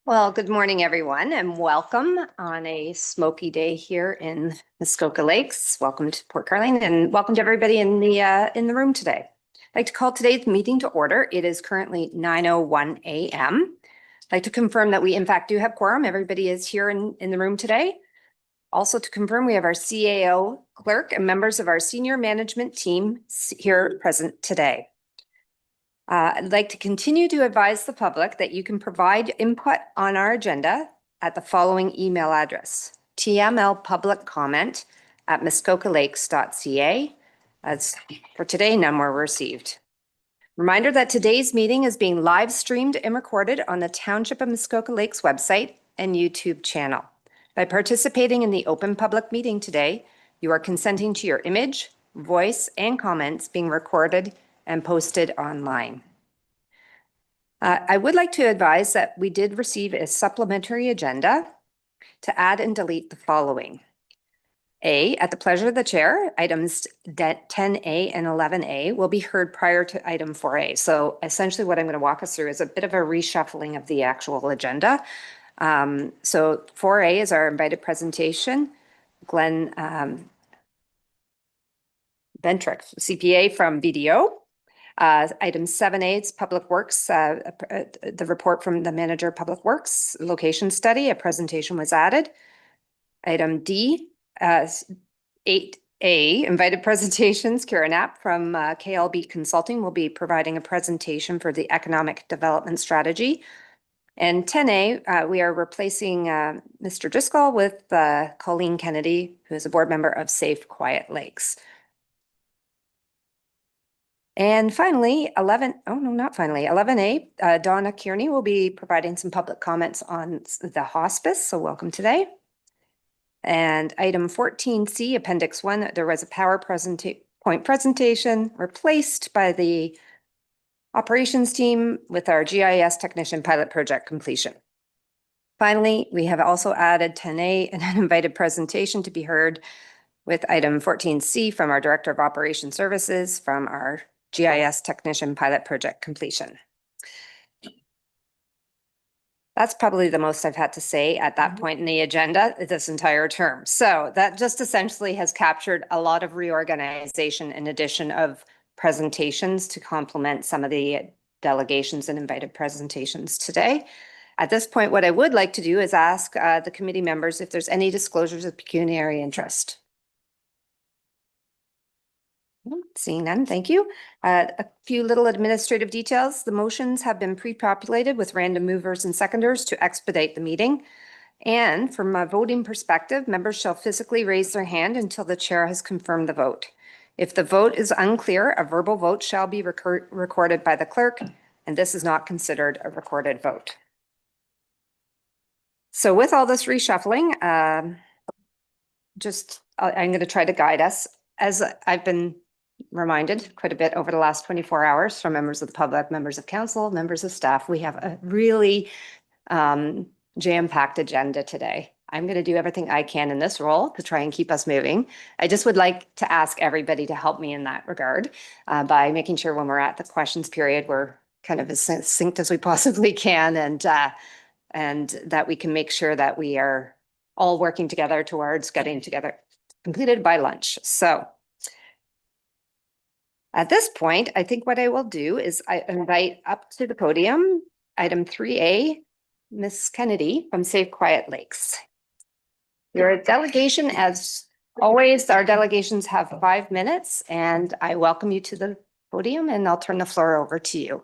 Well, good morning, everyone, and welcome on a smoky day here in Muskoka Lakes. Welcome to Port Carling, and welcome to everybody in the room today. I'd like to call today's meeting to order. It is currently 9:01 a.m. I'd like to confirm that we, in fact, do have quorum. Everybody is here in the room today. Also to confirm, we have our CAO clerk and members of our senior management team here present today. I'd like to continue to advise the public that you can provide input on our agenda at the following email address: tmlpubliccomment@muskokalakes.ca. As for today, none were received. Reminder that today's meeting is being live streamed and recorded on the Township of Muskoka Lakes website and YouTube channel. By participating in the open public meeting today, you are consenting to your image, voice, and comments being recorded and posted online. I would like to advise that we did receive a supplementary agenda to add and delete the following. A, at the pleasure of the chair, items 10A and 11A will be heard prior to item 4A. So essentially what I'm going to walk us through is a bit of a reshuffling of the actual agenda. So 4A is our invited presentation. Glenn Ventrcek, CPA from BDO. Item 7A is Public Works, the report from the Manager of Public Works, location study, a presentation was added. Item D, 8A, invited presentations. Kara Knapp from KLB Consulting will be providing a presentation for the economic development strategy. And 10A, we are replacing Mr. Driscoll with Colleen Kennedy, who is a board member of Safe Quiet Lakes. And finally, 11A, Donna Kearney will be providing some public comments on the hospice, so welcome today. And item 14C, Appendix 1, there was a PowerPoint presentation replaced by the operations team with our GIS technician pilot project completion. Finally, we have also added 10A, an invited presentation to be heard with item 14C from our Director of Operation Services from our GIS technician pilot project completion. That's probably the most I've had to say at that point in the agenda this entire term. So that just essentially has captured a lot of reorganization and addition of presentations to complement some of the delegations and invited presentations today. At this point, what I would like to do is ask the committee members if there's any disclosures of pecuniary interest. Seeing none, thank you. A few little administrative details. The motions have been pre-populated with random movers and seconders to expedite the meeting. And from a voting perspective, members shall physically raise their hand until the chair has confirmed the vote. If the vote is unclear, a verbal vote shall be recorded by the clerk, and this is not considered a recorded vote. So with all this reshuffling, I'm going to try to guide us. As I've been reminded quite a bit over the last 24 hours from members of the public, members of council, members of staff, we have a really jam-packed agenda today. I'm going to do everything I can in this role to try and keep us moving. I just would like to ask everybody to help me in that regard by making sure when we're at the questions period, we're kind of as succinct as we possibly can, and that we can make sure that we are all working together towards getting together completed by lunch. So at this point, I think what I will do is I invite up to the podium, item 3A, Ms. Kennedy from Safe Quiet Lakes. Your delegation, as always, our delegations have 5 minutes, and I welcome you to the podium, and I'll turn the floor over to you.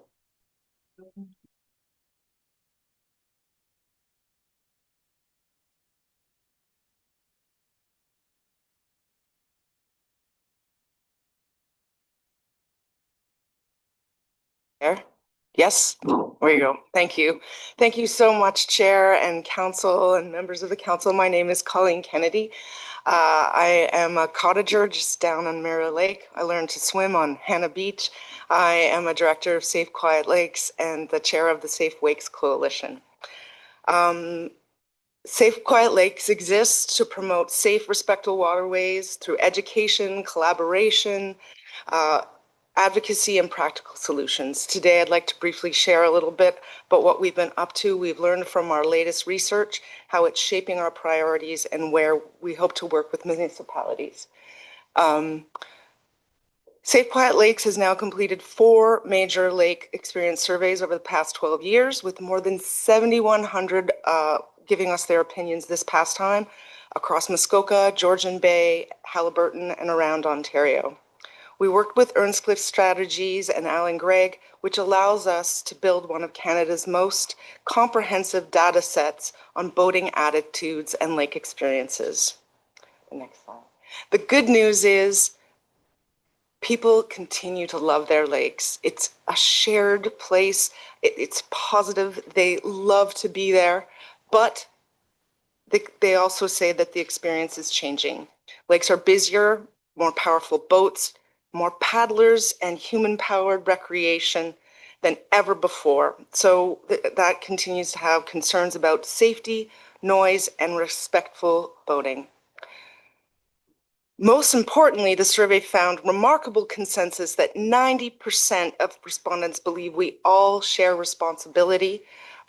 There. Yes, there you go. Thank you. Thank you so much, Chair and Council and members of the Council. My name is Colleen Kennedy. I am a cottager just down on Mirror Lake. I learned to swim on Hannah Beach. I am a director of Safe Quiet Lakes and the chair of the Safe Wakes Coalition. Safe Quiet Lakes exists to promote safe, respectful waterways through education, collaboration, advocacy and practical solutions. Today, I'd like to briefly share a little bit about what we've been up to. We've learned from our latest research how it's shaping our priorities and where we hope to work with municipalities. Safe Quiet Lakes has now completed 4 major lake experience surveys over the past 12 years, with more than 7,100 giving us their opinions this past time across Muskoka, Georgian Bay, Haliburton, and around Ontario. We worked with Earnscliffe Strategies and Alan Gregg, which allows us to build one of Canada's most comprehensive data sets on boating attitudes and lake experiences. The next slide. The good news is people continue to love their lakes. It's a shared place. It's positive. They love to be there, but they also say that the experience is changing. Lakes are busier, more powerful boats, more paddlers, and human-powered recreation than ever before. So that continues to have concerns about safety, noise, and respectful boating. Most importantly, the survey found remarkable consensus that 90% of respondents believe we all share responsibility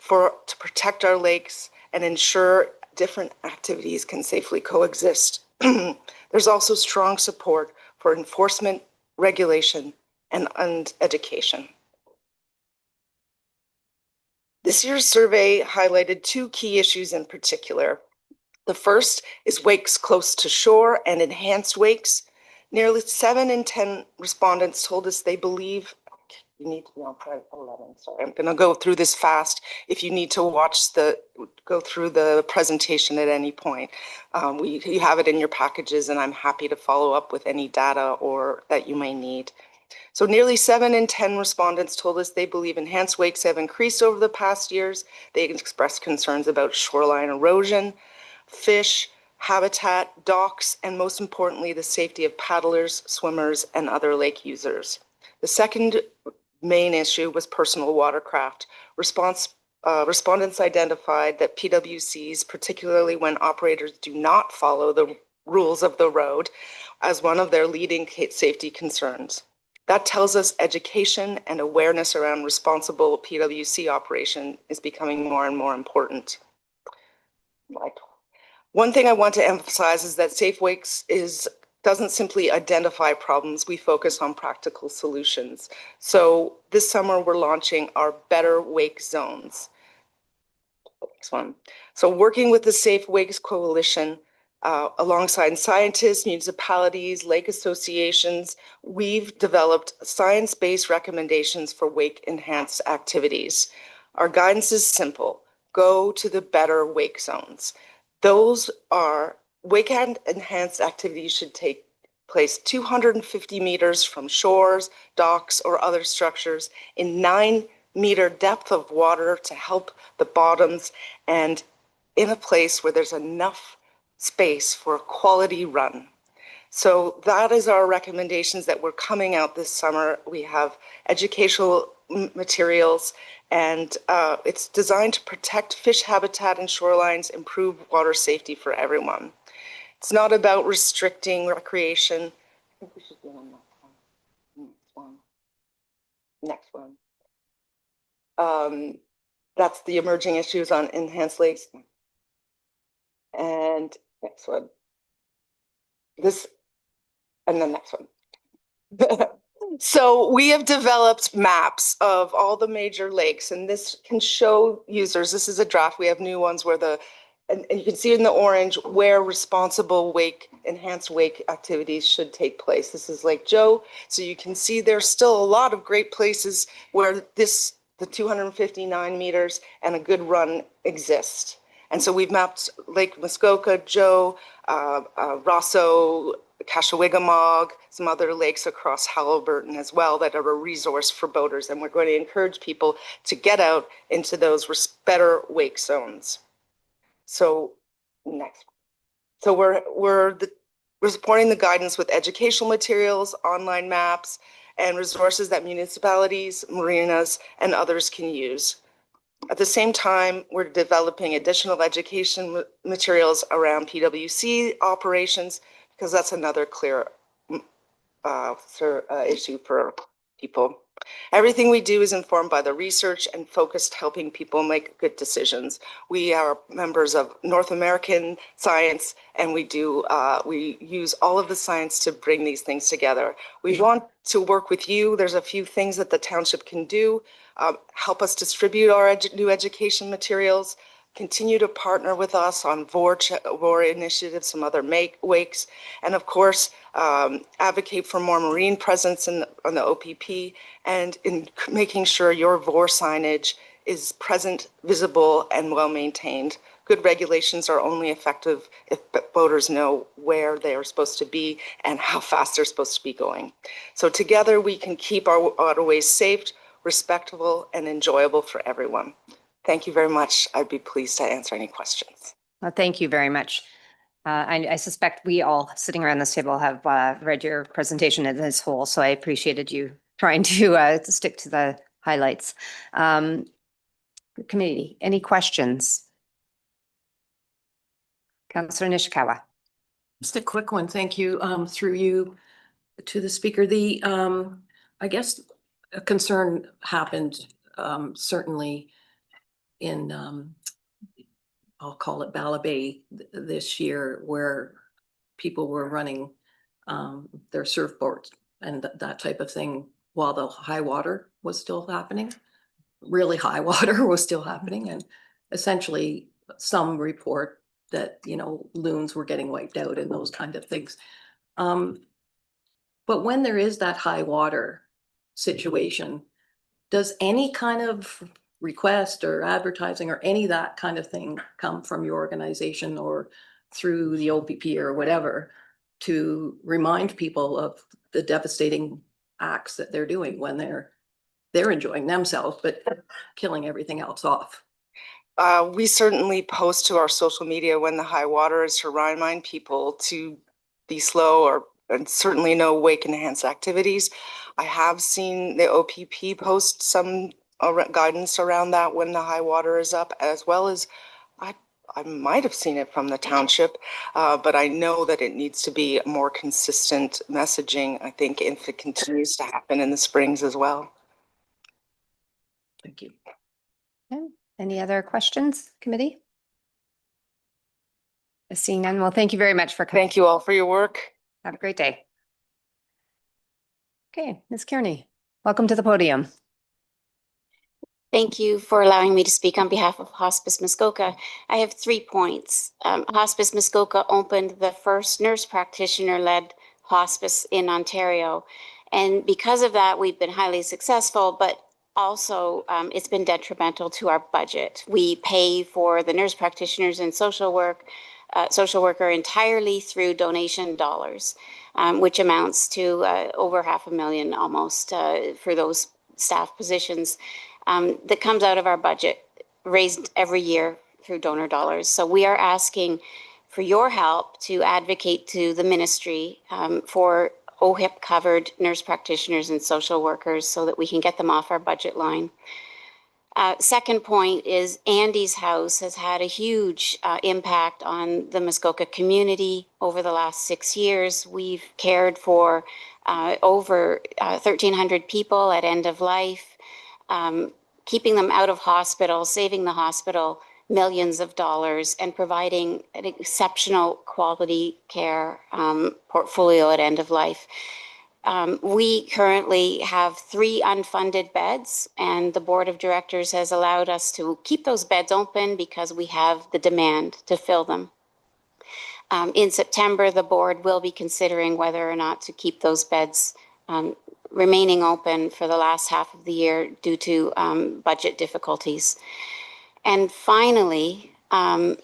to protect our lakes and ensure different activities can safely coexist. There's also strong support for enforcement, regulation, and education. This year's survey highlighted 2 key issues in particular. The first is wakes close to shore and enhanced wakes. Nearly 7 in 10 respondents told us they believe, you need to be on slide 11, sorry, I'm gonna go through this fast. If you need to go through the presentation at any point. You have it in your packages, and I'm happy to follow up with any data or that you may need. So nearly 7 in 10 respondents told us they believe enhanced wakes have increased over the past years. They expressed concerns about shoreline erosion, fish, habitat, docks, and most importantly, the safety of paddlers, swimmers, and other lake users. The second main issue was personal watercraft. Respondents identified that PWCs, particularly when operators do not follow the rules of the road, as one of their leading safety concerns. That tells us education and awareness around responsible PWC operation is becoming more and more important. One thing I want to emphasize is that Safe Wakes doesn't simply identify problems, we focus on practical solutions. So this summer we're launching our Better Wake Zones. Next one. So working with the Safe Wakes Coalition, alongside scientists, municipalities, lake associations, we've developed science-based recommendations for wake enhanced activities. Our guidance is simple: go to the Better Wake Zones. Those are wake enhanced activities should take place 250 meters from shores, docks, or other structures in 9-meter depth of water to help the bottoms, and in a place where there's enough space for a quality run. So that is our recommendations that we're coming out this summer. We have educational materials, and it's designed to protect fish habitat and shorelines, improve water safety for everyone. It's not about restricting recreation. I think we should do on next one. Next one. That's the emerging issues on enhanced lakes. And next one. This, and the next one. So we have developed maps of all the major lakes, and this can show users, this is a draft, we have new ones where and you can see in the orange where responsible enhanced wake activities should take place. This is Lake Joe, so you can see there's still a lot of great places where the 259 meters and a good run exist. And so we've mapped Lake Muskoka, Joe, Rosso, Kashawigamog, some other lakes across Haliburton as well that are a resource for boaters. And we're going to encourage people to get out into those better wake zones. So next. So we're supporting the guidance with educational materials, online maps, and resources that municipalities, marinas, and others can use. At the same time, we're developing additional education materials around PWC operations, because that's another clear issue for people. Everything we do is informed by the research and focused helping people make good decisions. We are members of North American science, and we use all of the science to bring these things together. We want to work with you. There's a few things that the township can do. Help us distribute our new education materials, continue to partner with us on VOR initiatives, some other wakes, and of course, advocate for more marine presence on the OPP, and in making sure your VOR signage is present, visible, and well-maintained. Good regulations are only effective if boaters know where they are supposed to be and how fast they're supposed to be going. So together we can keep our waterways safe, respectable, and enjoyable for everyone. Thank you very much. I'd be pleased to answer any questions. Well, thank you very much. I suspect we all sitting around this table have read your presentation in its whole, so I appreciated you trying to stick to the highlights. Committee, any questions? Councillor Nishikawa. Just a quick one. Thank you. Through you to the speaker. I guess a concern happened certainly in I'll call it Bala Bay this year, where people were running their surfboards and that type of thing while the high water was still happening. Really high water was still happening, and essentially some report that, you know, loons were getting wiped out and those kind of things. But when there is that high water situation, does any kind of request or advertising or any of that kind of thing come from your organization or through the OPP or whatever to remind people of the devastating acts that they're doing when they're enjoying themselves but killing everything else off? We certainly post to our social media when the high water is to remind people to be slow and certainly no wake enhanced activities. I have seen the OPP post some guidance around that when the high water is up, as well as I might have seen it from the township, but I know that it needs to be more consistent messaging, I think, if it continues to happen in the springs as well. Thank you. Okay. Any other questions, committee? Seeing none, well, thank you very much for coming. Thank you all for your work. Have a great day. Okay, Ms. Kearney, welcome to the podium. Thank you for allowing me to speak on behalf of Hospice Muskoka. I have 3 points. Hospice Muskoka opened the first nurse practitioner-led hospice in Ontario. And because of that, we've been highly successful, but also it's been detrimental to our budget. We pay for the nurse practitioners and social worker entirely through donation dollars, which amounts to over $500,000 almost for those staff positions. That comes out of our budget, raised every year through donor dollars. So we are asking for your help to advocate to the ministry for OHIP covered nurse practitioners and social workers so that we can get them off our budget line. Second point is Andy's House has had a huge impact on the Muskoka community over the last 6 years. We've cared for over 1,300 people at end of life. Keeping them out of hospital, saving the hospital millions of dollars, and providing an exceptional quality care portfolio at end of life. We currently have 3 unfunded beds, and the board of directors has allowed us to keep those beds open because we have the demand to fill them. In September, the board will be considering whether or not to keep those beds remaining open for the last half of the year due to budget difficulties. And finally, and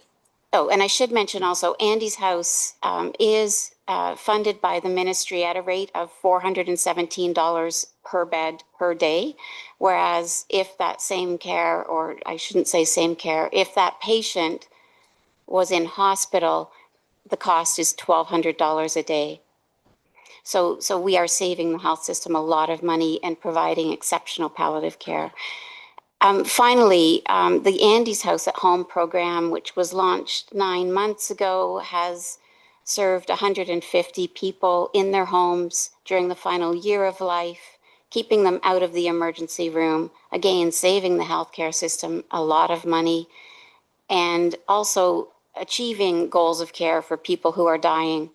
I should mention also, Andy's House is funded by the ministry at a rate of $417 per bed per day, whereas if that same care, or I shouldn't say same care, if that patient was in hospital, the cost is $1,200 a day. So we are saving the health system a lot of money and providing exceptional palliative care. Finally, the Andy's House at Home program, which was launched 9 months ago, has served 150 people in their homes during the final year of life, keeping them out of the emergency room, again, saving the healthcare system a lot of money, and also achieving goals of care for people who are dying.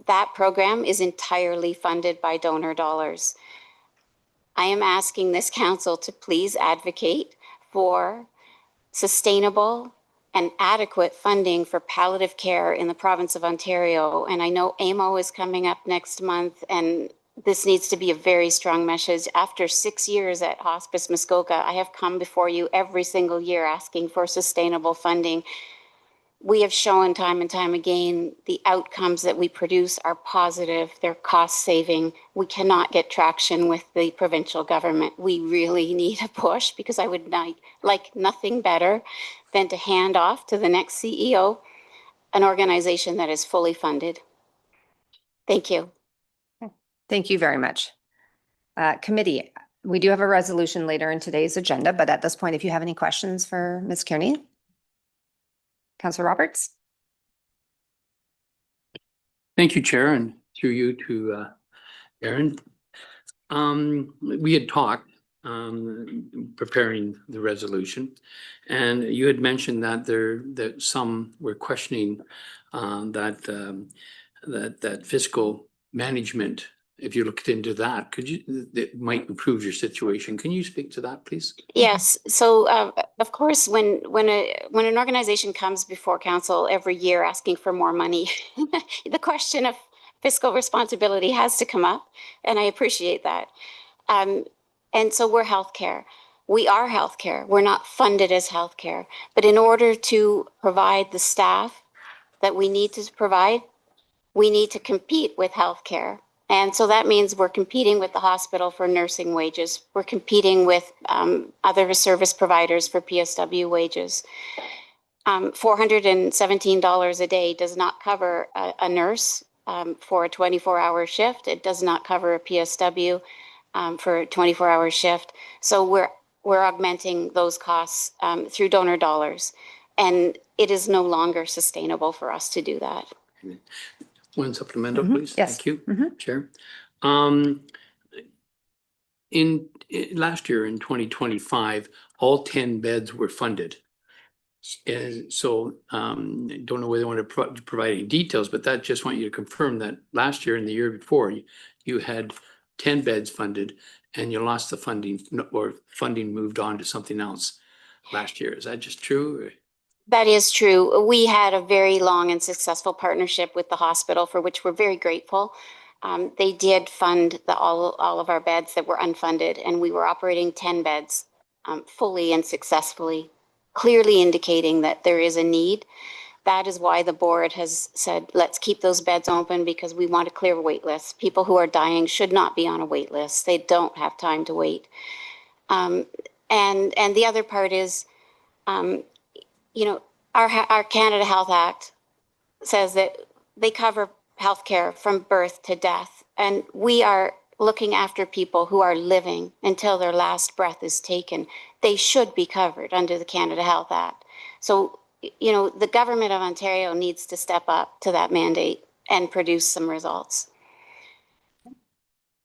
That program is entirely funded by donor dollars. I am asking this council to please advocate for sustainable and adequate funding for palliative care in the province of Ontario. And I know AMO is coming up next month, and this needs to be a very strong message. After 6 years at Hospice Muskoka, I have come before you every single year asking for sustainable funding. We have shown time and time again, the outcomes that we produce are positive, they're cost saving. We cannot get traction with the provincial government. We really need a push, because I would like nothing better than to hand off to the next CEO an organization that is fully funded. Thank you. Thank you very much. Committee, we do have a resolution later in today's agenda, but at this point, if you have any questions for Ms. Kearney? Councillor Roberts? Thank you, Chair, and through you to Aaron. We had talked preparing the resolution, and you had mentioned that some were questioning that fiscal management. If you looked into that, it might improve your situation. Can you speak to that, please? Yes. So, of course, when an organization comes before council every year asking for more money, the question of fiscal responsibility has to come up, and I appreciate that. And so we're healthcare. We are healthcare. We're not funded as healthcare, but in order to provide the staff that we need to provide, we need to compete with healthcare. And so that means we're competing with the hospital for nursing wages. We're competing with other service providers for PSW wages. $417 a day does not cover a nurse for a 24-hour shift. It does not cover a PSW for a 24-hour shift. So we're augmenting those costs through donor dollars. And it is no longer sustainable for us to do that. One supplemental, please. Yes. Thank you, Chair. In last year, in 2025, all 10 beds were funded. And so don't know whether you want to provide any details, but that just want you to confirm that last year and the year before, you had 10 beds funded and you lost the funding, or funding moved on to something else last year. Is that just true? That is true. We had a very long and successful partnership with the hospital, for which we're very grateful. They did fund all of our beds that were unfunded, and we were operating 10 beds fully and successfully, clearly indicating that there is a need. That is why the board has said, let's keep those beds open, because we want to clear wait lists. People who are dying should not be on a wait list. They don't have time to wait. And the other part is, you know, our Canada Health Act says that they cover healthcare from birth to death. And we are looking after people who are living until their last breath is taken. They should be covered under the Canada Health Act. So, you know, the government of Ontario needs to step up to that mandate and produce some results.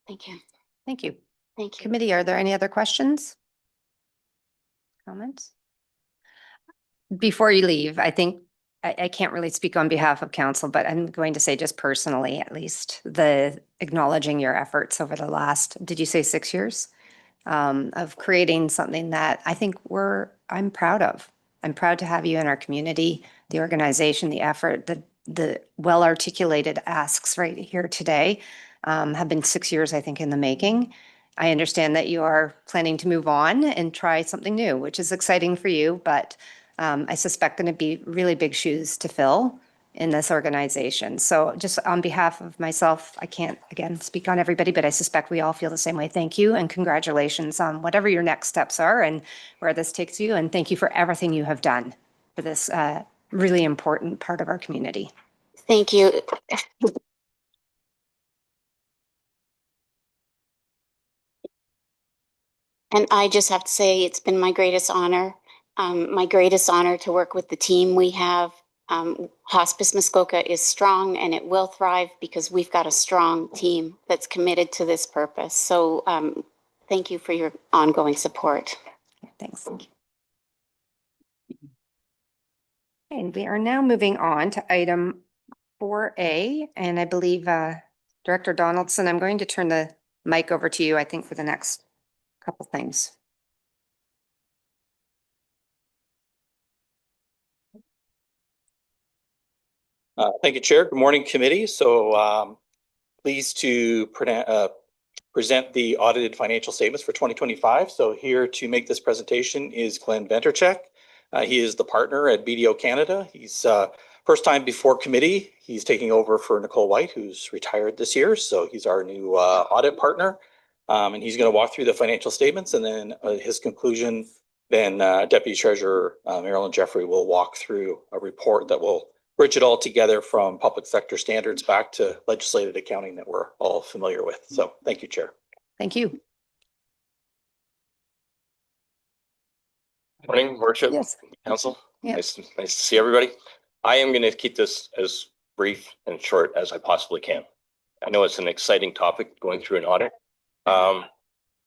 Thank you. Thank you. Thank you. Committee, are there any other questions? Comments? Before you leave, I think I can't really speak on behalf of council, but I'm going to say just personally, at least, the acknowledging your efforts over the last, did you say 6 years? Of creating something that I think I'm proud of. I'm proud to have you in our community, the organization, the effort, the well-articulated asks right here today have been 6 years, I think, in the making. I understand that you are planning to move on and try something new, which is exciting for you, but I suspect going to be really big shoes to fill in this organization. So just on behalf of myself, I can't, again, speak on everybody, but I suspect we all feel the same way. Thank you and congratulations on whatever your next steps are and where this takes you. And thank you for everything you have done for this really important part of our community. Thank you. And I just have to say, it's been my greatest honor to work with the team we have. Hospice Muskoka is strong and it will thrive because we've got a strong team that's committed to this purpose. So thank you for your ongoing support. Thanks. And we are now moving on to item 4A, and I believe Director Donaldson, I'm going to turn the mic over to you, I think, for the next couple things. Thank you, Chair. Good morning, committee. So pleased to present the audited financial statements for 2025. So here to make this presentation is Glenn Ventrcek. He is the partner at BDO Canada. He's first time before committee. He's taking over for Nicole White, who's retired this year. So he's our new audit partner. And he's going to walk through the financial statements, and then his conclusion, then Deputy Treasurer Marilyn Jeffrey will walk through a report that will bridge it all together from public sector standards back to legislated accounting that we're all familiar with. So thank you, Chair. Thank you. Morning, Worship, Yes. Council. Yeah. Nice to see everybody. I am going to keep this as brief and short as I possibly can. I know it's an exciting topic going through an audit.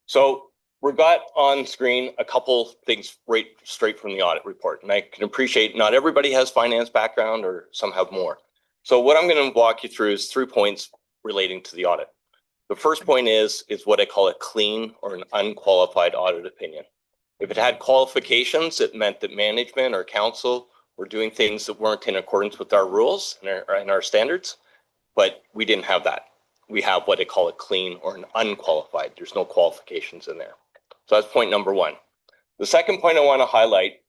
So we got on screen a couple things right straight from the audit report, and I can appreciate not everybody has finance background or some have more. So what I'm going to walk you through is 3 points relating to the audit. The first point is what I call a clean or an unqualified audit opinion. If it had qualifications, it meant that management or council were doing things that weren't in accordance with our rules and our standards, but we didn't have that. We have what I call a clean or an unqualified. There's no qualifications in there. So that's point number one. The second point I want to highlight,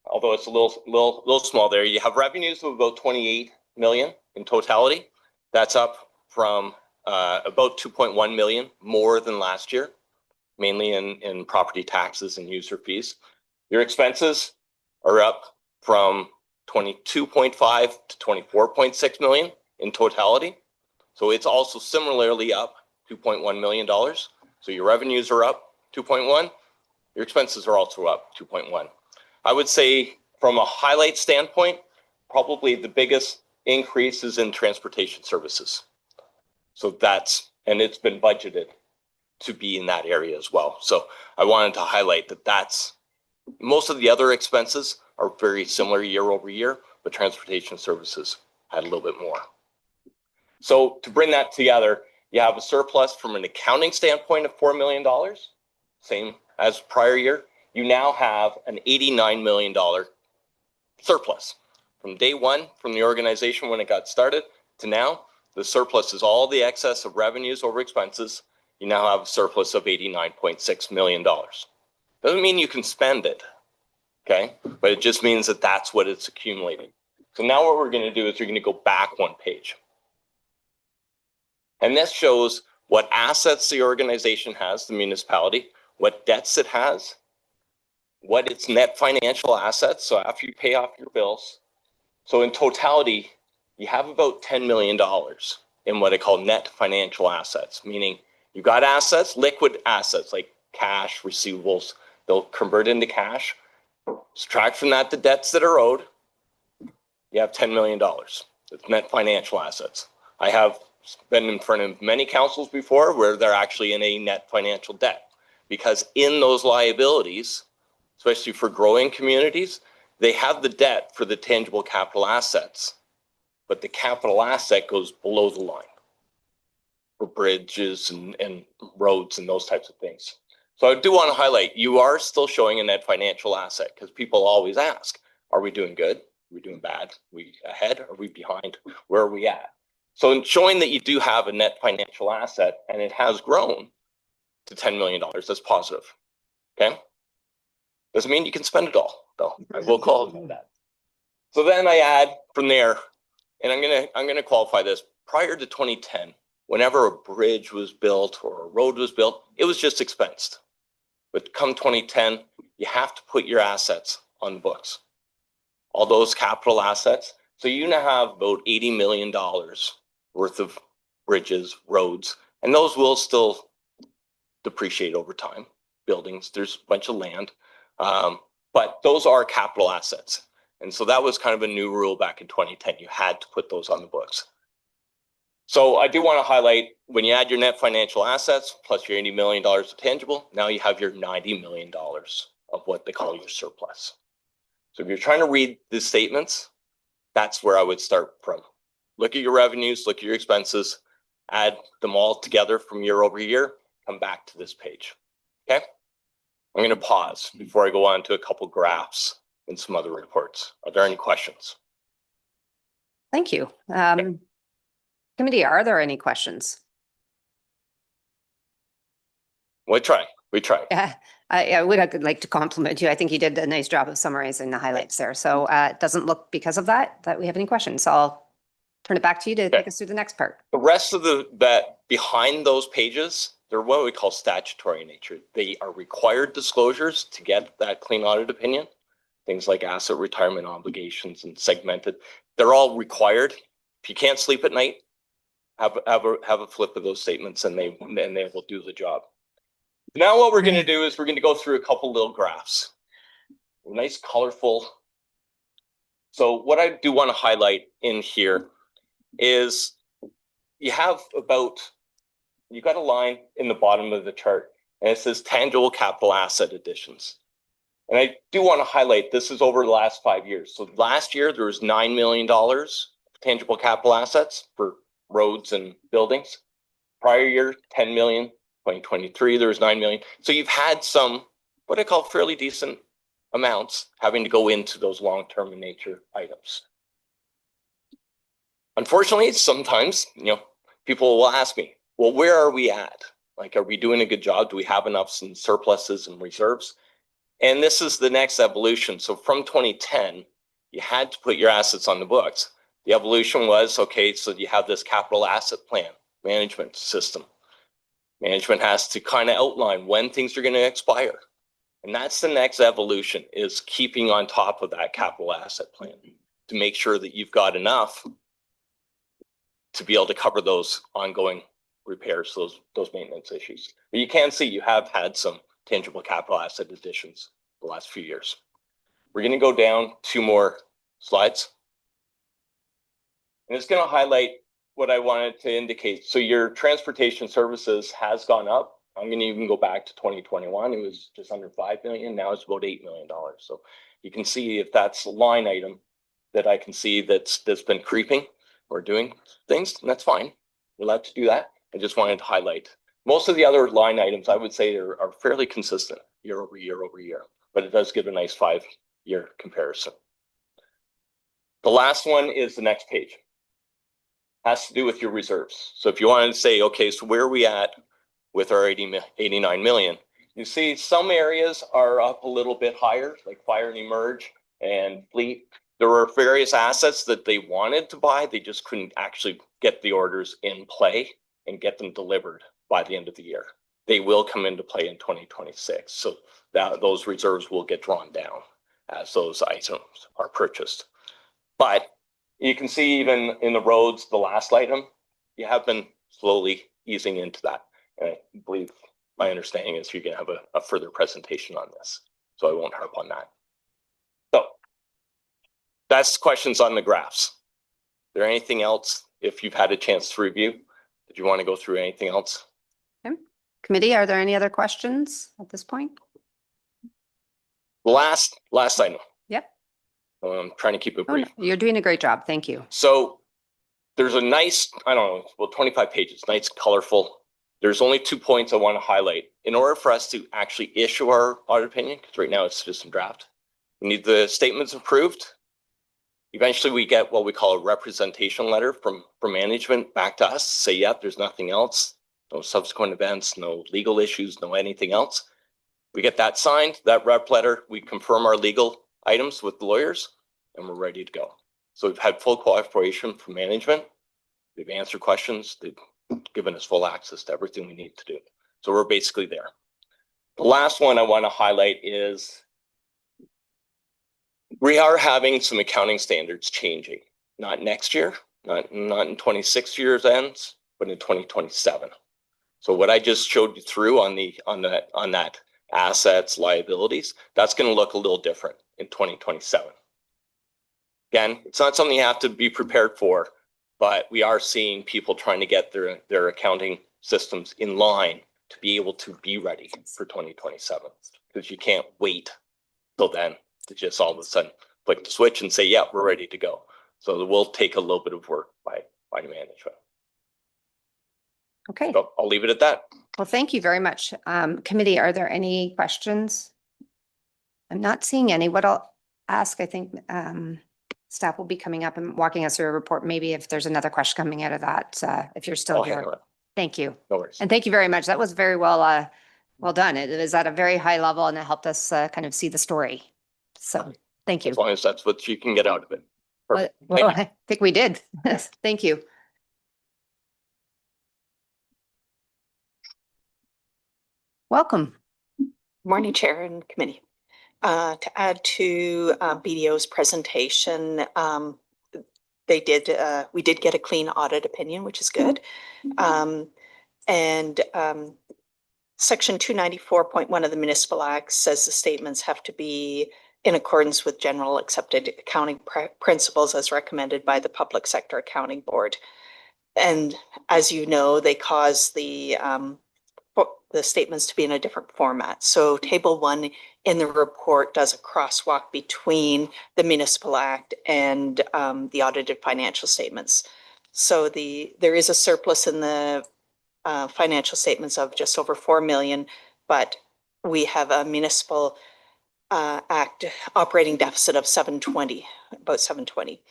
although it's a little small there, you have revenues of about 28 million in totality. That's up from about 2.1 million more than last year, mainly in property taxes and user fees. Your expenses are up from 22.5 to 24.6 million in totality. So it's also similarly up $2.1 million. So your revenues are up 2.1. Your expenses are also up 2.1. I would say from a highlight standpoint, probably the biggest increase is in transportation services. So and it's been budgeted to be in that area as well. So I wanted to highlight that most of the other expenses are very similar year over year, but transportation services had a little bit more. So to bring that together, you have a surplus from an accounting standpoint of $4 million, same as prior year. You now have an $89 million surplus. From day one, from the organization when it got started to now, the surplus is all the excess of revenues over expenses. You now have a surplus of $89.6 million. Doesn't mean you can spend it, okay? But it just means that that's what it's accumulating. So now what we're going to do is we're going to go back one page. And this shows what assets the organization has, the municipality, what debts it has, what its net financial assets, so after you pay off your bills. So in totality, you have about $10 million in what I call net financial assets, meaning you've got assets, liquid assets like cash, receivables, they'll convert into cash. Subtract from that the debts that are owed, you have $10 million. It's net financial assets. I have been in front of many councils before where they're actually in a net financial debt, because in those liabilities, especially for growing communities, they have the debt for the tangible capital assets, but the capital asset goes below the line for bridges and roads and those types of things. So I do want to highlight, you are still showing a net financial asset, because people always ask, are we doing good? Are we doing bad? Are we ahead? Are we behind? Where are we at? So in showing that you do have a net financial asset and it has grown to $10 million, that's positive, okay? Doesn't mean you can spend it all, though. I will qualify that. So then I add from there, and I'm gonna qualify this. Prior to 2010, whenever a bridge was built or a road was built, it was just expensed. But come 2010, you have to put your assets on the books, all those capital assets. So you now have about $80 million worth of bridges, roads, and those will still depreciate over time. Buildings, there's a bunch of land, but those are capital assets. And so that was kind of a new rule back in 2010. You had to put those on the books. So I do want to highlight, when you add your net financial assets plus your $80 million of tangible, now you have your $90 million of what they call your surplus. So if you're trying to read the statements, that's where I would start from. Look at your revenues, look at your expenses, add them all together from year over year, come back to this page. Okay? I'm going to pause before I go on to a couple graphs and some other reports. Are there any questions? Thank you. Committee, are there any questions? We try. Yeah, I would like to compliment you. I think you did a nice job of summarizing the highlights there. So it doesn't look, because of that we have any questions. So I'll turn it back to you to take us through the next part. The rest of that behind those pages, they're what we call statutory in nature. They are required disclosures to get that clean audit opinion. Things like asset retirement obligations and segmented. They're all required. If you can't sleep at night, have a flip of those statements and they will do the job. Now what we're going to do is we're going to go through a couple little graphs. Nice, colorful. So what I do want to highlight in here is you got a line in the bottom of the chart and it says tangible capital asset additions. And I do want to highlight, this is over the last 5 years. So last year there was $9 million of tangible capital assets for roads and buildings. Prior year, 10 million. 2023, there was 9 million. So you've had some, what I call fairly decent amounts having to go into those long-term in nature items. Unfortunately, sometimes, people will ask me, well, where are we at? Like, are we doing a good job? Do we have enough in surpluses and reserves? And this is the next evolution. So from 2010, you had to put your assets on the books. The evolution was, okay, so you have this capital asset plan management system. Management has to kind of outline when things are going to expire. And that's the next evolution, is keeping on top of that capital asset plan to make sure that you've got enough to be able to cover those ongoing repairs, those maintenance issues. But you can see you have had some tangible capital asset additions the last few years. We're going to go down 2 more slides. And it's going to highlight what I wanted to indicate. So your transportation services has gone up. I'm going to even go back to 2021. It was just under 5 million. Now it's about $8 million. So you can see if that's a line item that I can see that's been creeping or doing things, and that's fine. You're allowed to do that. I just wanted to highlight. Most of the other line items I would say are fairly consistent year over year over year, but it does give a nice 5-year comparison. The last one is the next page. Has to do with your reserves. So if you wanted to say, okay, so where are we at with our 89 million? You see some areas are up a little bit higher, like fire and emerge and fleet. There were various assets that they wanted to buy. They just couldn't actually get the orders in play and get them delivered by the end of the year. They will come into play in 2026. So those reserves will get drawn down as those items are purchased. But you can see even in the roads, the last item, you have been slowly easing into that. And I believe my understanding is you're going to have a further presentation on this. So I won't harp on that. So that's questions on the graphs. Is there anything else, if you've had a chance to review, did you want to go through anything else? Okay. Committee, are there any other questions at this point? Last item. Yep. I'm trying to keep it Oh, brief. no, you're doing a great job. Thank you. So there's a nice, I don't know, well, 25 pages, nice, colorful. There's only 2 points I want to highlight. In order for us to actually issue our audit opinion, because right now it's just some draft, we need the statements approved. Eventually we get what we call a representation letter from management back to us to say, yeah, there's nothing else, no subsequent events, no legal issues, no anything else. We get that signed, that rep letter, we confirm our legal items with the lawyers, and we're ready to go. So we've had full cooperation from management. They've answered questions. They've given us full access to everything we need to do. So we're basically there. The last one I want to highlight is we are having some accounting standards changing, not next year, not in 26 years ends, but in 2027. So what I just showed you through on that assets, liabilities, that's going to look a little different in 2027. Again, it's not something you have to be prepared for, but we are seeing people trying to get their accounting systems in line to be able to be ready for 2027, because you can't wait till then to just all of a sudden flick the switch and say, yeah, we're ready to go. So it will take a little bit of work by management. Okay, So I'll leave it at that. well, thank you very much. Committee, are there any questions? I'm not seeing any. What I'll ask, I think staff will be coming up and walking us through a report. Maybe if there's another question coming out of that, if you're still I'll here. handle it. Thank you. No worries. And thank you very much. That was very well done. It was at a very high level and it helped us kind of see the story. So thank you. As long as that's what you can get out of it. Perfect. Well, Thank you. I think we did. Thank you. Welcome. Morning, Chair and Committee. To add to BDO's presentation, we did get a clean audit opinion, which is good. Section 294.1 of the Municipal Act says the statements have to be in accordance with general accepted accounting principles as recommended by the Public Sector Accounting Board. And as you know, they cause the statements to be in a different format. So table 1 in the report does a crosswalk between the Municipal Act and the audited financial statements. So there is a surplus in the financial statements of just over 4 million, but we have a Municipal Act operating deficit of about 720.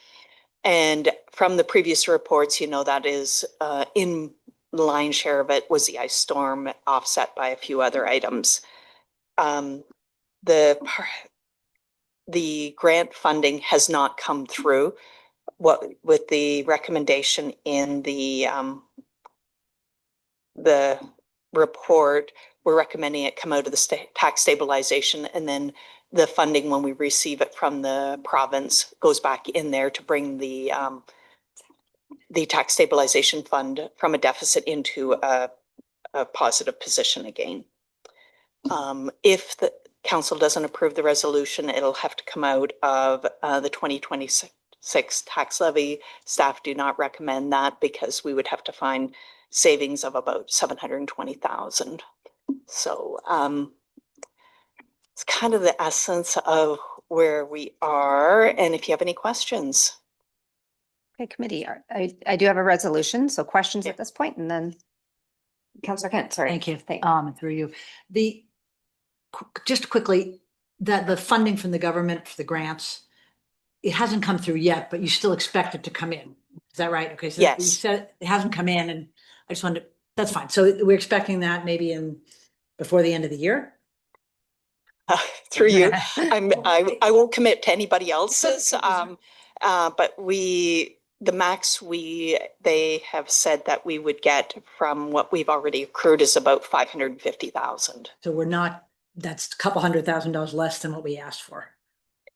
And from the previous reports, you know, that is in line share of it was the ice storm, offset by a few other items. The grant funding has not come through. With the recommendation in the report, we're recommending it come out of the tax stabilization, and then the funding, when we receive it from the province, goes back in there to bring the tax stabilization fund from a deficit into a positive position again. If the council doesn't approve the resolution, it'll have to come out of the 2026 tax levy. Staff do not recommend that because we would have to find savings of about 720,000. So it's kind of the essence of where we are. And if you have any questions. Okay, committee, I do have a resolution, so questions at this point, and then Councillor Kent, sorry. Thank you. Through you. Just quickly, that the funding from the government for the grants, it hasn't come through yet, but you still expect it to come in. Is that right? Okay. So Yes. You said it hasn't come in, and I just wanted to, that's fine. So we're expecting that maybe before the end of the year? Through you. I won't commit to anybody else's, but the max they have said that we would get from what we've already accrued is about 550,000. So that's a couple $100,000 less than what we asked for.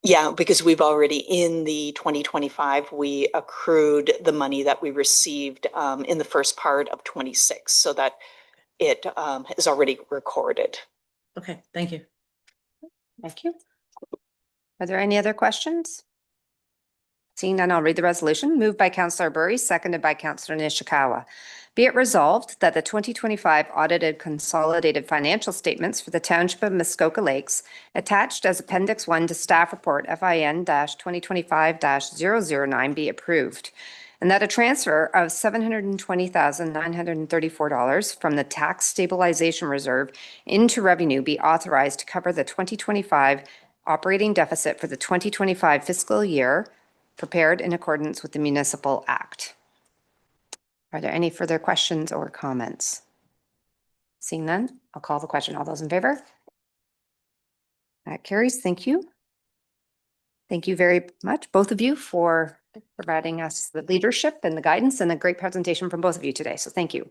Yeah, because we've already in the 2025, we accrued the money that we received in the first part of 26, so that it is already recorded. Okay, thank you. Thank you. Are there any other questions? Seeing none, I'll read the resolution. Moved by Councillor Burry, seconded by Councillor Nishikawa. Be it resolved that the 2025 audited consolidated financial statements for the Township of Muskoka Lakes, attached as Appendix 1 to Staff Report FIN-2025-009 be approved, and that a transfer of $720,934 from the Tax Stabilization Reserve into revenue be authorized to cover the 2025 operating deficit for the 2025 fiscal year, prepared in accordance with the Municipal Act. Are there any further questions or comments? Seeing none, I'll call the question. All those in favor? That carries. Thank you. Thank you very much, both of you, for providing us the leadership and the guidance and a great presentation from both of you today. So thank you.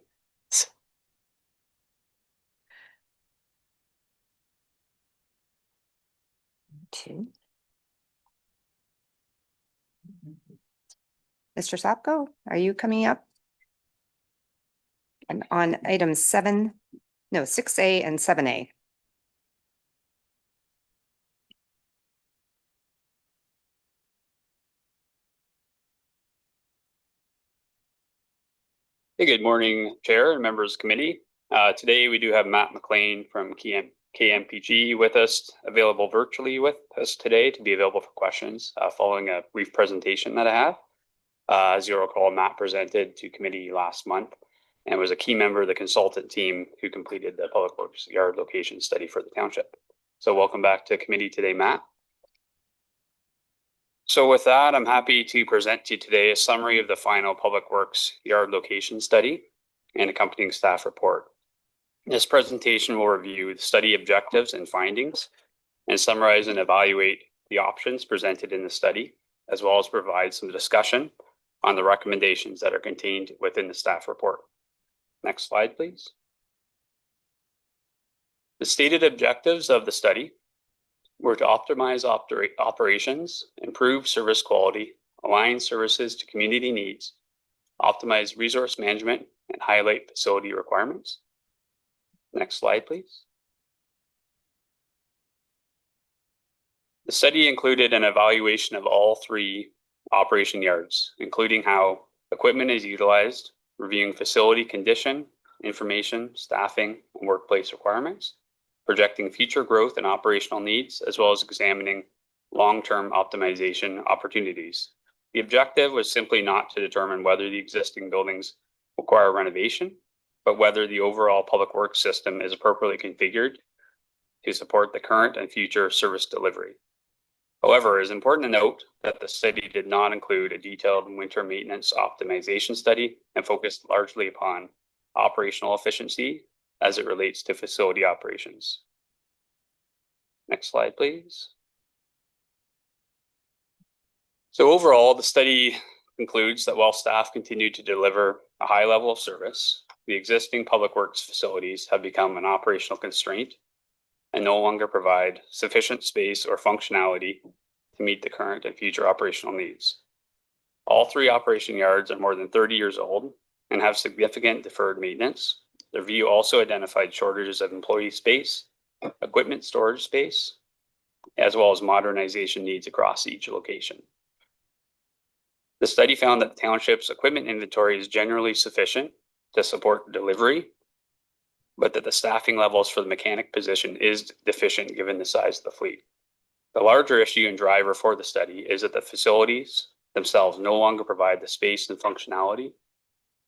Mr. Sapko, are you coming up? And on item 6A and 7A. Hey, good morning, Chair and members of the committee. Today we do have Matt McLean from KMPG with us, available virtually with us today to be available for questions following a brief presentation that I have. As you'll recall, Matt presented to committee last month and was a key member of the consultant team who completed the Public Works Yard location study for the township. So welcome back to committee today, Matt. So with that, I'm happy to present to you today a summary of the final Public Works Yard location study and accompanying staff report. This presentation will review the study objectives and findings and summarize and evaluate the options presented in the study, as well as provide some discussion on the recommendations that are contained within the staff report. Next slide, please. The stated objectives of the study were to optimize operations, improve service quality, align services to community needs, optimize resource management, and highlight facility requirements. Next slide, please. The study included an evaluation of all 3 operation yards, including how equipment is utilized, reviewing facility condition, information, staffing, and workplace requirements, projecting future growth and operational needs, as well as examining long-term optimization opportunities. The objective was simply not to determine whether the existing buildings require renovation, but whether the overall public works system is appropriately configured to support the current and future service delivery. However, it is important to note that the study did not include a detailed winter maintenance optimization study and focused largely upon operational efficiency as it relates to facility operations. Next slide, please. So overall, the study concludes that while staff continue to deliver a high level of service, the existing public works facilities have become an operational constraint and no longer provide sufficient space or functionality to meet the current and future operational needs. All 3 operation yards are more than 30 years old and have significant deferred maintenance. The review also identified shortages of employee space, equipment storage space, as well as modernization needs across each location. The study found that the township's equipment inventory is generally sufficient to support delivery, but that the staffing levels for the mechanic position is deficient given the size of the fleet. The larger issue and driver for the study is that the facilities themselves no longer provide the space and functionality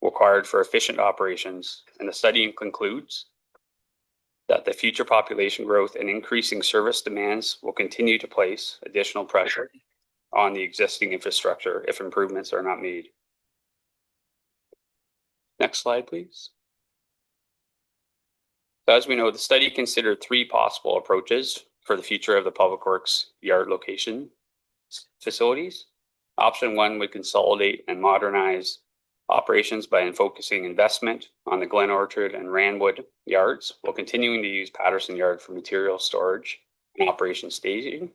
required for efficient operations, and the study concludes that the future population growth and increasing service demands will continue to place additional pressure on the existing infrastructure if improvements are not made. Next slide, please. So as we know, the study considered 3 possible approaches for the future of the public works yard location facilities. Option 1 would consolidate and modernize operations by focusing investment on the Glen Orchard and Ranwood yards, while continuing to use Patterson Yard for material storage and operation staging.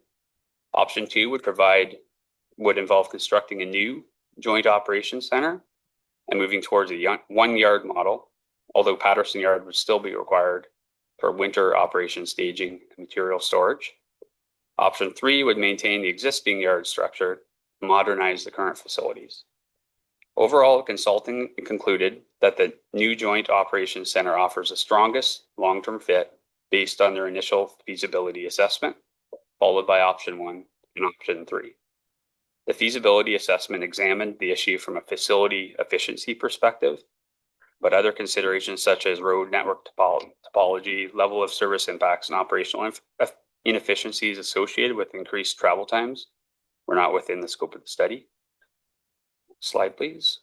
Option 2 would involve constructing a new joint operations center and moving towards a 1 yard model, although Patterson Yard would still be required for winter operation staging and material storage. Option 3 would maintain the existing yard structure and modernize the current facilities. Overall, consulting concluded that the new joint operations center offers the strongest long-term fit based on their initial feasibility assessment, followed by option 1 and option 3. The feasibility assessment examined the issue from a facility efficiency perspective, but other considerations such as road network topology, level of service impacts, and operational inefficiencies associated with increased travel times were not within the scope of the study. Slide, please.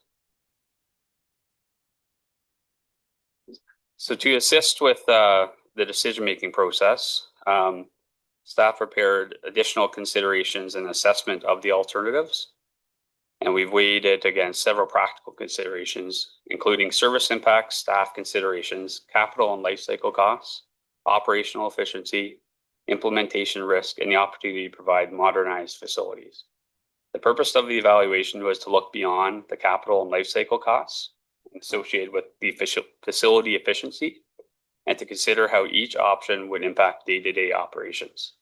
So to assist with the decision-making process, staff prepared additional considerations and assessment of the alternatives, and we've weighed it against several practical considerations, including service impacts, staff considerations, capital and life cycle costs, operational efficiency, implementation risk, and the opportunity to provide modernized facilities. The purpose of the evaluation was to look beyond the capital and life cycle costs associated with the facility efficiency and to consider how each option would impact day-to-day operations,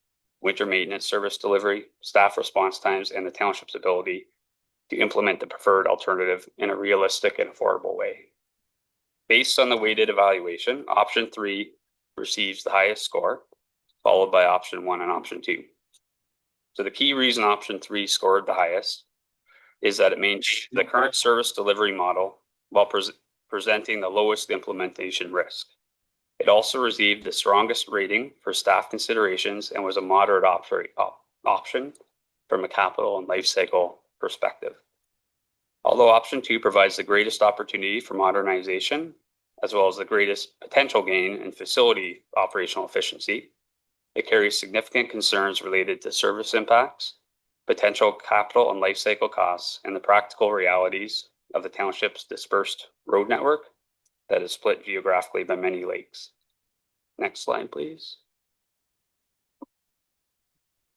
winter maintenance service delivery, staff response times, and the township's ability to implement the preferred alternative in a realistic and affordable way. Based on the weighted evaluation, option 3 receives the highest score, followed by option 1 and option 2. So the key reason option 3 scored the highest is that it maintains the current service delivery model while presenting the lowest implementation risk. It also received the strongest rating for staff considerations and was a moderate option from a capital and life cycle perspective. Although option 2 provides the greatest opportunity for modernization, as well as the greatest potential gain in facility operational efficiency, it carries significant concerns related to service impacts, potential capital and life cycle costs, and the practical realities of the township's dispersed road network that is split geographically by many lakes. Next slide, please.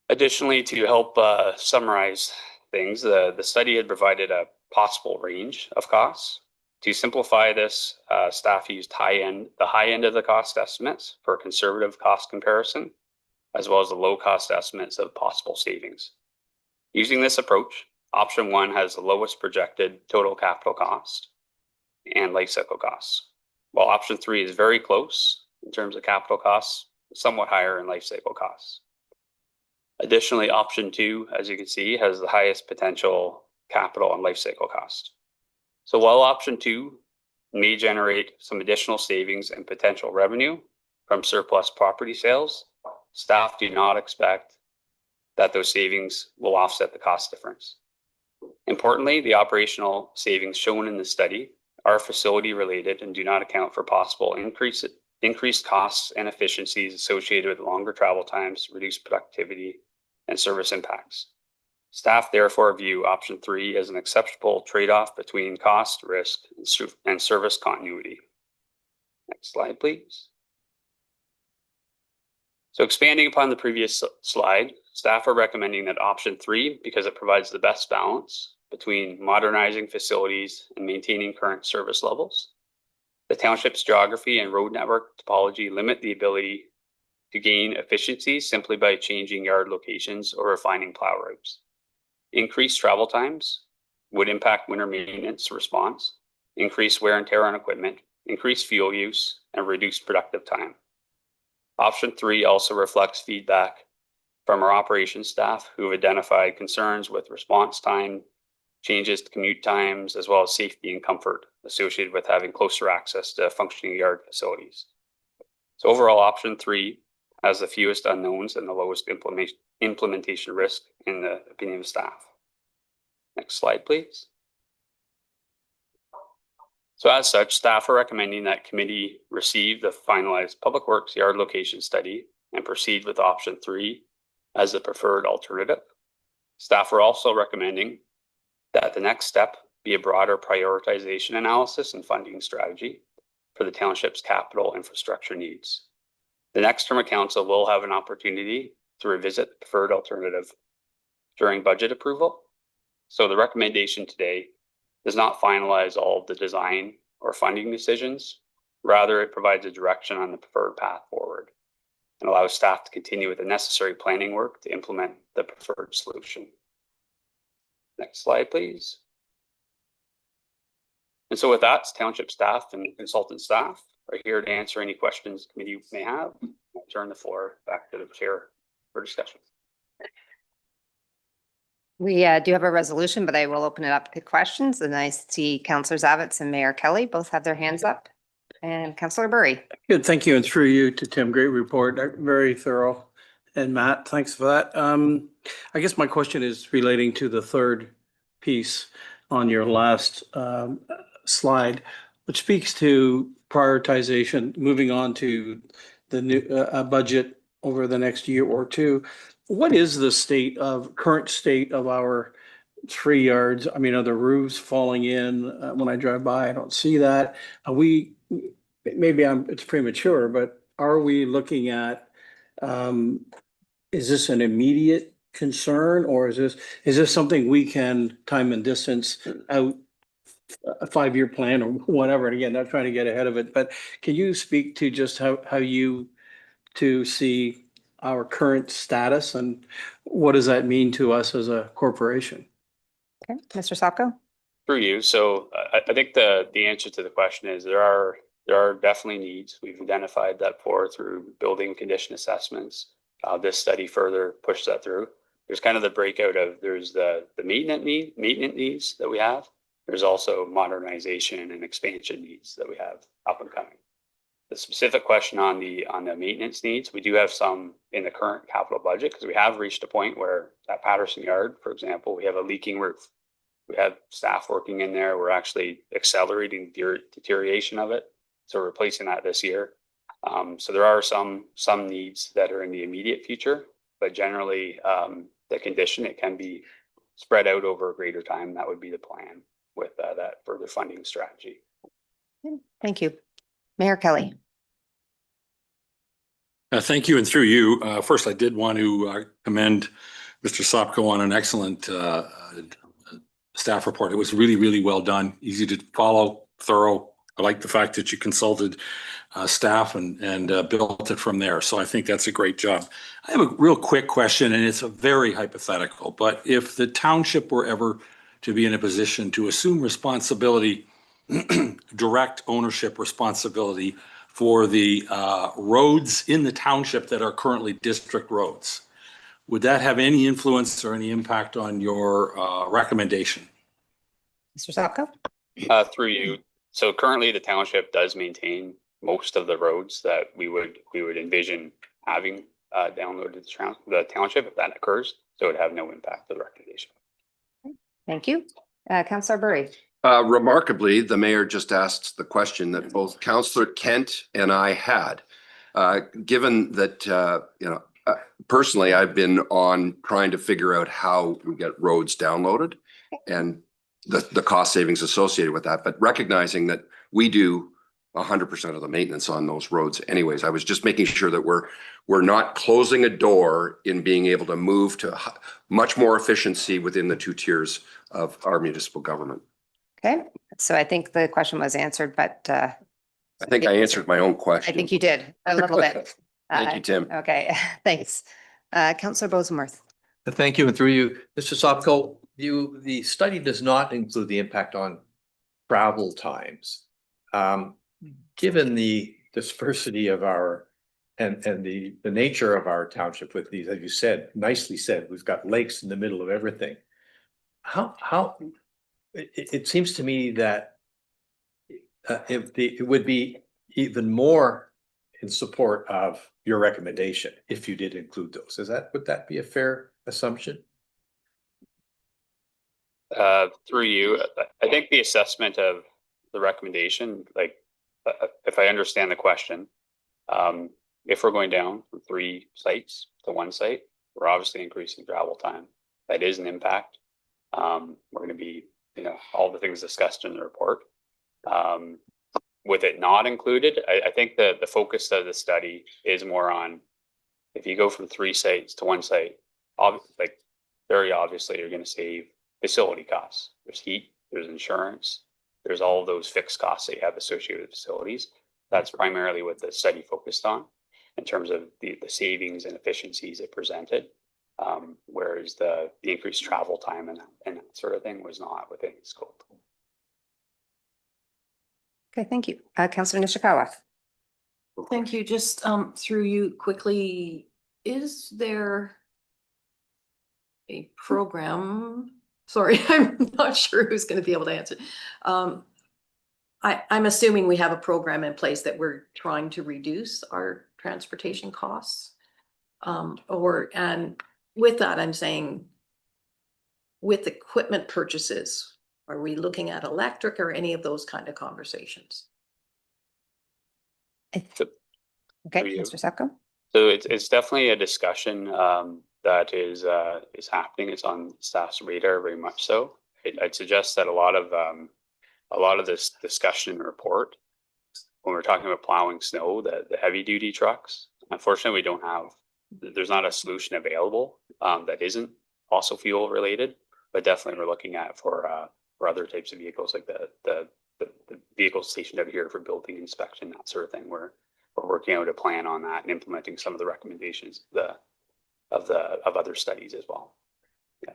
Additionally, to help summarize things, the study had provided a possible range of costs. To simplify this, staff used the high end of the cost estimates for a conservative cost comparison, as well as the low cost estimates of possible savings. Using this approach, option 1 has the lowest projected total capital cost and life cycle costs, while option 3 is very close in terms of capital costs, somewhat higher in life cycle costs. Additionally, option 2, as you can see, has the highest potential capital and life cycle cost. So while option 2 may generate some additional savings and potential revenue from surplus property sales, staff do not expect that those savings will offset the cost difference. Importantly, the operational savings shown in the study are facility related and do not account for possible increased costs and efficiencies associated with longer travel times, reduced productivity, and service impacts. Staff therefore view option 3 as an acceptable trade-off between cost, risk, and service continuity. Next slide, please. So expanding upon the previous slide, staff are recommending that option 3 because it provides the best balance between modernizing facilities and maintaining current service levels. The township's geography and road network topology limit the ability to gain efficiencies simply by changing yard locations or refining plow routes. Increased travel times would impact winter maintenance response, increase wear and tear on equipment, increase fuel use, and reduce productive time. Option 3 also reflects feedback from our operations staff who have identified concerns with response time, changes to commute times, as well as safety and comfort associated with having closer access to functioning yard facilities. So overall, option 3 has the fewest unknowns and the lowest implementation risk in the opinion of staff. Next slide, please. So as such, staff are recommending that committee receive the finalized Public Works yard location study and proceed with option 3 as the preferred alternative. Staff are also recommending that the next step be a broader prioritization analysis and funding strategy for the township's capital infrastructure needs. The next term of council will have an opportunity to revisit the preferred alternative during budget approval. So the recommendation today does not finalize all of the design or funding decisions. Rather, it provides a direction on the preferred path forward and allows staff to continue with the necessary planning work to implement the preferred solution. Next slide, please. And so with that, township staff and consultant staff are here to answer any questions the committee may have. I'll turn the floor back to the chair for discussion. We do have a resolution, but I will open it up to questions. And I see Councillor Zavitz and Mayor Kelly both have their hands up. And Councillor Burry. Good, thank you. And through you to Tim, great report, very thorough. And Matt, thanks for that. I guess my question is relating to the third piece on your last slide, which speaks to prioritization, moving on to the new budget over the next year or two. What is the current state of our 3 yards? I mean, are the roofs falling in? When I drive by, I don't see that. It's premature, but are we looking at, is this an immediate concern, or is this something we can time and distance out a 5-year plan or whatever? And again, not trying to get ahead of it, but can you speak to just how you two see our current status and what does that mean to us as a corporation? Okay, Mr. Sopko. Through you. So I think the answer to the question is there are there are definitely needs. We've identified that through building condition assessments. This study further pushed that through. There's kind of the breakout of there's the maintenance needs that we have. There's also modernization and expansion needs that we have up and coming. The specific question on the maintenance needs, we do have some in the current capital budget because we have reached a point where at Patterson Yard, for example, we have a leaking roof. We have staff working in there. We're actually accelerating deterioration of it. So we're replacing that this year. So there are some needs that are in the immediate future, but generally the condition, it can be spread out over a greater time. That would be the plan with that further funding strategy. Thank you. Mayor Kelly. Thank you, and through you. First, I did want to commend Mr. Sopko on an excellent staff report. It was really, really well done, easy to follow, thorough. I like the fact that you consulted staff and built it from there. So I think that's a great job. I have a real quick question, and it's a very hypothetical, but if the township were ever to be in a position to assume responsibility, direct ownership responsibility for the roads in the township that are currently district roads, would that have any influence or any impact on your recommendation? Mr. Sopko? Through you. So currently the township does maintain most of the roads that we would envision having downloaded the township if that occurs. So it would have no impact to the recommendation. Thank you. Councillor Burry. Remarkably, the mayor just asked the question that both Councillor Kent and I had. Given that, personally, I've been on trying to figure out how we get roads downloaded and the cost savings associated with that, but recognizing that we do 100% of the maintenance on those roads anyways. I was just making sure that we're not closing a door in being able to move to much more efficiency within the two tiers of our municipal government. Okay, so I think the question was answered, but I think I answered my own question. I think you did a little bit. Thank you, Tim. Okay, thanks. Councillor Bosenworth. Thank you, and through you, Mr. Sopko, the study does not include the impact on travel times. Given the dispersity of our and the nature of our township with these, as you said, nicely said, we've got lakes in the middle of everything. How it seems to me that it would be even more in support of your recommendation if you did include those. Would that be a fair assumption? Through you, I think the assessment of the recommendation, like if I understand the question, if we're going down from 3 sites to 1 site, we're obviously increasing travel time. That is an impact. We're going to be, all the things discussed in the report. With it not included, I think that the focus of the study is more on if you go from 3 sites to 1 site, like very obviously you're going to save facility costs. There's heat, there's insurance, there's all of those fixed costs that you have associated with facilities. That's primarily what the study focused on in terms of the savings and efficiencies it presented. Whereas the increased travel time and that sort of thing was not within the scope. Okay, thank you. Councillor Nishikawa. Thank you. Just through you quickly, is there a program? Sorry, I'm not sure who's going to be able to answer. I'm assuming we have a program in place that we're trying to reduce our transportation costs. And with that, I'm saying with equipment purchases, are we looking at electric or any of those kind of conversations? Okay, Mr. Sopko. So it's definitely a discussion that is happening. It's on staff's radar very much so. I'd suggest that a lot of this discussion in the report, when we're talking about plowing snow, the heavy duty trucks, unfortunately there's not a solution available that isn't fossil fuel related, but definitely we're looking at for other types of vehicles like the vehicle stationed out here for building inspection, that sort of thing. We're working out a plan on that and implementing some of the recommendations of other studies as well. Yeah.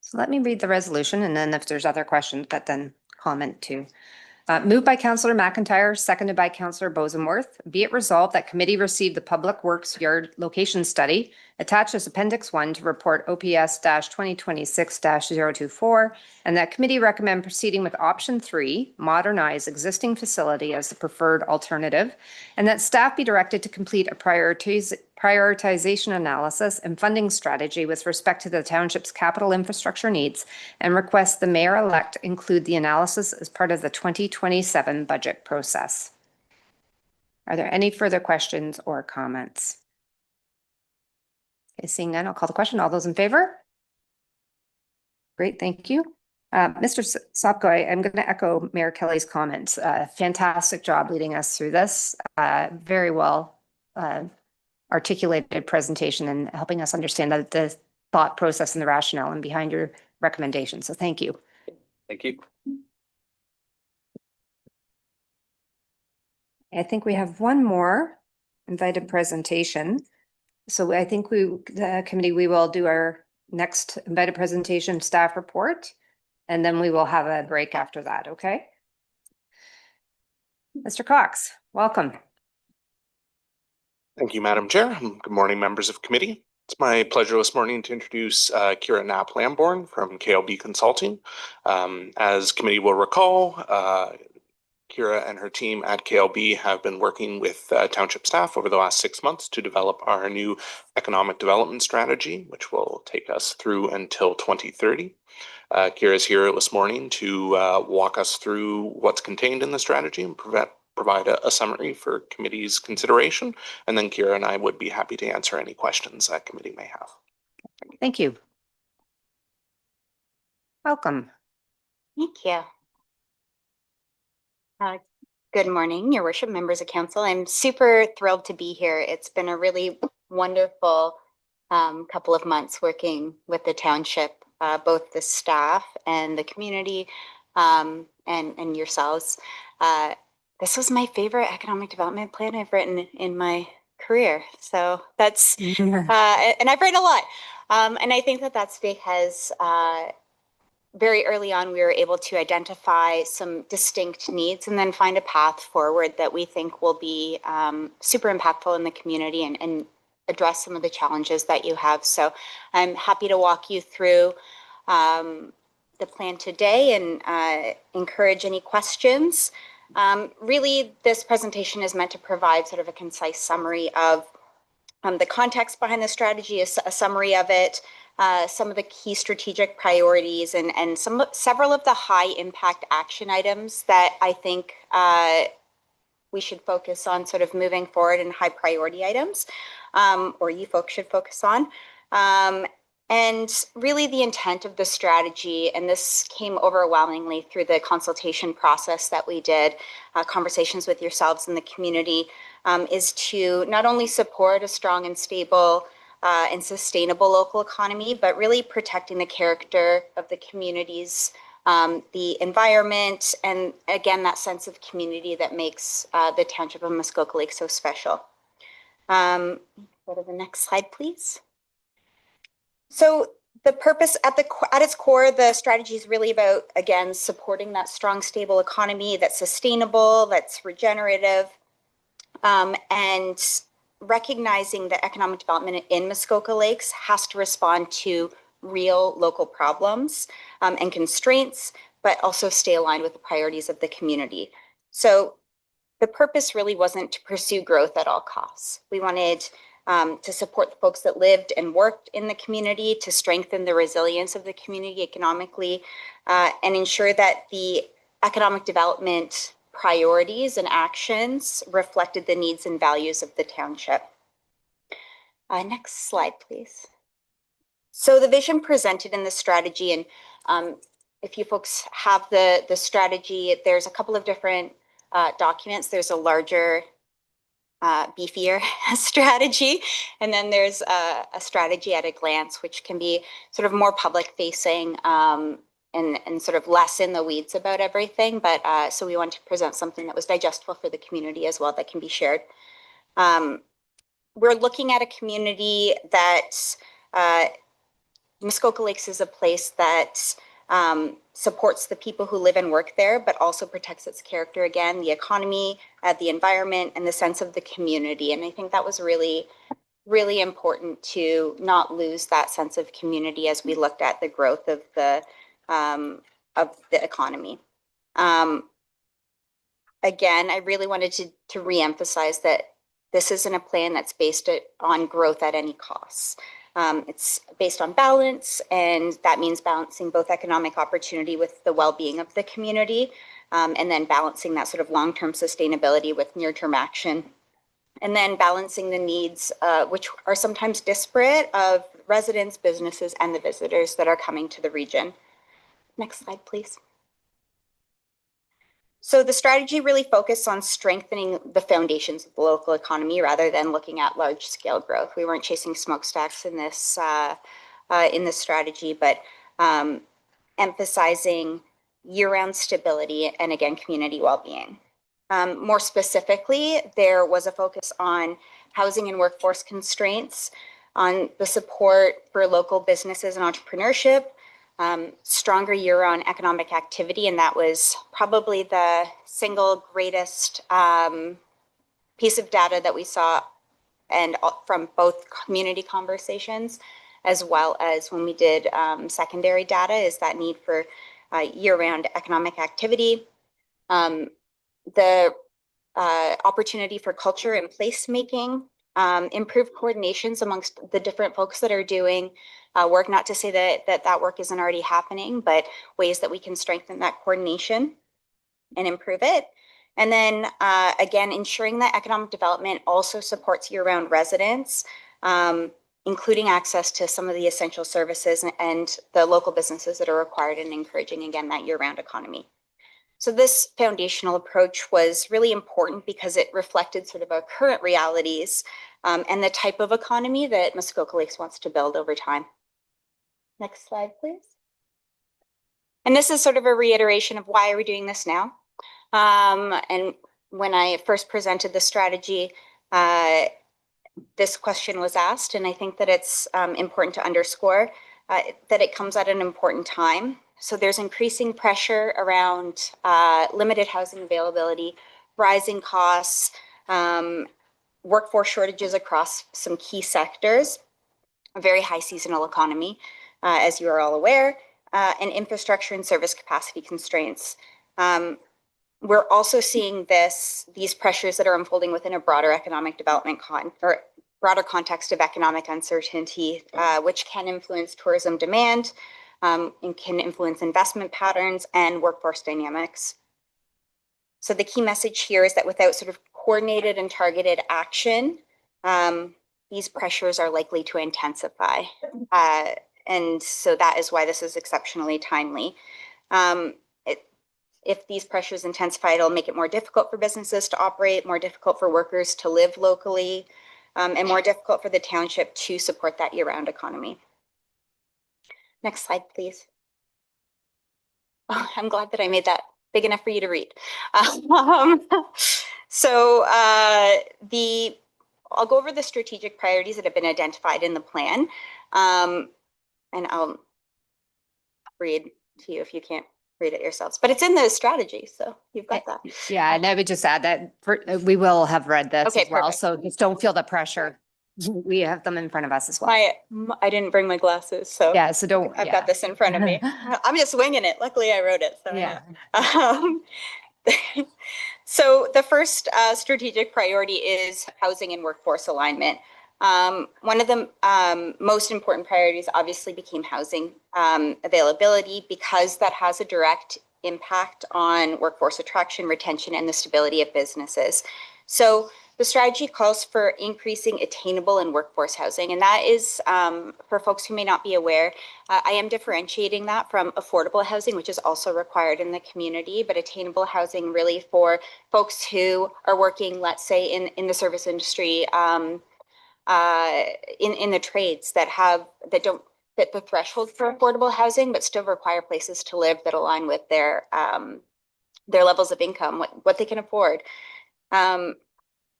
So let me read the resolution, and then if there's other questions, that then comment too. Moved by Councillor McIntyre, seconded by Councillor Bosenworth. Be it resolved that committee received the Public Works Yard Location Study attached as Appendix 1 to report OPS-2026-024, and that committee recommend proceeding with option 3, modernize existing facility as the preferred alternative, and that staff be directed to complete a prioritization analysis and funding strategy with respect to the township's capital infrastructure needs, and request the mayor-elect include the analysis as part of the 2027 budget process. Are there any further questions or comments? Okay, seeing none, I'll call the question. All those in favor? Great, thank you. Mr. Sopko, I'm going to echo Mayor Kelly's comments. Fantastic job leading us through this. Very well articulated presentation and helping us understand the thought process and the rationale and behind your recommendation. So thank you. Thank you. I think we have one more invited presentation. So I think the committee, we will do our next invited presentation staff report, and then we will have a break after that, okay? Mr. Cox, welcome. Thank you, Madam Chair. Good morning, members of committee. It's my pleasure this morning to introduce Kira Knapp-Lamborn from KLB Consulting. As committee will recall, Kira and her team at KLB have been working with township staff over the last 6 months to develop our new economic development strategy, which will take us through until 2030. Kira is here this morning to walk us through what's contained in the strategy and provide a summary for committee's consideration. And then Kira and I would be happy to answer any questions that committee may have. Thank you. Welcome. Thank you. Good morning, Your Worship, members of council. I'm super thrilled to be here. It's been a really wonderful couple of months working with the township, both the staff and the community, and yourselves. This was my favorite economic development plan I've written in my career. So that's, and I've written a lot. And I think that that's because very early on, we were able to identify some distinct needs and then find a path forward that we think will be super impactful in the community and address some of the challenges that you have. So I'm happy to walk you through the plan today and encourage any questions. Really, this presentation is meant to provide sort of a concise summary of the context behind the strategy, a summary of it, some of the key strategic priorities, and several of the high impact action items that I think we should focus on sort of moving forward, and high priority items, or you folks should focus on. And really the intent of the strategy, and this came overwhelmingly through the consultation process that we did, conversations with yourselves and the community, is to not only support a strong and stable and sustainable local economy, but really protecting the character of the communities, the environment, and again, that sense of community that makes the Township of Muskoka Lake so special. Go to the next slide, please. So the purpose at its core, the strategy is really about, again, supporting that strong, stable economy that's sustainable, that's regenerative, and recognizing that economic development in Muskoka Lakes has to respond to real local problems and constraints, but also stay aligned with the priorities of the community. So the purpose really wasn't to pursue growth at all costs. We wanted to support the folks that lived and worked in the community, to strengthen the resilience of the community economically, and ensure that the economic development priorities and actions reflected the needs and values of the township. Next slide, please. So the vision presented in the strategy, and if you folks have the strategy, there's a couple of different documents. There's a larger beefier strategy, and then there's a strategy at a glance, which can be sort of more public facing and sort of less in the weeds about everything. But so we want to present something that was digestible for the community as well, that can be shared. We're looking at a community that Muskoka Lakes is a place that supports the people who live and work there, but also protects its character again, the economy, the environment, and the sense of the community. And I think that was really, really important to not lose that sense of community as we looked at the growth of the economy. Again, I really wanted to reemphasize that this isn't a plan that's based on growth at any cost. It's based on balance, and that means balancing both economic opportunity with the well-being of the community, and then balancing that sort of long-term sustainability with near-term action. And then balancing the needs, which are sometimes disparate, of residents, businesses, and the visitors that are coming to the region. Next slide, please. So the strategy really focused on strengthening the foundations of the local economy rather than looking at large-scale growth. We weren't chasing smokestacks in this strategy, but emphasizing year-round stability and, again, community well-being. More specifically, there was a focus on housing and workforce constraints, on the support for local businesses and entrepreneurship, stronger year-round economic activity, and that was probably the single greatest piece of data that we saw, and from both community conversations as well as when we did secondary data, is that need for year-round economic activity. The opportunity for culture and placemaking, improved coordinations amongst the different folks that are doing work, not to say that work isn't already happening, but ways that we can strengthen that coordination and improve it. And then again, ensuring that economic development also supports year-round residents, including access to some of the essential services and the local businesses that are required, and encouraging, again, that year-round economy. So this foundational approach was really important because it reflected sort of our current realities and the type of economy that Muskoka Lakes wants to build over time. Next slide, please. And this is sort of a reiteration of why are we doing this now? And when I first presented the strategy, this question was asked, and I think that it's important to underscore that it comes at an important time. So there's increasing pressure around limited housing availability, rising costs, workforce shortages across some key sectors, a very high seasonal economy, as you are all aware, and infrastructure and service capacity constraints. We're also seeing these pressures that are unfolding within a broader economic development or broader context of economic uncertainty, which can influence tourism demand, and can influence investment patterns and workforce dynamics. So the key message here is that without sort of coordinated and targeted action, these pressures are likely to intensify. And so that is why this is exceptionally timely. If these pressures intensify, it'll make it more difficult for businesses to operate, more difficult for workers to live locally, and more difficult for the township to support that year-round economy. Next slide, please. Oh, I'm glad that I made that big enough for you to read. So I'll go over the strategic priorities that have been identified in the plan, and I'll read to you if you can't read it yourselves, but it's in the strategy, so you've got that. Yeah, and I would just add that we will have read this Okay, as well, perfect. so just don't feel the pressure. We have them in front of us as well. I didn't bring my glasses, so Yeah, so don't. I've got this in front of me. I'm just winging it. Luckily, I wrote it. So Yeah. So the first strategic priority is housing and workforce alignment. One of the most important priorities obviously became housing availability, because that has a direct impact on workforce attraction, retention, and the stability of businesses. So the strategy calls for increasing attainable and workforce housing. And that is, for folks who may not be aware, I am differentiating that from affordable housing, which is also required in the community, but attainable housing really for folks who are working, let's say, in the service industry, in the trades that don't fit the threshold for affordable housing, but still require places to live that align with their levels of income, what they can afford.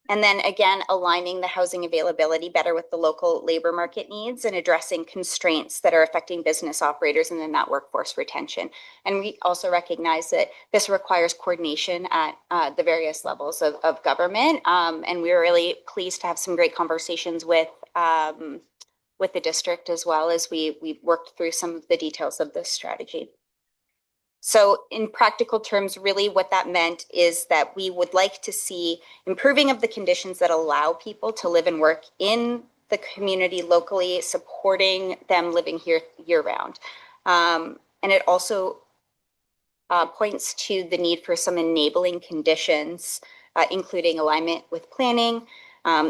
And then again, aligning the housing availability better with the local labor market needs and addressing constraints that are affecting business operators and then that workforce retention. And we also recognize that this requires coordination at the various levels of government. And we were really pleased to have some great conversations with the district as well as we worked through some of the details of this strategy. So in practical terms, really what that meant is that we would like to see improving of the conditions that allow people to live and work in the community locally, supporting them living here year round. And it also points to the need for some enabling conditions, including alignment with planning,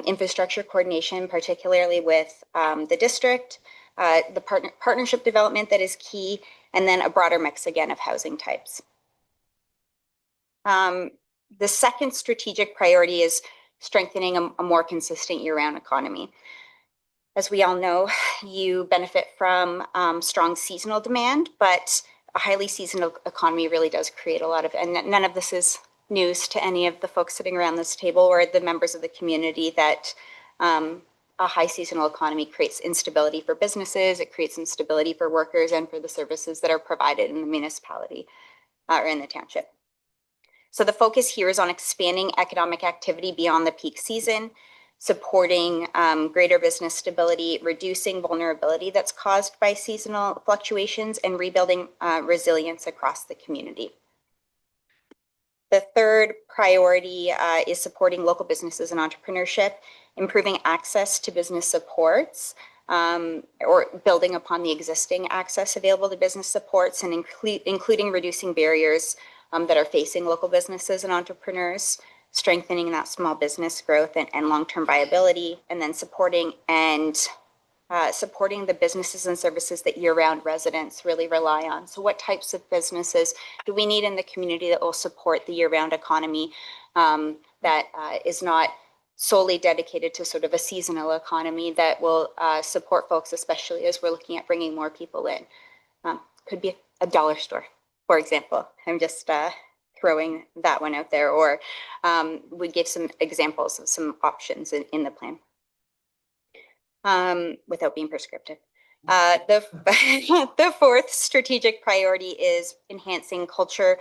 infrastructure coordination, particularly with the district, the partnership development that is key, and then a broader mix again of housing types. The second strategic priority is strengthening a more consistent year-round economy. As we all know, you benefit from strong seasonal demand, but a highly seasonal economy really does create a lot of, and none of this is news to any of the folks sitting around this table or the members of the community, that a high seasonal economy creates instability for businesses, it creates instability for workers and for the services that are provided in the municipality or in the township. So the focus here is on expanding economic activity beyond the peak season, supporting greater business stability, reducing vulnerability that's caused by seasonal fluctuations, and rebuilding resilience across the community. The third priority is supporting local businesses and entrepreneurship, improving access to business supports, or building upon the existing access available to business supports, and including reducing barriers that are facing local businesses and entrepreneurs, strengthening that small business growth and long-term viability, and then supporting the businesses and services that year-round residents really rely on. So what types of businesses do we need in the community that will support the year-round economy that is not solely dedicated to sort of a seasonal economy, that will support folks, especially as we're looking at bringing more people in? Could be a dollar store, for example. I'm just throwing that one out there, or we gave some examples of some options in the plan. Without being prescriptive. The fourth strategic priority is enhancing culture,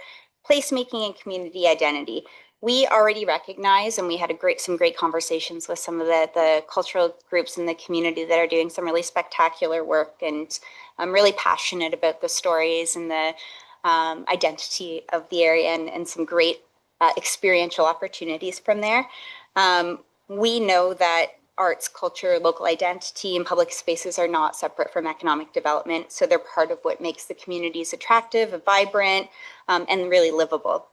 placemaking, and community identity. We already recognize, and we had some great conversations with some of the cultural groups in the community that are doing some really spectacular work, and I'm really passionate about the stories and the identity of the area, and some great experiential opportunities from there. We know that arts, culture, local identity, and public spaces are not separate from economic development. So they're part of what makes the communities attractive, vibrant, and really livable.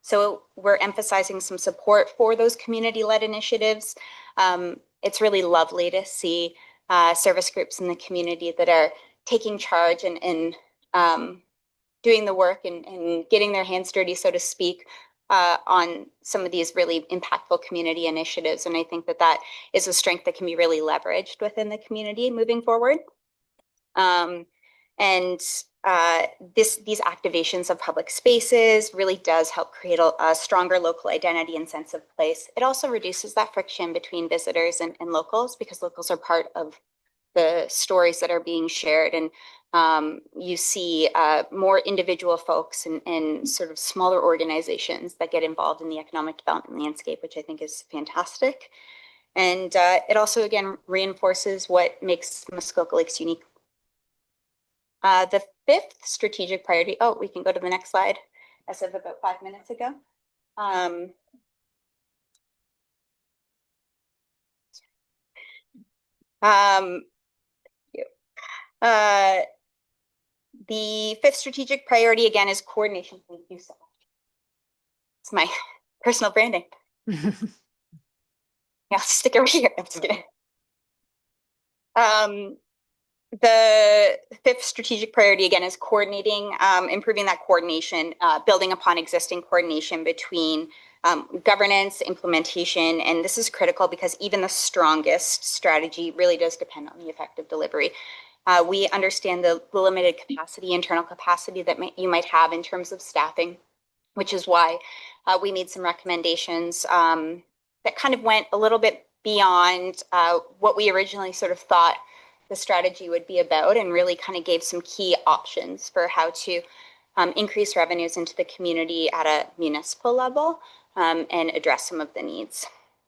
So we're emphasizing some support for those community-led initiatives. It's really lovely to see service groups in the community that are taking charge and doing the work and getting their hands dirty, so to speak, on some of these really impactful community initiatives. And I think that is a strength that can be really leveraged within the community moving forward. These activations of public spaces really does help create a stronger local identity and sense of place. It also reduces that friction between visitors and locals, because locals are part of the stories that are being shared. And you see more individual folks and sort of smaller organizations that get involved in the economic development landscape, which I think is fantastic. And it also, again, reinforces what makes Muskoka Lakes unique. The fifth strategic priority, we can go to the next slide, as of about 5 minutes ago. The fifth strategic priority, again, is coordination. Thank you so much. It's my personal branding. Yeah, I'll stick over here. I'm just kidding. The fifth strategic priority, again, is coordinating, improving that coordination, building upon existing coordination between governance, implementation, and this is critical because even the strongest strategy really does depend on the effective delivery. We understand the limited capacity, internal capacity that you might have in terms of staffing, which is why we made some recommendations that kind of went a little bit beyond what we originally sort of thought the strategy would be about, and really kind of gave some key options for how to increase revenues into the community at a municipal level, and address some of the needs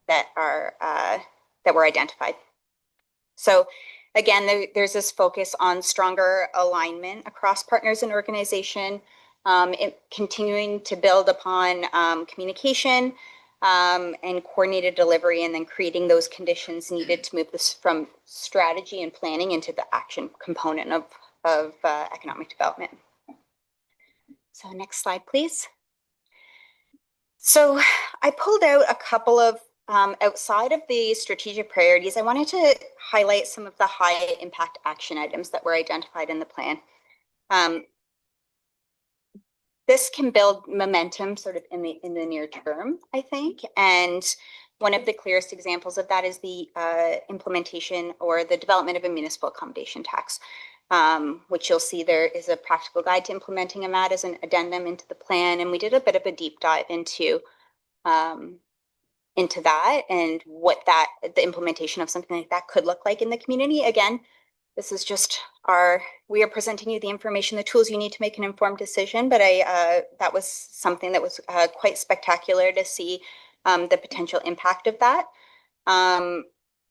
that are that were identified. So again, there's this focus on stronger alignment across partners and organization, continuing to build upon communication and coordinated delivery, and then creating those conditions needed to move this from strategy and planning into the action component of economic development. So next slide, please. So I pulled out a couple of outside of the strategic priorities. I wanted to highlight some of the high impact action items that were identified in the plan. This can build momentum sort of in the near term, I think. And one of the clearest examples of that is the implementation or the development of a municipal accommodation tax, which you'll see there is a practical guide to implementing a MAT as an addendum into the plan. And we did a bit of a deep dive into that and what the implementation of something like that could look like in the community. Again, this is just we are presenting you the information, the tools you need to make an informed decision, but that was something that was quite spectacular to see the potential impact of that.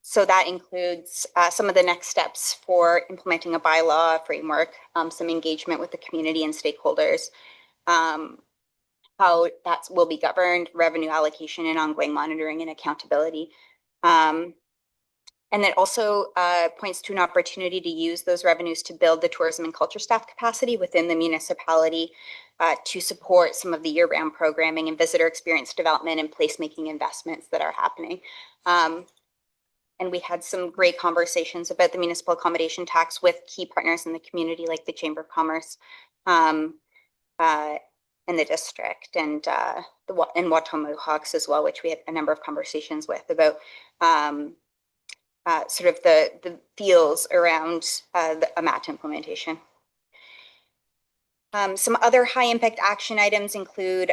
So that includes some of the next steps for implementing a bylaw framework, some engagement with the community and stakeholders, how that will be governed, revenue allocation and ongoing monitoring and accountability. And that also points to an opportunity to use those revenues to build the tourism and culture staff capacity within the municipality to support some of the year-round programming and visitor experience development and placemaking investments that are happening. And we had some great conversations about the municipal accommodation tax with key partners in the community, like the Chamber of Commerce and the district, and Waitomo Hawks as well, which we had a number of conversations with about sort of the feels around a MAT implementation. Some other high impact action items include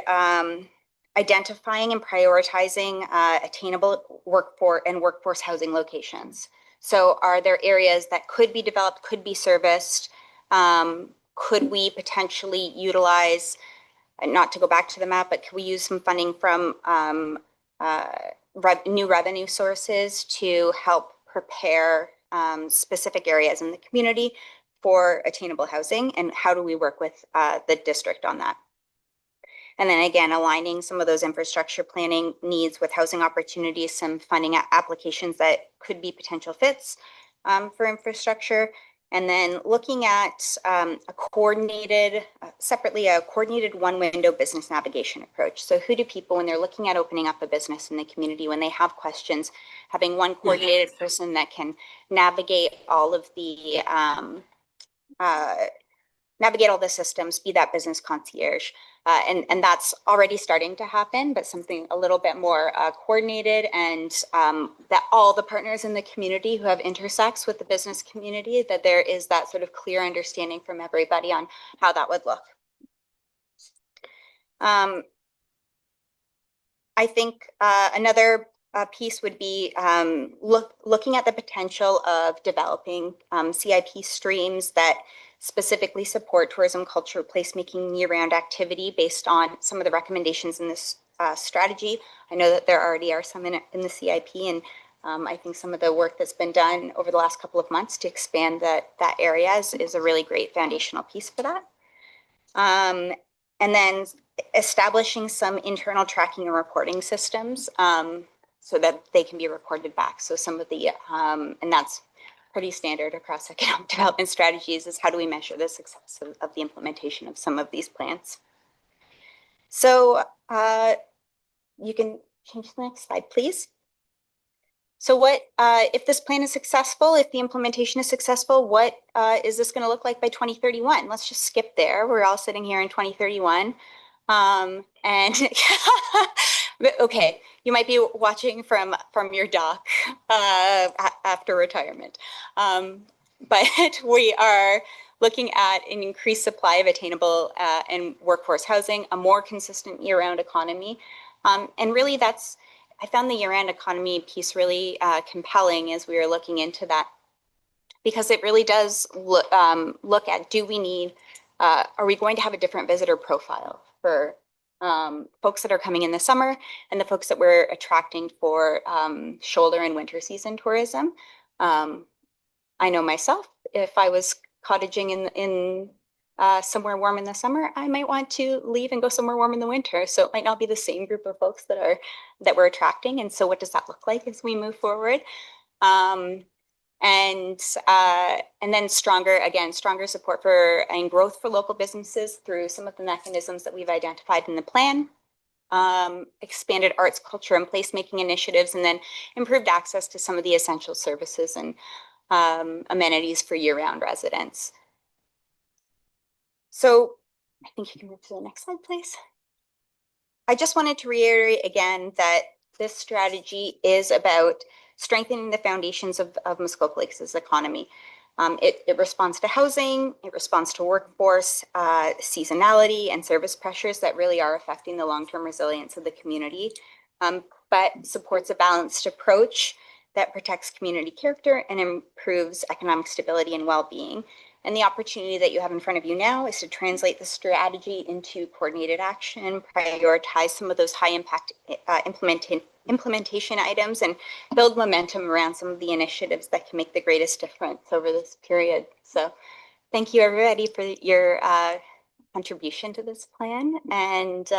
identifying and prioritizing attainable workforce housing locations. So are there areas that could be developed, could be serviced? Could we potentially utilize, not to go back to the map, but could we use some funding from new revenue sources to help prepare specific areas in the community for attainable housing, and how do we work with the district on that? And then again, aligning some of those infrastructure planning needs with housing opportunities, some funding applications that could be potential fits for infrastructure. And then looking at a coordinated one-window business navigation approach. So who do people, when they're looking at opening up a business in the community, when they have questions, having one coordinated person that can navigate all of the systems, be that business concierge. And that's already starting to happen, but something a little bit more coordinated, and that all the partners in the community who have intersects with the business community, that there is that sort of clear understanding from everybody on how that would look. I think another piece would be looking at the potential of developing CIP streams that specifically support tourism, culture, placemaking, year-round activity based on some of the recommendations in this strategy. I know that there already are some in the CIP, and I think some of the work that's been done over the last couple of months to expand that area is a really great foundational piece for that. And then establishing some internal tracking and reporting systems so that they can be reported back. So some of the, and that's pretty standard across economic development strategies, is how do we measure the success of the implementation of some of these plans. So you can change to the next slide, please. So what, if this plan is successful, if the implementation is successful, what is this going to look like by 2031? Let's just skip there. We're all sitting here in 2031. And okay, you might be watching from your dock after retirement. But we are looking at an increased supply of attainable and workforce housing, a more consistent year-round economy. And really that's I found the year-round economy piece really compelling as we were looking into that, because it really does look at, do we need, are we going to have a different visitor profile for folks that are coming in the summer and the folks that we're attracting for shoulder and winter season tourism? I know myself, if I was cottaging in somewhere warm in the summer, I might want to leave and go somewhere warm in the winter. So it might not be the same group of folks that we're attracting. And so what does that look like as we move forward? And then stronger support for and growth for local businesses through some of the mechanisms that we've identified in the plan. Expanded arts, culture, and placemaking initiatives, and then improved access to some of the essential services and amenities for year-round residents. So I think you can move to the next slide, please. I just wanted to reiterate again that this strategy is about strengthening the foundations of Muskoka Lakes' economy. It responds to housing, it responds to workforce, seasonality, and service pressures that really are affecting the long-term resilience of the community, but supports a balanced approach that protects community character and improves economic stability and well-being. And the opportunity that you have in front of you now is to translate the strategy into coordinated action, prioritize some of those high-impact implementation items, and build momentum around some of the initiatives that can make the greatest difference over this period. So thank you, everybody, for your contribution to this plan. And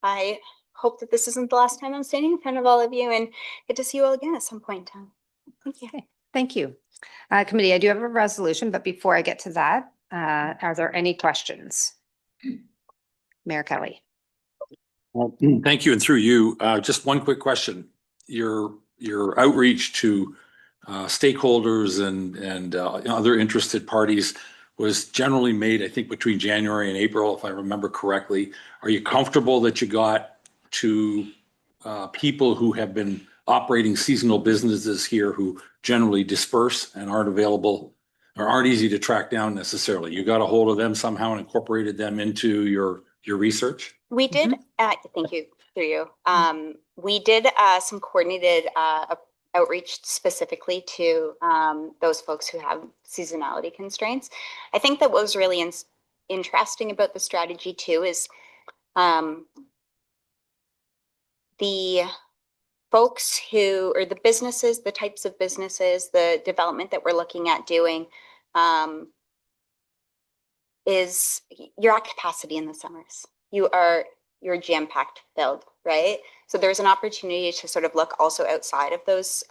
I hope that this isn't the last time I'm standing in front of all of you, and get to see you all again at some point in time. Thank you. Okay, thank you. Committee, I do have a resolution, but before I get to that, are there any questions? Mayor Kelly. Well, thank you. And through you, just one quick question. Your outreach to stakeholders and other interested parties was generally made, I think, between January and April, if I remember correctly. Are you comfortable that you got to people who have been operating seasonal businesses here who generally disperse and aren't available or aren't easy to track down necessarily? You got a hold of them somehow and incorporated them into your research? We did, thank you, through you. We did some coordinated outreach specifically to those folks who have seasonality constraints. I think that what was really interesting about the strategy too is the folks who, or the businesses, the types of businesses, the development that we're looking at doing is you're at capacity in the summers. You're jam-packed filled, right? So there's an opportunity to sort of look also outside of those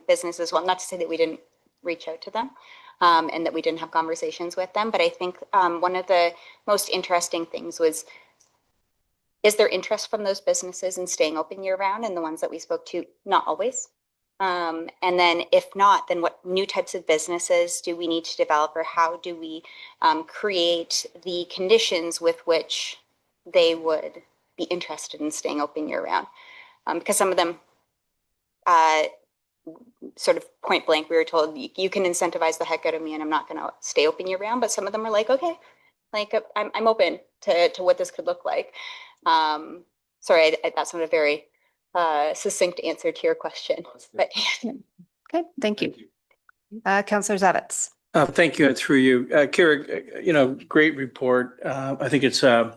businesses. Well, not to say that we didn't reach out to them and that we didn't have conversations with them, but I think one of the most interesting things was, is there interest from those businesses in staying open year-round? And the ones that we spoke to, not always. And then if not, then what new types of businesses do we need to develop, or how do we create the conditions with which they would be interested in staying open year-round? Because some of them, sort of point blank, we were told, you can incentivize the heck out of me and I'm not going to stay open year-round. But some of them are like, okay, like I'm open to what this could look like. Sorry, that's not a very succinct answer to your question. But okay, thank you. Councillor Zavitz. Thank you, and through you. Kira, great report. I think it's, I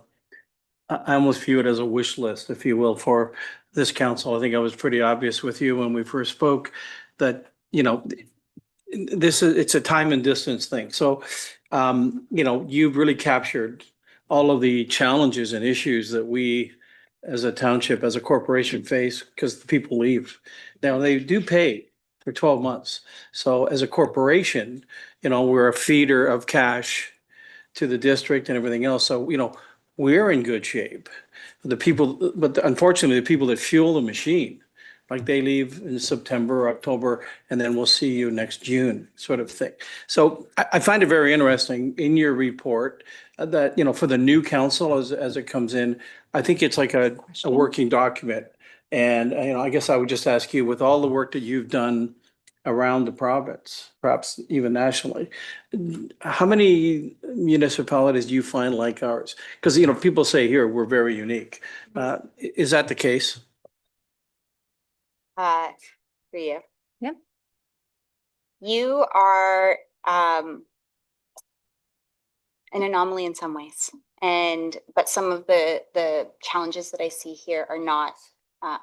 almost view it as a wish list, if you will, for this council. I think I was pretty obvious with you when we first spoke that, it's a time and distance thing. So, you've really captured all of the challenges and issues that we as a township, as a corporation face, because the people leave. Now, they do pay for 12 months. So as a corporation, we're a feeder of cash to the district and everything else. So, we're in good shape. But unfortunately, the people that fuel the machine, like they leave in September, October, and then we'll see you next June, sort of thing. So I find it very interesting in your report that, for the new council as it comes in, I think it's like a working document. And, I guess I would just ask you, with all the work that you've done around the province, perhaps even nationally, how many municipalities do you find like ours? Because, people say here, we're very unique. Is that the case? for you. Yep. You are an anomaly in some ways, but some of the challenges that I see here are not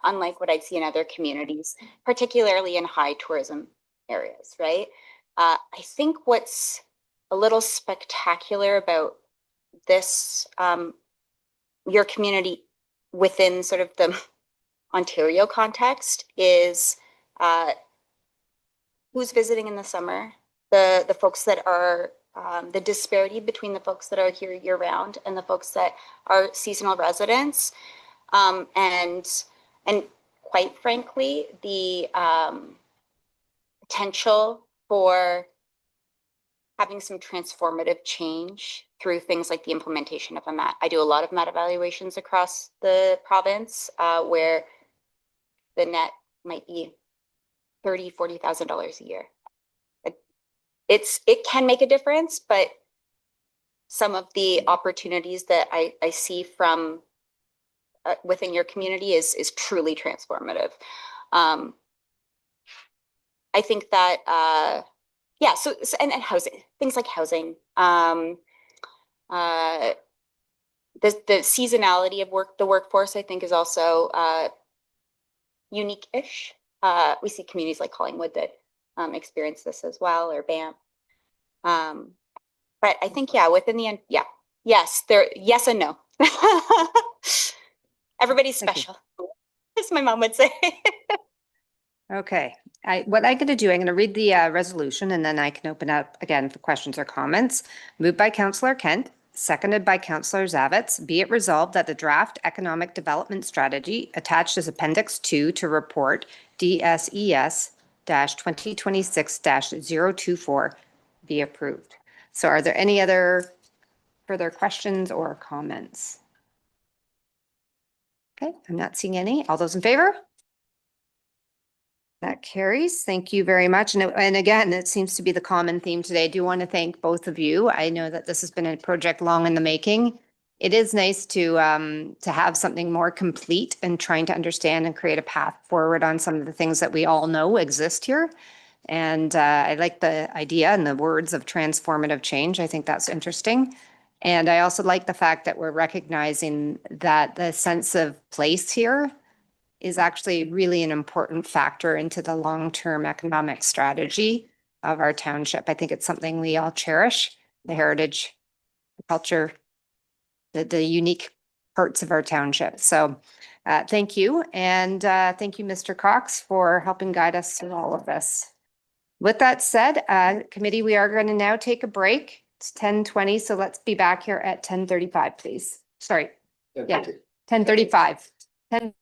unlike what I'd see in other communities, particularly in high tourism areas, right? I think what's a little spectacular about this, your community within sort of the Ontario context is who's visiting in the summer, the folks that are the disparity between the folks that are here year round and the folks that are seasonal residents, and quite frankly, the potential for having some transformative change through things like the implementation of a MAT. I do a lot of MAT evaluations across the province where the net might be $30,000, $40,000 a year. It can make a difference, but some of the opportunities that I see from within your community is truly transformative. I think that yeah, so and housing, things like housing, the seasonality of the workforce, I think, is also unique-ish. We see communities like Collingwood that experience this as well, or BAM. But I think, yeah, within the end, yeah, yes, yes and no. Everybody's special, as my mom would say. Okay, what I'm going to do, I'm going to read the resolution and then I can open up again for questions or comments. Moved by Councillor Kent, seconded by Councillor Zavitz. Be it resolved that the draft economic development strategy attached as Appendix 2 to report DSES-2026-024 be approved. So are there any other further questions or comments? Okay, I'm not seeing any. All those in favor? That carries. Thank you very much. And again, it seems to be the common theme today. I do want to thank both of you. I know that this has been a project long in the making. It is nice to have something more complete and trying to understand and create a path forward on some of the things that we all know exist here. And I like the idea and the words of transformative change. I think that's interesting. And I also like the fact that we're recognizing that the sense of place here is actually really an important factor into the long-term economic strategy of our township. I think it's something we all cherish, the heritage, the culture, the unique parts of our township. So thank you. And thank you, Mr. Cox, for helping guide us through all of this. With that said, committee, we are going to now take a break. It's 10:20, so let's be back here at 10:35, please. Sorry. Yeah, 10:35. 10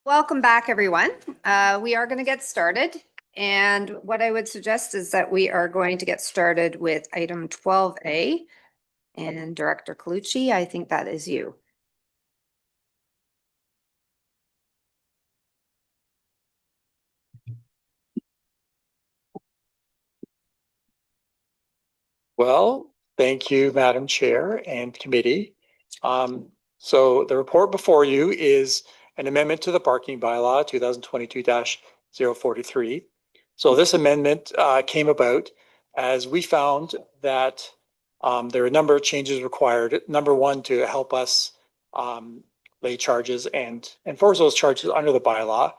Welcome back, everyone. We are going to get started. And what I would suggest is that we are going to get started with item 12A. And Director Colucci, I think that is you. Well, thank you, Madam Chair and committee. So the report before you is an amendment to the parking bylaw 2022-043. So this amendment came about as we found that there are a number of changes required. Number one, to help us lay charges and enforce those charges under the bylaw.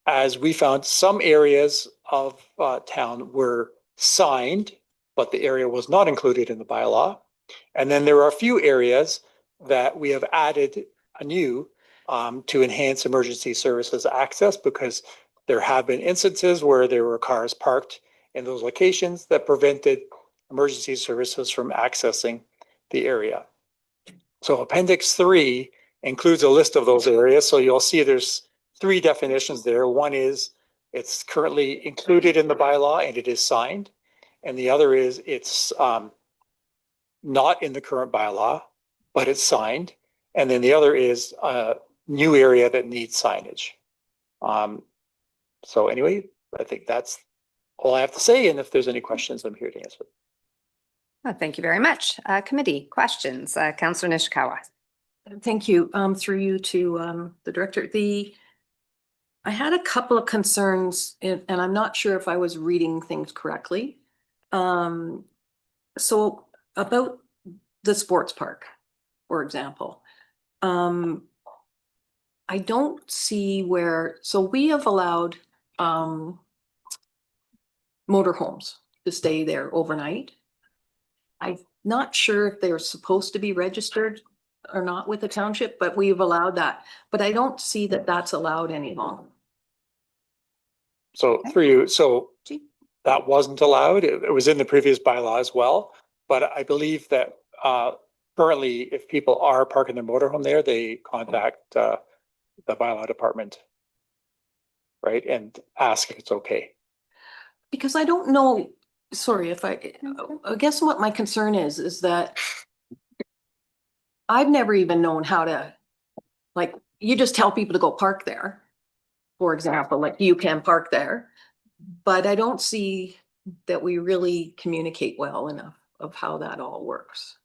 As we found some areas of town were signed, but the area was not included in the bylaw. And then there are a few areas that we have added anew to enhance emergency services access, because there have been instances where there were cars parked in those locations that prevented emergency services from accessing the area. So Appendix 3 includes a list of those areas. So you'll see there's 3 definitions there. One is it's currently included in the bylaw and it is signed. And the other is it's not in the current bylaw, but it's signed. And then the other is a new area that needs signage. So anyway, I think that's all I have to say. And if there's any questions, I'm here to answer. Thank you very much. Committee questions. Councillor Nishikawa. Thank you. Through you to the director. I had a couple of concerns, and I'm not sure if I was reading things correctly. So about the sports park, for example, I don't see where, so we have allowed motorhomes to stay there overnight. I'm not sure if they're supposed to be registered or not with the township, but we've allowed that. But I don't see that that's allowed any longer. So through you, so that wasn't allowed. It was in the previous bylaw as well. But I believe that currently, if people are parking their motorhome there, they contact the bylaw department, right, and ask if it's okay. Because I don't know, sorry, if I guess what my concern is that I've never even known how to, like, you just tell people to go park there, for example, like you can park there, but I don't see that we really communicate well enough of how that all works.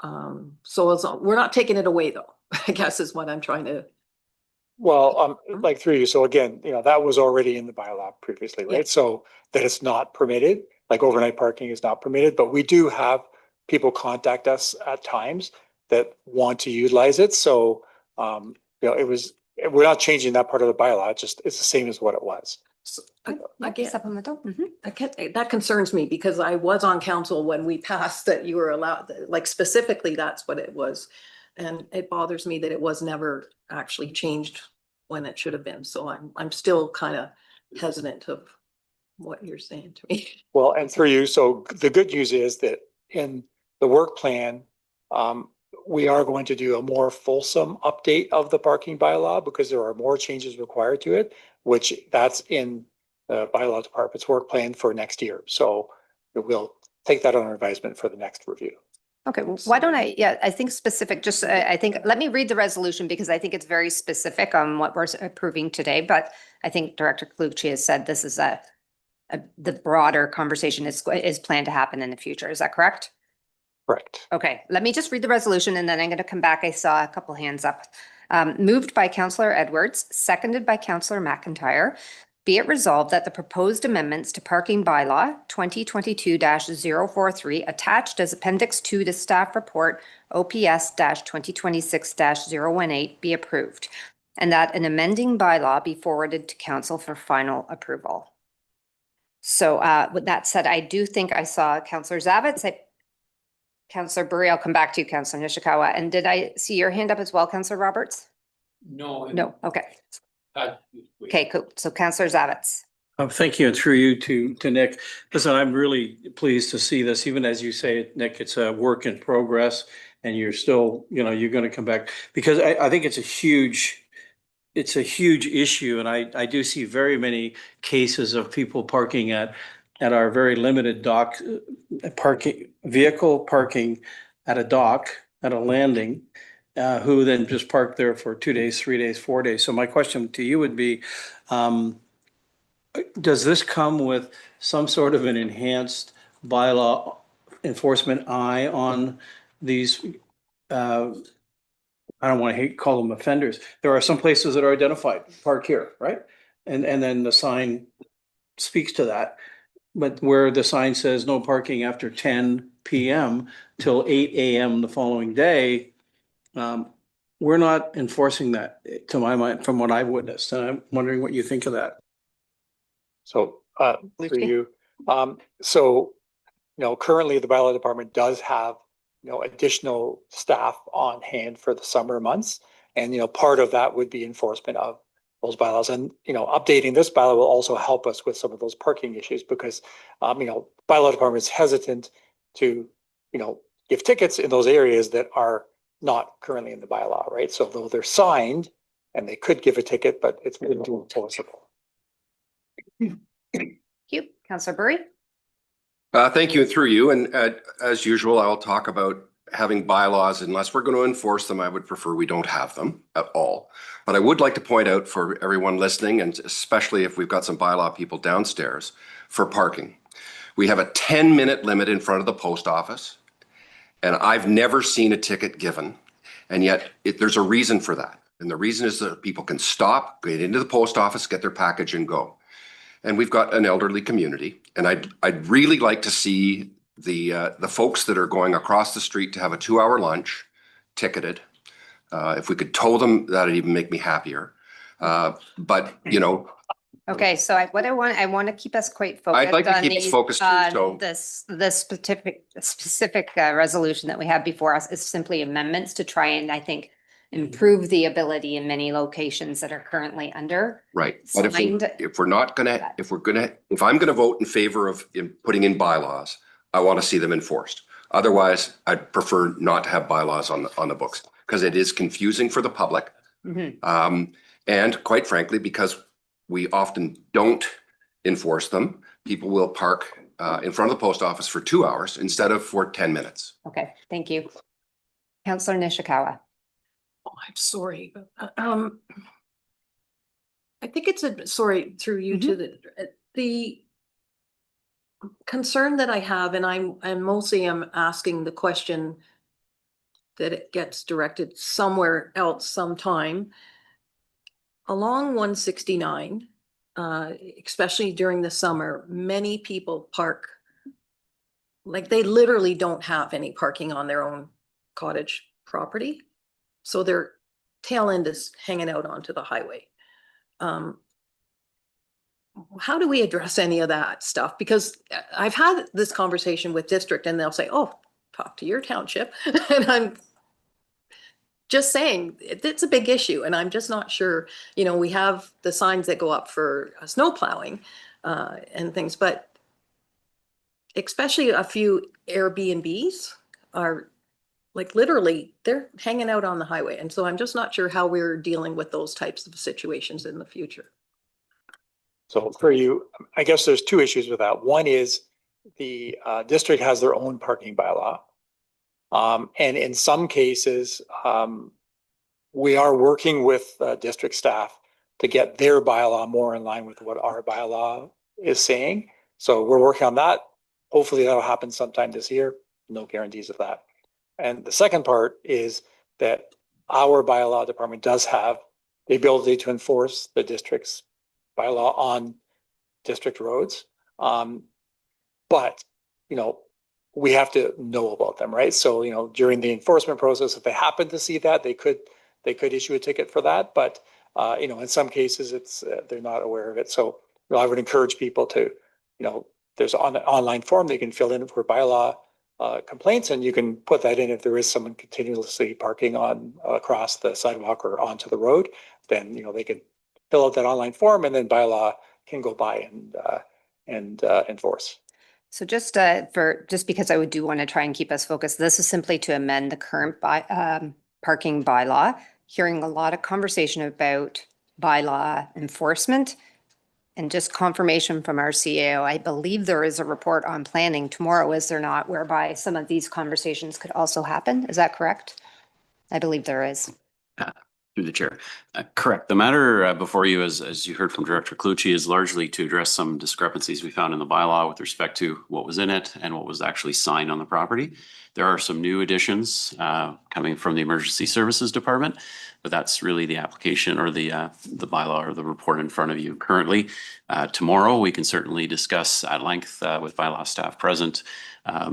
So we're not taking it away though, I guess is what I'm trying to. Well, like through you. So again, that was already in the bylaw previously, right? Yeah. So that it's not permitted, like overnight parking is not permitted, but we do have people contact us at times that want to utilize it. So, we're not changing that part of the bylaw. It's the same as what it was. So, Supplemental. that concerns me because I was on council when we passed that you were allowed, like specifically that's what it was. And it bothers me that it was never actually changed when it should have been. So I'm still kind of hesitant of what you're saying to me. Well, and through you, so the good news is that in the work plan, we are going to do a more fulsome update of the parking bylaw because there are more changes required to it, which that's in the bylaw department's work plan for next year. So we'll take that on advisement for the next review. Okay, well, why don't I think specific, let me read the resolution because I think it's very specific on what we're approving today, but I think Director Colucci has said this is the broader conversation is planned to happen in the future. Is that correct? Correct. Okay, let me just read the resolution and then I'm going to come back. I saw a couple hands up. Moved by Councillor Edwards, seconded by Councillor McIntyre. Be it resolved that the proposed amendments to parking bylaw 2022-043 attached as Appendix 2 to staff report OPS-2026-018 be approved, and that an amending bylaw be forwarded to council for final approval. So with that said, I do think I saw Councillor Zavitz. Councillor Burry, I'll come back to you, Councillor Nishikawa. And did I see your hand up as well, Councillor Roberts? No. No, okay. Okay, cool. So Councillor Zavitz. Thank you, and through you to Nick. Listen, I'm really pleased to see this, even as you say, Nick, it's a work in progress and you're still, you're going to come back because I think it's a huge it's a huge issue, and I do see very many cases of people parking at our very limited dock, vehicle parking at a dock, at a landing, who then just park there for 2 days, 3 days, 4 days. So my question to you would be, does this come with some sort of an enhanced bylaw enforcement eye on these, I don't want to call them offenders. There are some places that are identified, park here, right? And then the sign speaks to that. But where the sign says no parking after 10 PM till 8 AM the following day, we're not enforcing that, to my mind, from what I've witnessed. And I'm wondering what you think of that. So, for you, so, currently the bylaw department does have, additional staff on hand for the summer months. And, part of that would be enforcement of those bylaws. And, updating this bylaw will also help us with some of those parking issues because, bylaw department is hesitant to, give tickets in those areas that are not currently in the bylaw, right? So though they're signed and they could give a ticket, but it's enforceable. Thank you. Councillor Burry? Thank you, and through you. And as usual, I'll talk about having bylaws. Unless we're going to enforce them, I would prefer we don't have them at all. But I would like to point out for everyone listening, and especially if we've got some bylaw people downstairs, for parking. We have a 10-minute limit in front of the post office, and I've never seen a ticket given. And yet there's a reason for that. And the reason is that people can stop, get into the post office, get their package and go. And we've got an elderly community, and I'd really like to see the folks that are going across the street to have a 2-hour lunch ticketed. If we could tow them, that'd even make me happier. But Okay, so I want to keep us quite focused. I'd like to on keep us these- focused too, on so- this specific resolution that we have before us is simply amendments to try and, I think, improve the ability in many locations that are currently under. Right, but if I'm gonna vote in favor of putting in bylaws, I want to see them enforced. Otherwise, I'd prefer not to have bylaws on the books because it is confusing for the public. And quite frankly, because we often don't enforce them, people will park in front of the post office for 2 hours instead of for 10 minutes. Okay, thank you. Councillor Nishikawa. Oh, I'm sorry. I think it's sorry through you to the concern that I have, and I'm mostly asking the question that it gets directed somewhere else sometime. Along 169, especially during the summer, many people park, like they literally don't have any parking on their own cottage property. So their tail end is hanging out onto the highway. How do we address any of that stuff? Because I've had this conversation with district and they'll say, oh, talk to your township. And I'm just saying it's a big issue. And I'm just not sure, we have the signs that go up for snow plowing and things, but especially a few Airbnbs are like literally they're hanging out on the highway. And so I'm just not sure how we're dealing with those types of situations in the future. So for you, I guess there's two issues with that. One is the district has their own parking bylaw. And in some cases, we are working with district staff to get their bylaw more in line with what our bylaw is saying. So we're working on that. Hopefully that'll happen sometime this year. No guarantees of that. And the second part is that our bylaw department does have the ability to enforce the district's bylaw on district roads. But, we have to know about them, right? So, during the enforcement process, if they happen to see that, they could issue a ticket for that. But, in some cases, it's they're not aware of it. So I would encourage people to, there's an online form they can fill in for bylaw complaints, and you can put that in if there is someone continuously parking across the sidewalk or onto the road. Then they can fill out that online form, and then bylaw can go by and enforce. So just because I do want to try and keep us focused, this is simply to amend the current parking bylaw. Hearing a lot of conversation about bylaw enforcement. And just confirmation from our CAO, I believe there is a report on planning tomorrow, is there not, whereby some of these conversations could also happen? Is that correct? I believe there is. Through the chair. Correct. The matter before you, as you heard from Director Clucci, is largely to address some discrepancies we found in the bylaw with respect to what was in it and what was actually signed on the property. There are some new additions coming from the Emergency Services Department, but that's really the application or the bylaw or the report in front of you currently. Tomorrow, we can certainly discuss at length with bylaw staff present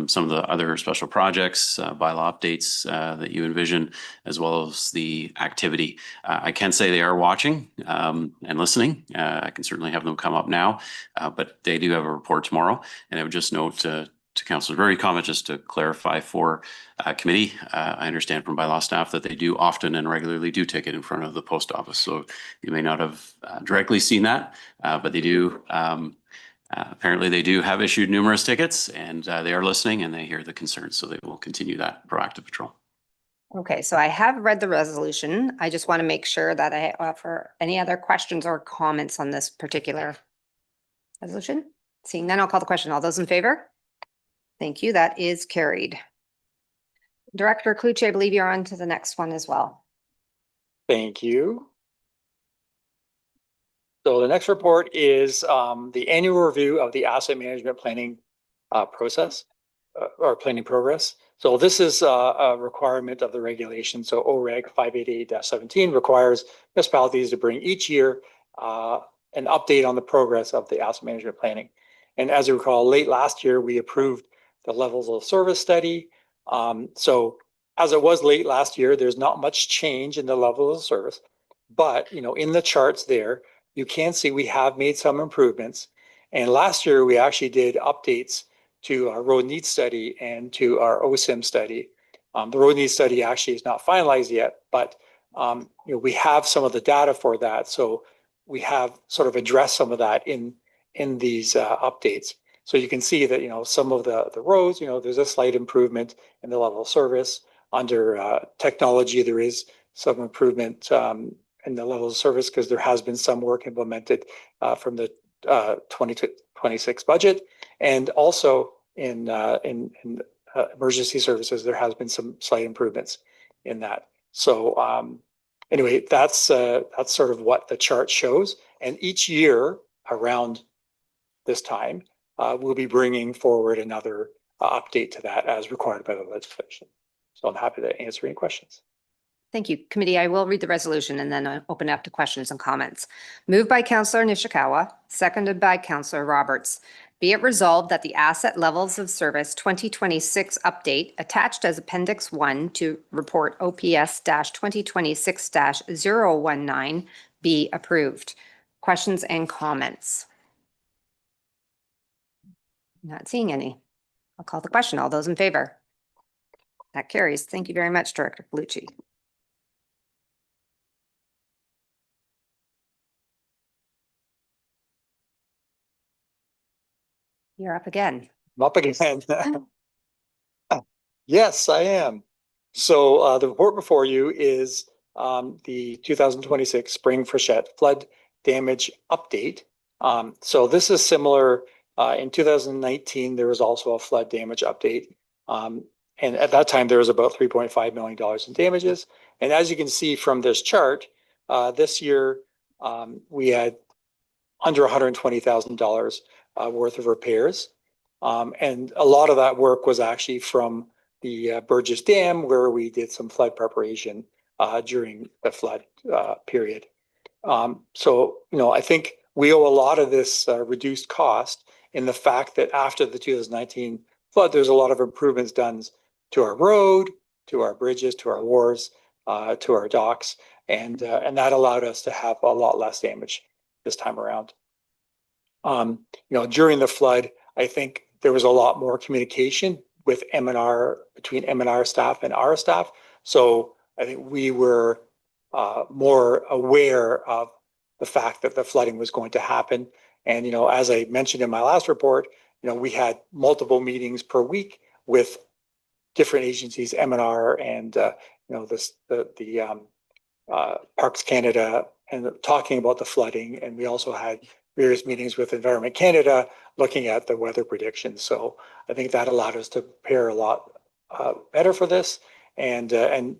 some of the other special projects, bylaw updates that you envision, as well as the activity. I can say they are watching and listening. I can certainly have them come up now, but they do have a report tomorrow. And I would just note to Councillor Berry's comment, just to clarify for committee, I understand from bylaw staff that they do often and regularly do take it in front of the post office. So you may not have directly seen that, but they do. Apparently they do have issued numerous tickets, and they are listening and they hear the concerns, so they will continue that proactive patrol. Okay, so I have read the resolution. I just want to make sure that I offer any other questions or comments on this particular resolution. Seeing none, I'll call the question. All those in favor? Thank you. That is carried. Director Clucci, I believe you're on to the next one as well. Thank you. So the next report is the annual review of the asset management planning process or planning progress. So this is a requirement of the regulation. So OREG 588-17 requires municipalities to bring each year an update on the progress of the asset management planning. And as you recall, late last year, we approved the levels of service study. So as it was late last year, there's not much change in the level of service, but in the charts there, you can see we have made some improvements. And last year, we actually did updates to our road needs study and to our OSIM study. The road needs study actually is not finalized yet, but we have some of the data for that. So we have sort of addressed some of that in these updates. So you can see that, some of the roads, there's a slight improvement in the level of service. Under technology, there is some improvement in the level of service because there has been some work implemented from the 2026 budget. And also in emergency services, there has been some slight improvements in that. So anyway, that's sort of what the chart shows. And each year around this time, we'll be bringing forward another update to that as required by the legislation. So I'm happy to answer any questions. Thank you. Committee, I will read the resolution and then open it up to questions and comments. Moved by Councillor Nishikawa, seconded by Councillor Roberts. Be it resolved that the Asset Levels of Service 2026 update attached as Appendix 1 to Report OPS-2026-019 be approved. Questions and comments? Not seeing any. I'll call the question. All those in favor? That carries. Thank you very much, Director Clucci. You're up again. I'm up again. Yes, I am. So the report before you is the 2026 Spring Freshet Flood Damage Update. So this is similar. In 2019, there was also a flood damage update. And at that time, there was about $3.5 million in damages. And as you can see from this chart, this year, we had under $120,000 worth of repairs. And a lot of that work was actually from the Burgess Dam, where we did some flood preparation during the flood period. So, I think we owe a lot of this reduced cost in the fact that after the 2019 flood, there's a lot of improvements done to our road, to our bridges, to our wharves, to our docks, and that allowed us to have a lot less damage this time around. During the flood, I think there was a lot more communication with M&R, between M&R staff and our staff. So I think we were more aware of the fact that the flooding was going to happen. And, as I mentioned in my last report, we had multiple meetings per week with different agencies, M&R and, the Parks Canada and talking about the flooding. And we also had various meetings with Environment Canada looking at the weather predictions. So I think that allowed us to prepare a lot better for this. And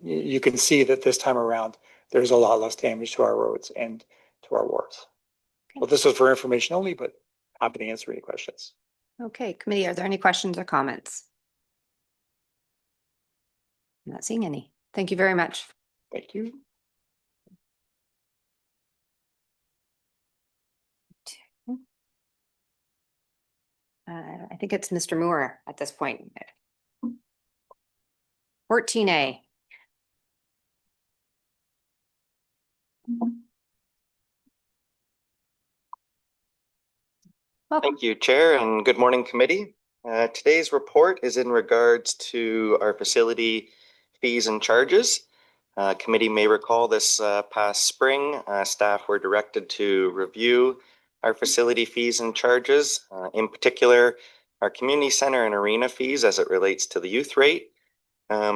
you can see that this time around, there's a lot less damage to our roads and to our wards. Well, this was for information only, but happy to answer any questions. Okay, committee, are there any questions or comments? I'm not seeing any. Thank you very much. Thank you. I think it's Mr. Moore at this point. 14A. Thank you, Chair, and good morning, committee. Today's report is in regards to our facility fees and charges. Committee may recall this past spring, staff were directed to review our facility fees and charges, in particular, our community center and arena fees as it relates to the youth rate.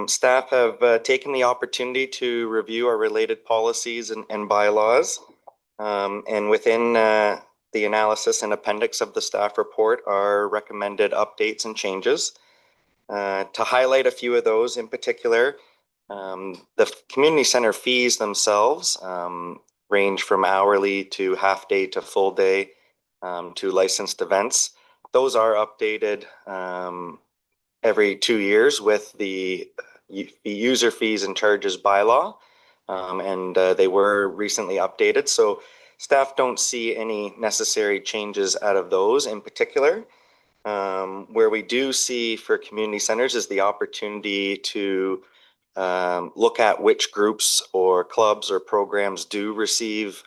Staff have taken the opportunity to review our related policies and bylaws. And within the analysis and appendix of the staff report are recommended updates and changes. To highlight a few of those in particular, the community center fees themselves range from hourly to half day to full day to licensed events. Those are updated every 2 years with the user fees and charges bylaw, and they were recently updated. So staff don't see any necessary changes out of those in particular. Where we do see for community centers is the opportunity to look at which groups or clubs or programs do receive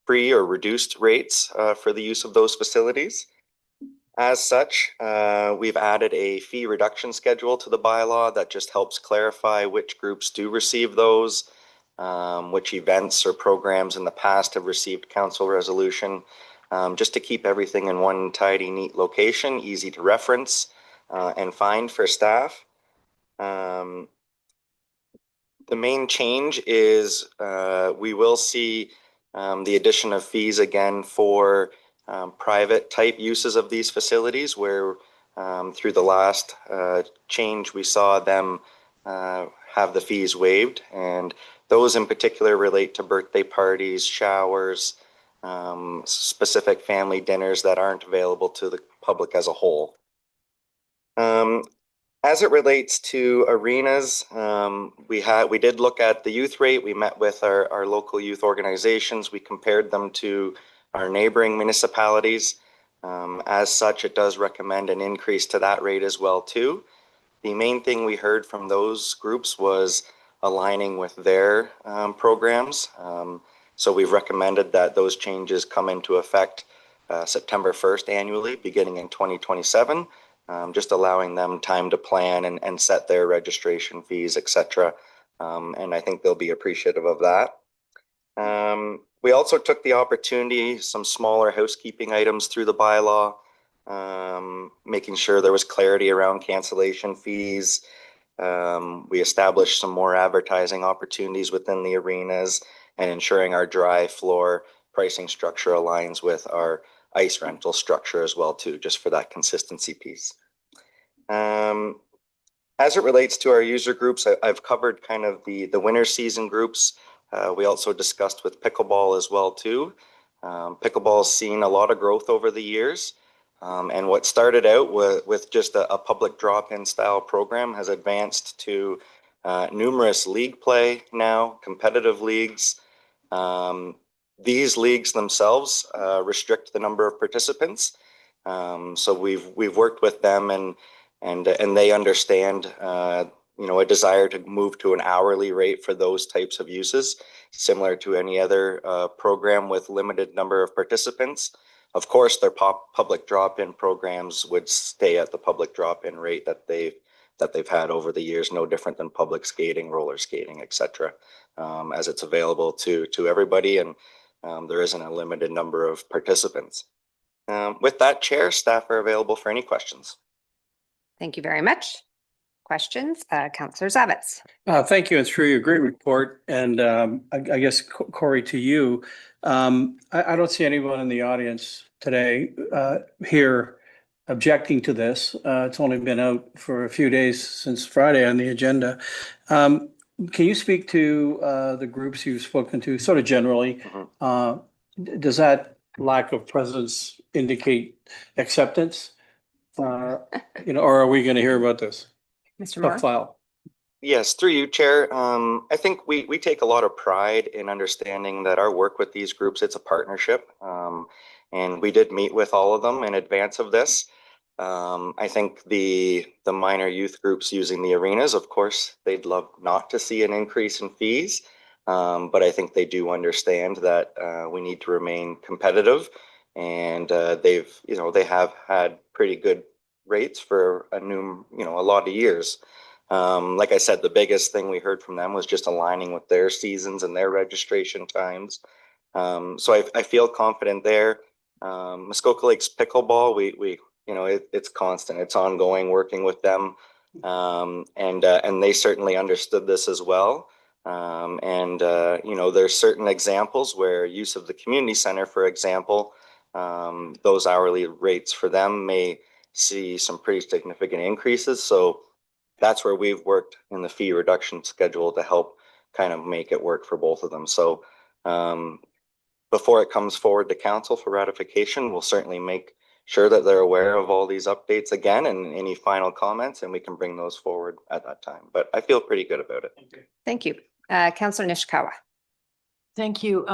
free or reduced rates for the use of those facilities. As such, we've added a fee reduction schedule to the bylaw that just helps clarify which groups do receive those, which events or programs in the past have received council resolution, just to keep everything in one tidy, neat location, easy to reference and find for staff. The main change is we will see the addition of fees again for private type uses of these facilities, where through the last change we saw them have the fees waived, and those in particular relate to birthday parties, showers, specific family dinners that aren't available to the public as a whole. As it relates to arenas, we did look at the youth rate. We met with our local youth organizations. We compared them to our neighboring municipalities. As such, it does recommend an increase to that rate as well too. The main thing we heard from those groups was aligning with their programs. So we've recommended that those changes come into effect September 1st annually, beginning in 2027, just allowing them time to plan and set their registration fees, etc. And I think they'll be appreciative of that. We also took the opportunity, some smaller housekeeping items through the bylaw, making sure there was clarity around cancellation fees. We established some more advertising opportunities within the arenas and ensuring our dry floor pricing structure aligns with our ice rental structure as well too, just for that consistency piece. As it relates to our user groups, I've covered kind of the winter season groups. We also discussed with pickleball as well too. Pickleball's seen a lot of growth over the years. And what started out with just a public drop-in style program has advanced to numerous league play now, competitive leagues. These leagues themselves restrict the number of participants. So we've worked with them and they understand a desire to move to an hourly rate for those types of uses, similar to any other program with limited number of participants. Of course, their public drop-in programs would stay at the public drop-in rate that they've had over the years, no different than public skating, roller skating, etc., as it's available to everybody, and there isn't a limited number of participants. With that, Chair, staff are available for any questions. Thank you very much. questions. Councillor Zavitz. Thank you. It's really a great report. And I guess, Corey, to you, I don't see anyone in the audience today here objecting to this. It's only been out for a few days since Friday on the agenda. Can you speak to the groups you've spoken to, sort of generally? Does that lack of presence indicate acceptance? Or are we going to hear about this? Mr. Moore? Tough file. Yes, through you, Chair. I think we take a lot of pride in understanding that our work with these groups, it's a partnership. And we did meet with all of them in advance of this. I think the minor youth groups using the arenas, of course, they'd love not to see an increase in fees. But I think they do understand that we need to remain competitive. And they have had pretty good rates for a lot of years. Like I said, the biggest thing we heard from them was just aligning with their seasons and their registration times. So I feel confident there. Muskoka Lakes pickleball, it's constant, it's ongoing, working with them. And they certainly understood this as well. There's certain examples where use of the community center, for example, those hourly rates for them may see some pretty significant increases. So that's where we've worked in the fee reduction schedule to help kind of make it work for both of them. So before it comes forward to council for ratification, we'll certainly make sure that they're aware of all these updates again and any final comments, and we can bring those forward at that time. But I feel pretty good about it. Thank you. Councillor Nishikawa. Thank you.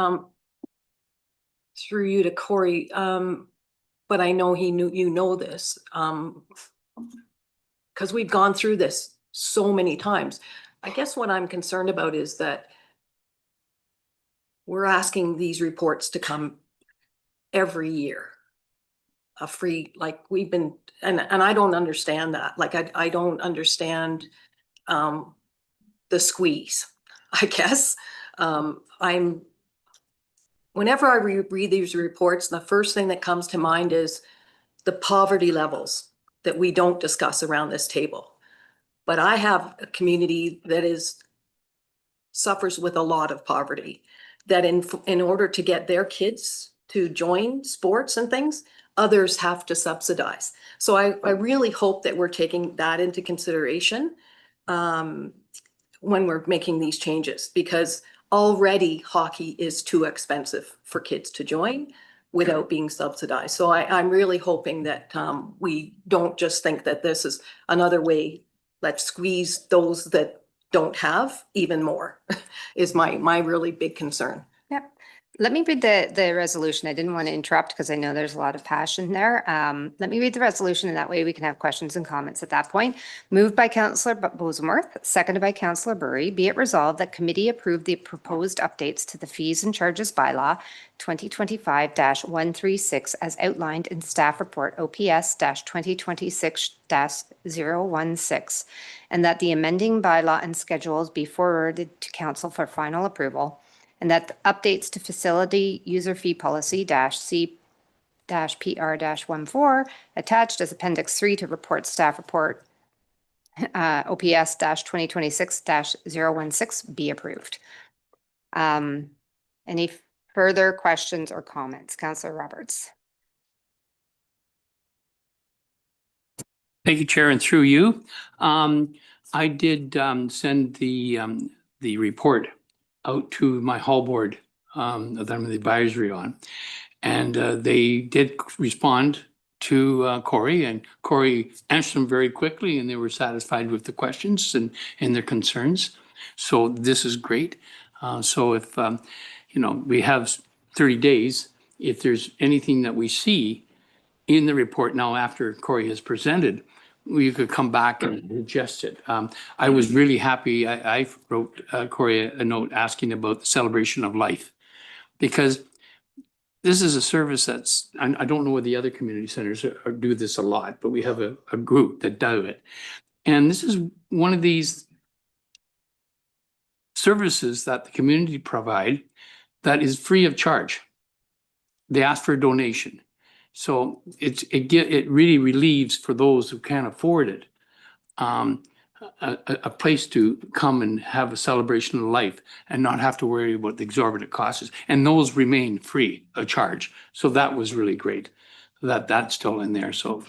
Through you to Corey, but I know you know this, because we've gone through this so many times. I guess what I'm concerned about is that we're asking these reports to come every year. A free, like we've been, and I don't understand that. Like I don't understand the squeeze, I guess. Whenever I read these reports, the first thing that comes to mind is the poverty levels that we don't discuss around this table. But I have a community that suffers with a lot of poverty, that in order to get their kids to join sports and things, others have to subsidize. So I really hope that we're taking that into consideration when we're making these changes, because already hockey is too expensive for kids to join without being subsidized. So I'm really hoping that we don't just think that this is another way, let's squeeze those that don't have even more, is my really big concern. Yep. Let me read the resolution. I didn't want to interrupt because I know there's a lot of passion there. Let me read the resolution, and that way we can have questions and comments at that point. Moved by Councillor Bosemuth, seconded by Councillor Burry. Be it resolved that committee approve the proposed updates to the fees and charges bylaw 2025-136 as outlined in staff report OPS-2026-016, and that the amending bylaw and schedules be forwarded to council for final approval, and that the updates to facility user fee policy -C-PR-14 attached as appendix 3 to report staff report OPS-2026-016 be approved. Any further questions or comments? Councillor Roberts. Thank you, Chair, and through you. I did send the report out to my hall board that I'm the advisory on, and they did respond to Corey, and Corey answered them very quickly, and they were satisfied with the questions and their concerns. So this is great. So if we have 30 days, if there's anything that we see in the report now after Corey has presented, we could come back and adjust it. I was really happy. I wrote Corey a note asking about the celebration of life, because this is a service that's, I don't know whether the other community centers do this a lot, but we have a group that does it. And this is one of these services that the community provide that is free of charge. They ask for a donation. So it really relieves for those who can't afford it. a place to come and have a celebration of life and not have to worry about the exorbitant costs. And those remain free of charge. So that was really great. That's still in there. So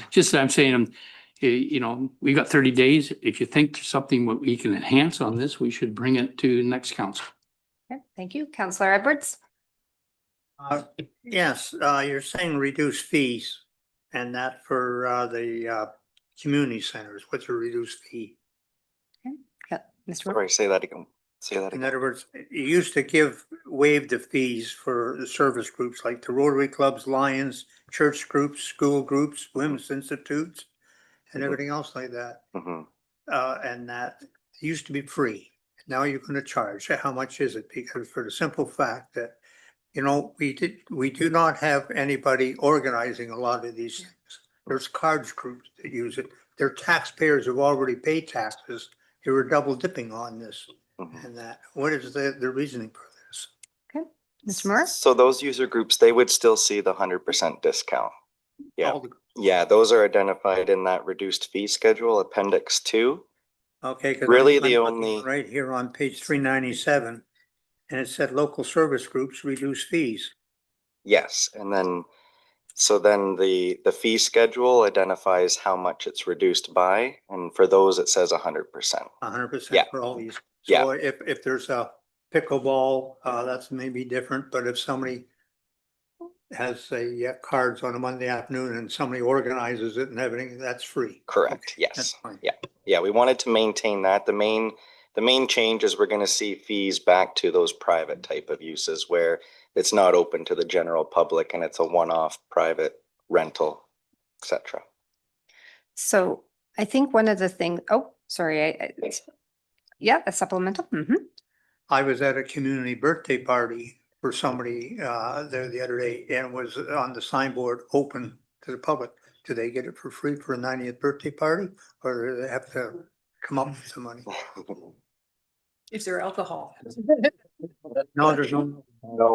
just that I'm saying, you know, we got 30 days. If you think there's something what we can enhance on this, we should bring it to next council. Okay, thank you. Councillor Edwards? Yes, you're saying reduce fees and that for the community centers. What's a reduced fee? Mr. Sorry, say that again. Say that In again. other words, you used to waive the fees for the service groups like the Rotary Clubs, Lions, church groups, school groups, women's institutes, and everything else like that. And that used to be free. Now you're going to charge. How much is it? Because for the simple fact that, you know, we do not have anybody organizing a lot of these things. There's cards groups that use it. Their taxpayers have already paid taxes. They were double dipping on this and that. What is the reasoning for this? Okay, Mr. Moore? So those user groups, they would still see the 100% discount. Yeah. Yeah, those are identified in that reduced fee schedule, Appendix 2. Okay. Really I'm the looking only. right here on page 397, and it said local service groups reduce fees. Yes, and then, so then the fee schedule identifies how much it's reduced by, and for those it says 100%. 100% for all these. So if there's a pickleball, that's maybe different, but if somebody has cards on a Monday afternoon and somebody organizes it and everything, that's free. Correct, yes. Yeah, we wanted to maintain that. The main change is we're going to see fees back to those private type of uses where it's not open to the general public and it's a one-off private rental, etc. So I think one of the things, oh, sorry, yeah, a supplemental. I was at a community birthday party for somebody there the other day and was on the signboard open to the public. Do they get it for free for a 90th birthday party, or do they have to come up with some money? Is there alcohol? No, there's no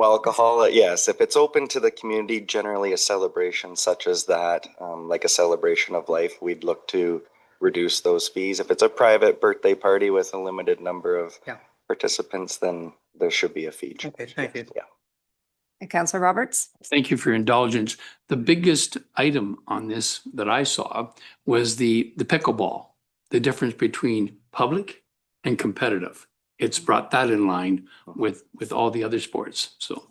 alcohol. Yes, if it's open to the community, generally a celebration such as that, like a celebration of life, we'd look to reduce those fees. If it's a private birthday party with a limited number of participants, then there should be a fee. Okay, thank you. Yeah. Councillor Roberts? Thank you for your indulgence. The biggest item on this that I saw was the pickleball, the difference between public and competitive. It's brought that in line with all the other sports, so.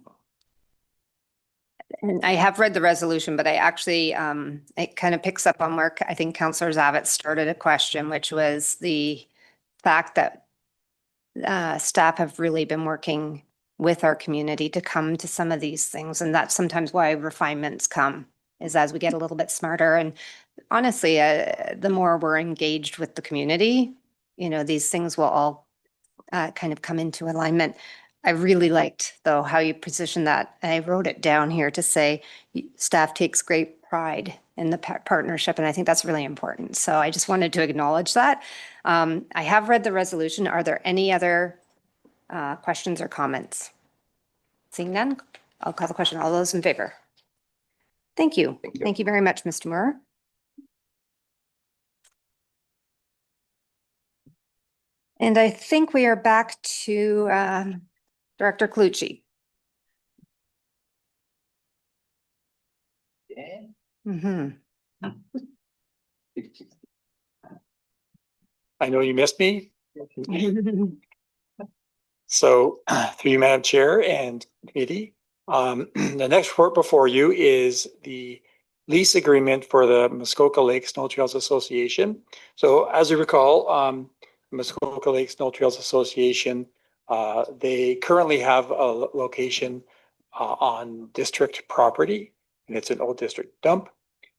And I have read the resolution, but I actually, it kind of picks up on where I think Councillor Zavitz started a question, which was the fact that staff have really been working with our community to come to some of these things. And that's sometimes why refinements come, is as we get a little bit smarter. And honestly, the more we're engaged with the community, you know, these things will all kind of come into alignment. I really liked, though, how you positioned that. And I wrote it down here to say staff takes great pride in the partnership. And I think that's really important. So I just wanted to acknowledge that. I have read the resolution. Are there any other questions or comments? Seeing none, I'll call the question. All those in favor? Thank you. Thank you very much, Mr. Moore. And I think we are back to Director Clucci. I know you missed me. So through you, Madam Chair and committee, the next report before you is the lease agreement for the Muskoka Lake Snow Trails Association. So as you recall, Muskoka Lake Snow Trails Association, they currently have a location on district property, and it's an old district dump.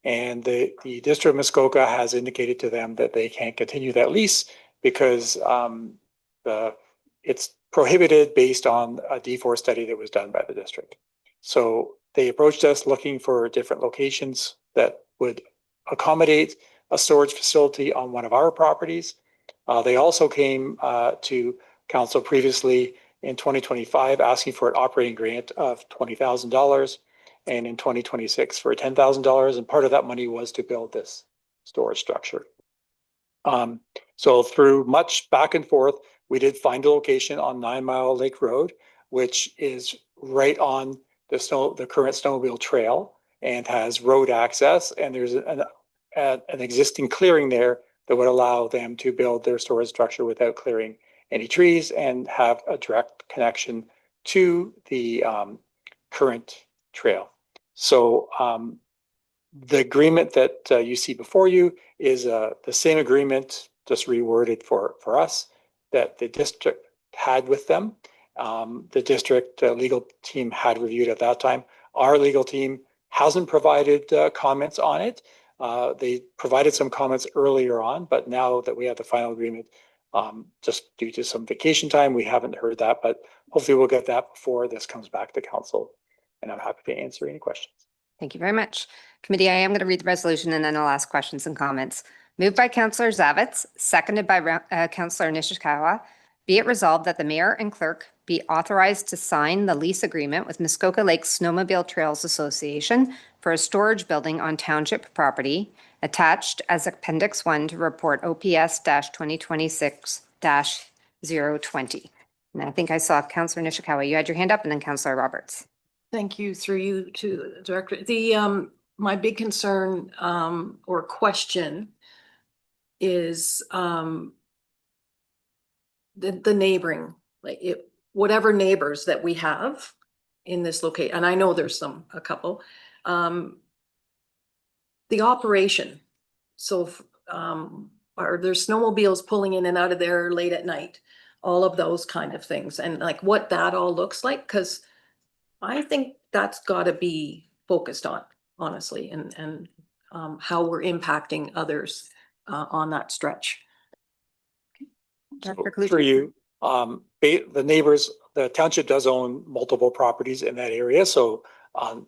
And the District of Muskoka has indicated to them that they can't continue that lease because it's prohibited based on a D4 study that was done by the district. So they approached us looking for different locations that would accommodate a storage facility on one of our properties. They also came to council previously in 2025 asking for an operating grant of $20,000 and in 2026 for $10,000. And part of that money was to build this storage structure. So through much back and forth, we did find a location on 9 Mile Lake Road, which is right on the current snowmobile trail and has road access. And there's an existing clearing there that would allow them to build their storage structure without clearing any trees and have a direct connection to the current trail. So the agreement that you see before you is the same agreement, just reworded for us, that the district had with them. The district legal team had reviewed at that time. Our legal team hasn't provided comments on it. They provided some comments earlier on, but now that we have the final agreement, just due to some vacation time, we haven't heard that, but hopefully we'll get that before this comes back to council, and I'm happy to answer any questions. Thank you very much. Committee, I am going to read the resolution and then I'll ask questions and comments. Moved by Councillor Zavitz, seconded by Councillor Nishikawa. Be it resolved that the mayor and clerk be authorized to sign the lease agreement with Muskoka Lakes Snowmobile Trails Association for a storage building on township property attached as Appendix 1 to report OPS-2026-020. And I think I saw Councillor Nishikawa. You had your hand up, and then Councillor Roberts. Thank you, through you to the director. My big concern or question is the neighboring, like whatever neighbors that we have in this location, and I know there's a couple, the operation. So are there snowmobiles pulling in and out of there late at night? All of those kind of things, and like what that all looks like, because I think that's got to be focused on, honestly, and how we're impacting others on that stretch. For you, the neighbors, the township does own multiple properties in that area. So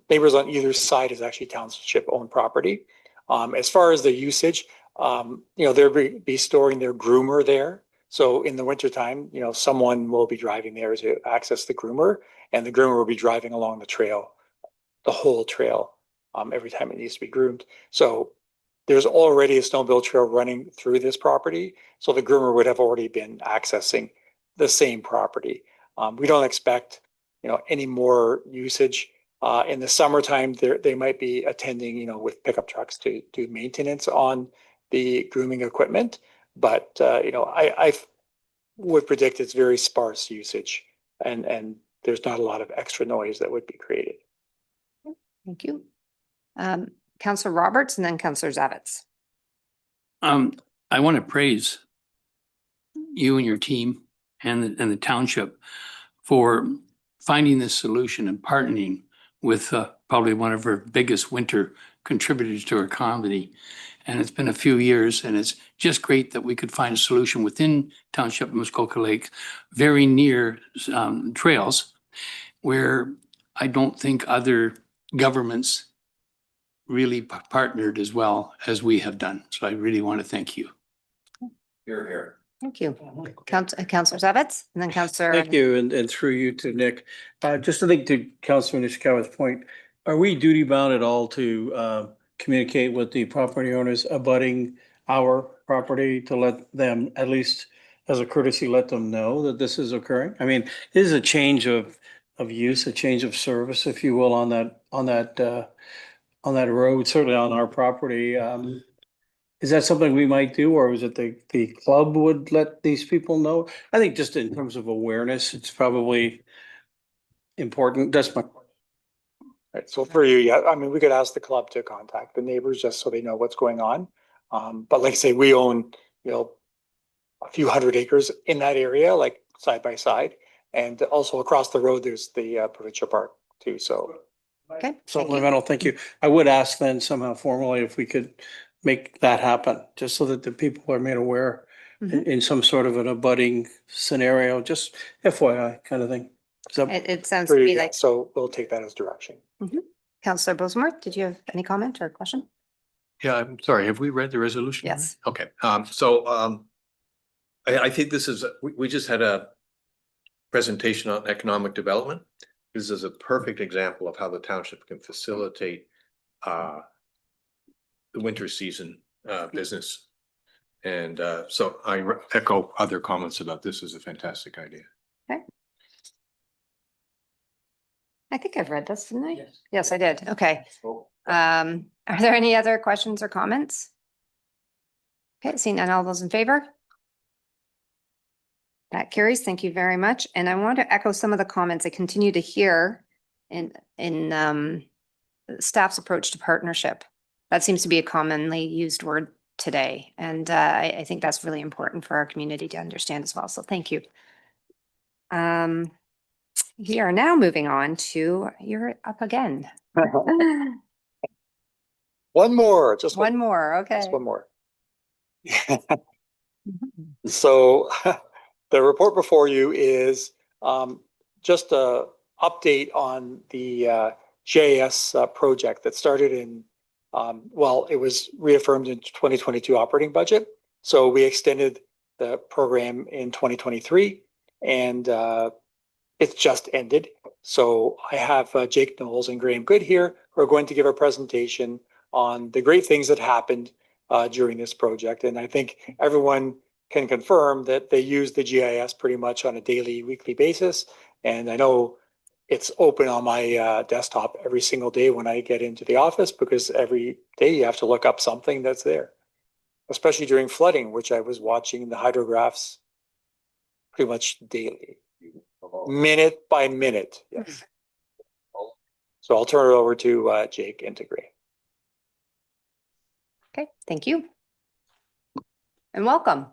neighbors on either side is actually township owned property. As far as the usage, they'll be storing their groomer there. So in the wintertime, someone will be driving there to access the groomer, and the groomer will be driving along the trail, the whole trail, every time it needs to be groomed. So there's already a snowmobile trail running through this property. So the groomer would have already been accessing the same property. We don't expect, any more usage. In the summertime, they might be attending, with pickup trucks to do maintenance on the grooming equipment. But, I would predict it's very sparse usage, and there's not a lot of extra noise that would be created. Thank you. Councillor Roberts and then Councillor Zavitz. I want to praise you and your team and the township for finding this solution and partnering with probably one of our biggest winter contributors to our economy. And it's been a few years, and it's just great that we could find a solution within Township Muskoka Lake, very near trails, where I don't think other governments really partnered as well as we have done. So I really want to thank you. You're here. Thank you. Councillor Zavitz and then Councillor. Thank you, and through you to Nick. Just to think to Councillor Nishikawa's point, are we duty bound at all to communicate with the property owners abutting our property to let them, at least as a courtesy, let them know that this is occurring? I mean, this is a change of use, a change of service, if you will, on that road, certainly on our property. Is that something we might do, or is it the club would let these people know? I think just in terms of awareness, it's probably important. That's my. Right, so for you, yeah, I mean, we could ask the club to contact the neighbors just so they know what's going on. But like I say, we own, a few hundred acres in that area, like side by side. And also across the road, there's the provincial park too, so. Okay. Supplemental, thank you. I would ask then somehow formally if we could make that happen, just so that the people are made aware in some sort of an abutting scenario, just FYI kind of thing. It sounds to me like. So we'll take that as direction. Councillor Bosemore, did you have any comment or question? Yeah, I'm sorry. Have we read the resolution? Yes. Okay. I think this is, we just had a presentation on economic development. This is a perfect example of how the township can facilitate the winter season business. And so I echo other comments about this is a fantastic idea. Okay. I think I've read this, didn't I? Yes, I did. Okay. Are there any other questions or comments? Okay, seeing none, all those in favor? That carries. Thank you very much. And I want to echo some of the comments I continue to hear in staff's approach to partnership. That seems to be a commonly used word today. And I think that's really important for our community to understand as well. So thank you. We are now moving on to, you're up again. One more, just One more, okay. Just one more. So the report before you is just a update on the GIS project that started in, well, it was reaffirmed in 2022 operating budget. So we extended the program in 2023 and it's just ended. So I have Jake Knowles and Graham Good here who are going to give a presentation on the great things that happened during this project. And I think everyone can confirm that they use the GIS pretty much on a daily, weekly basis. And I know it's open on my desktop every single day when I get into the office, because every day you have to look up something that's there, especially during flooding, which I was watching the hydrographs pretty much daily, minute by minute. Yes. So I'll turn it over to Jake and to Graham. Okay, thank you. And welcome.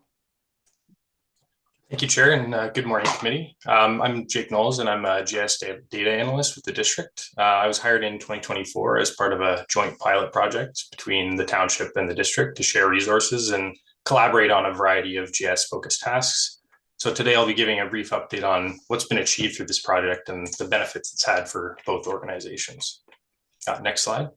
Thank you, Chair, and good morning, committee. I'm Jake Knowles, and I'm a GIS data analyst with the district. I was hired in 2024 as part of a joint pilot project between the township and the district to share resources and collaborate on a variety of GIS-focused tasks. So today I'll be giving a brief update on what's been achieved through this project and the benefits it's had for both organizations. Next slide.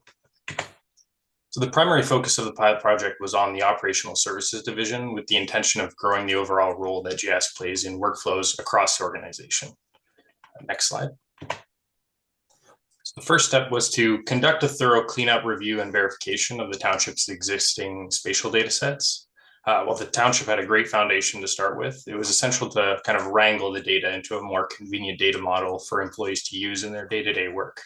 So the primary focus of the pilot project was on the operational services division with the intention of growing the overall role that GIS plays in workflows across the organization. Next slide. So the first step was to conduct a thorough cleanup, review, and verification of the township's existing spatial data sets. While the township had a great foundation to start with, it was essential to kind of wrangle the data into a more convenient data model for employees to use in their day-to-day work.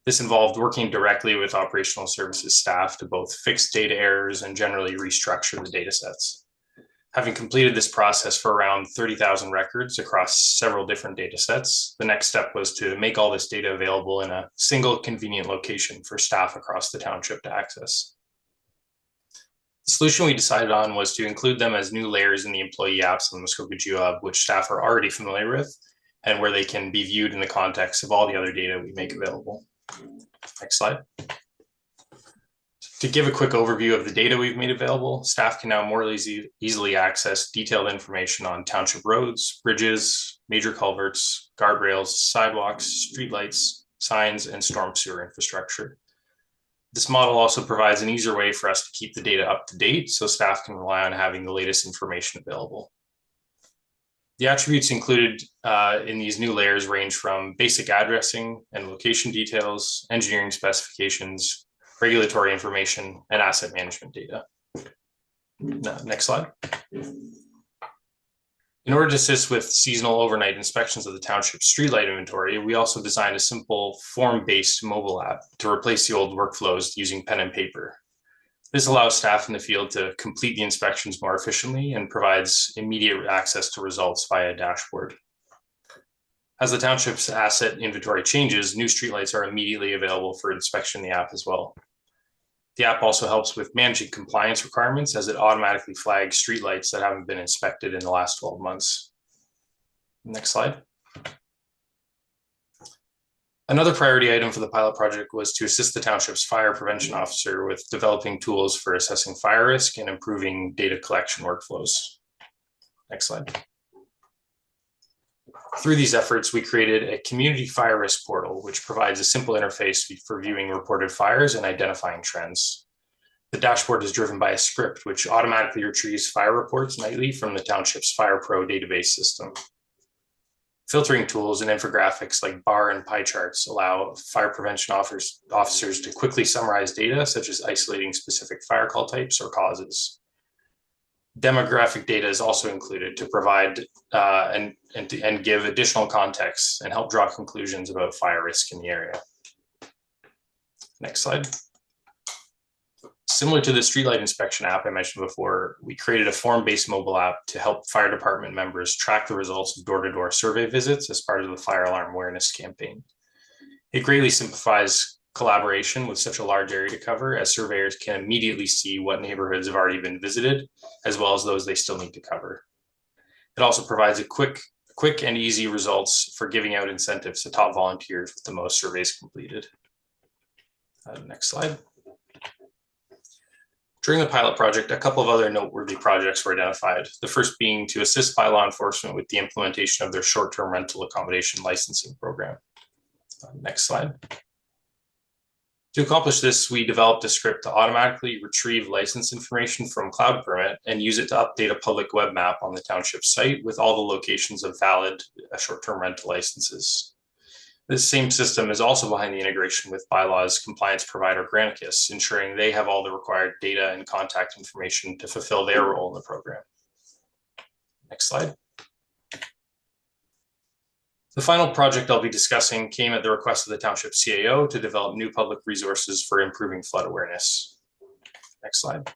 This involved working directly with operational services staff to both fix data errors and generally restructure the data sets. Having completed this process for around 30,000 records across several different data sets, the next step was to make all this data available in a single convenient location for staff across the township to access. The solution we decided on was to include them as new layers in the employee apps on the Muskoka GeoHub, which staff are already familiar with, and where they can be viewed in the context of all the other data we make available. Next slide. To give a quick overview of the data we've made available, staff can now more easily access detailed information on township roads, bridges, major culverts, guardrails, sidewalks, streetlights, signs, and storm sewer infrastructure. This model also provides an easier way for us to keep the data up to date so staff can rely on having the latest information available. The attributes included in these new layers range from basic addressing and location details, engineering specifications, regulatory information, and asset management data. Next slide. In order to assist with seasonal overnight inspections of the township streetlight inventory, we also designed a simple form-based mobile app to replace the old workflows using pen and paper. This allows staff in the field to complete the inspections more efficiently and provides immediate access to results via a dashboard. As the township's asset inventory changes, new streetlights are immediately available for inspection in the app as well. The app also helps with managing compliance requirements as it automatically flags streetlights that haven't been inspected in the last 12 months. Next slide. Another priority item for the pilot project was to assist the township's fire prevention officer with developing tools for assessing fire risk and improving data collection workflows. Next slide. Through these efforts, we created a community fire risk portal, which provides a simple interface for viewing reported fires and identifying trends. The dashboard is driven by a script which automatically retrieves fire reports nightly from the township's FirePro database system. Filtering tools and infographics like bar and pie charts allow fire prevention officers to quickly summarize data, such as isolating specific fire call types or causes. Demographic data is also included to provide and give additional context and help draw conclusions about fire risk in the area. Next slide. Similar to the streetlight inspection app I mentioned before, we created a form-based mobile app to help fire department members track the results of door-to-door survey visits as part of the fire alarm awareness campaign. It greatly simplifies collaboration with such a large area to cover, as surveyors can immediately see what neighborhoods have already been visited, as well as those they still need to cover. It also provides a quick and easy results for giving out incentives to top volunteers with the most surveys completed. Next slide. During the pilot project, a couple of other noteworthy projects were identified. The first being to assist by law enforcement with the implementation of their short-term rental accommodation licensing program. Next slide. To accomplish this, we developed a script to automatically retrieve license information from Cloud Permit and use it to update a public web map on the township site with all the locations of valid short-term rental licenses. This same system is also behind the integration with Bylaw's compliance provider, Granicus, ensuring they have all the required data and contact information to fulfill their role in the program. Next slide. The final project I'll be discussing came at the request of the Township CAO to develop new public resources for improving flood awareness. Next slide.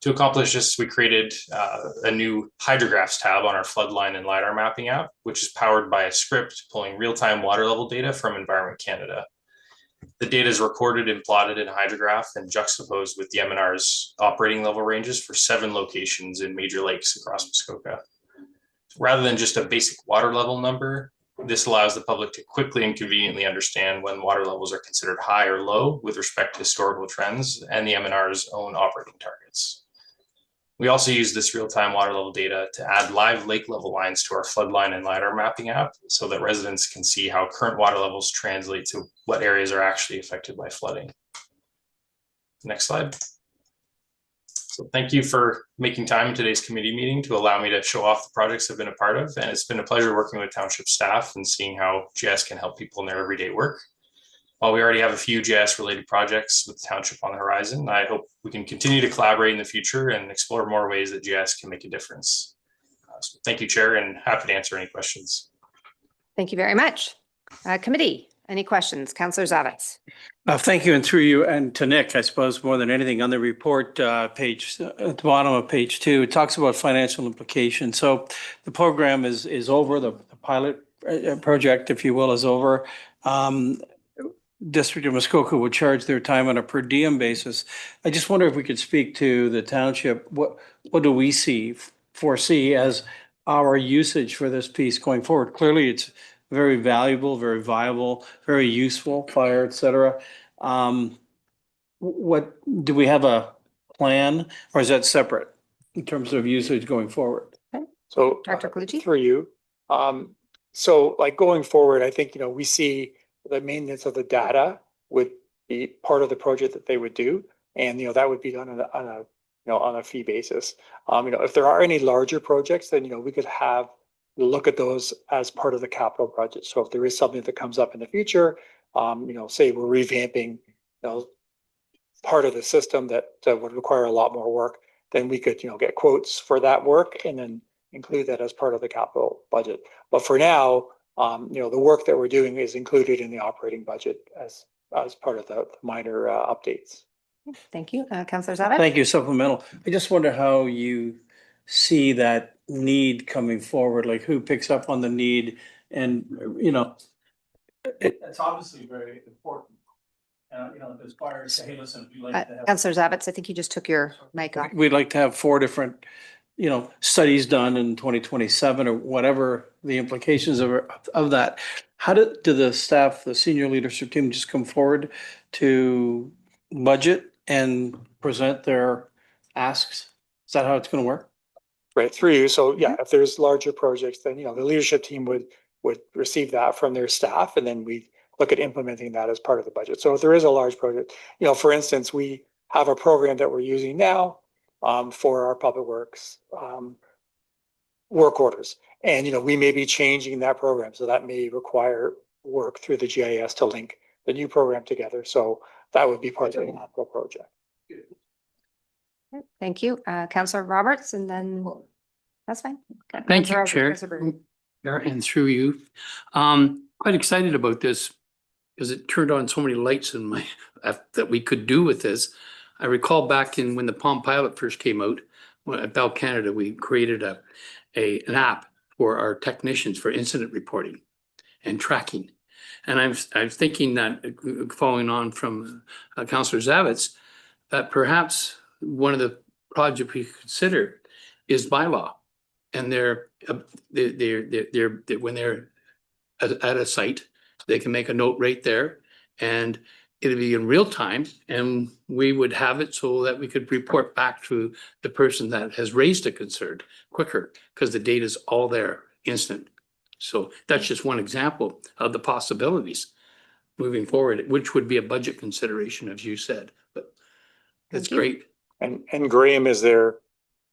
To accomplish this, we created a new hydrographs tab on our floodline and LiDAR mapping app, which is powered by a script pulling real-time water level data from Environment Canada. The data is recorded and plotted in hydrograph and juxtaposed with the MNR's operating level ranges for 7 locations in major lakes across Muskoka. Rather than just a basic water level number, this allows the public to quickly and conveniently understand when water levels are considered high or low with respect to historical trends and the MNR's own operating targets. We also use this real-time water level data to add live lake level lines to our floodline and LiDAR mapping app so that residents can see how current water levels translate to what areas are actually affected by flooding. Next slide. So thank you for making time in today's committee meeting to allow me to show off the projects I've been a part of. And it's been a pleasure working with Township staff and seeing how GIS can help people in their everyday work. While we already have a few GIS related projects with the Township on the horizon, I hope we can continue to collaborate in the future and explore more ways that GIS can make a difference. So thank you, Chair, and happy to answer any questions. Thank you very much. Committee, any questions? Councillor Zavitz. Thank you, and through you and to Nick, I suppose more than anything on the report page at the bottom of page 2, it talks about financial implications. So the program is over, the pilot project, if you will, is over. District of Muskoka would charge their time on a per diem basis. I just wonder if we could speak to the township. What do we foresee as our usage for this piece going forward? Clearly, it's very valuable, very viable, very useful, fire, et cetera. What do we have a plan, or is that separate in terms of usage going forward? So Dr. Colucci? For you. So like going forward, I think, we see the maintenance of the data would be part of the project that they would do. And, that would be done on a fee basis. If there are any larger projects, then, we could look at those as part of the capital budget. So if there is something that comes up in the future, say we're revamping, part of the system that would require a lot more work, then we could, get quotes for that work and then include that as part of the capital budget. But for now, the work that we're doing is included in the operating budget as part of the minor updates. Thank you. Councillor Zavitz? Thank you, supplemental. I just wonder how you see that need coming forward, like who picks up on the need, and, it's obviously very important. As far as, hey, listen, we like to have. Councillor Zavitz, I think you just took your mic off. We'd like to have 4 different, studies done in 2027 or whatever the implications of that. How do the staff, the senior leadership team just come forward to budget and present their asks? Is that how it's going to work? Right, through you. So yeah, if there's larger projects, then, the leadership team would receive that from their staff, and then we look at implementing that as part of the budget. So if there is a large project, for instance, we have a program that we're using now for our public works work orders. And, we may be changing that program. So that may require work through the GIS to link the new program together. So that would be part of the capital project. Thank Thank you. Councillor Roberts, and then that's fine. Thank you, Councillor Chair. Councillor Berry. Yeah, and through you. Quite excited about this because it turned on so many lights in my, that we could do with this. I recall back in when the Palm Pilot first came out, at Bell Canada, we created an app for our technicians for incident reporting and tracking. And I'm thinking that, following on from Councillor Zavitz, that perhaps one of the projects we consider is bylaw. And when they're at a site, they can make a note right there, and it'll be in real time, and we would have it so that we could report back to the person that has raised a concern quicker, because the data is all there, instant. So that's just one example of the possibilities moving forward, which would be a budget consideration, as you said, but that's great. And Graham is there.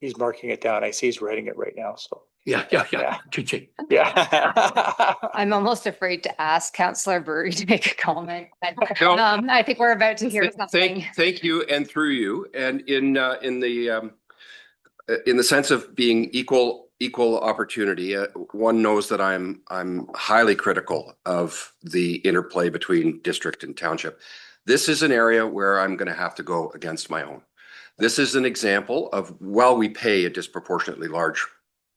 He's marking it down. I see he's writing it right now, so. Yeah. Yeah. I'm almost afraid to ask Councillor Berry to make a comment. But, No. I think we're about to hear something. Thank you, and through you, and in the sense of being equal opportunity, one knows that I'm highly critical of the interplay between district and township. This is an area where I'm going to have to go against my own. This is an example of, while we pay a disproportionately large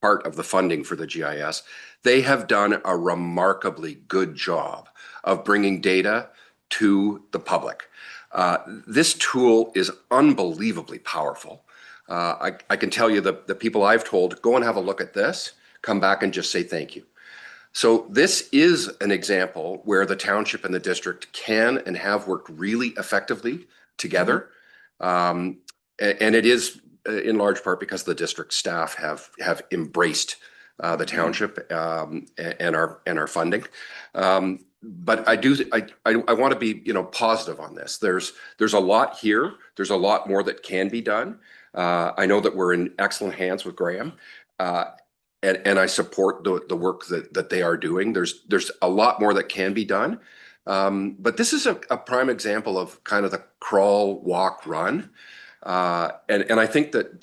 part of the funding for the GIS, they have done a remarkably good job of bringing data to the public. This tool is unbelievably powerful. I can tell you the people I've told, go and have a look at this, come back and just say thank you. So this is an example where the township and the district can and have worked really effectively together. And it is in large part because the district staff have embraced the township and our funding. But I want to be positive on this. There's a lot here. There's a lot more that can be done. I know that we're in excellent hands with Graham, and I support the work that they are doing. There's a lot more that can be done. But this is a prime example of kind of the crawl, walk, run. And I think that,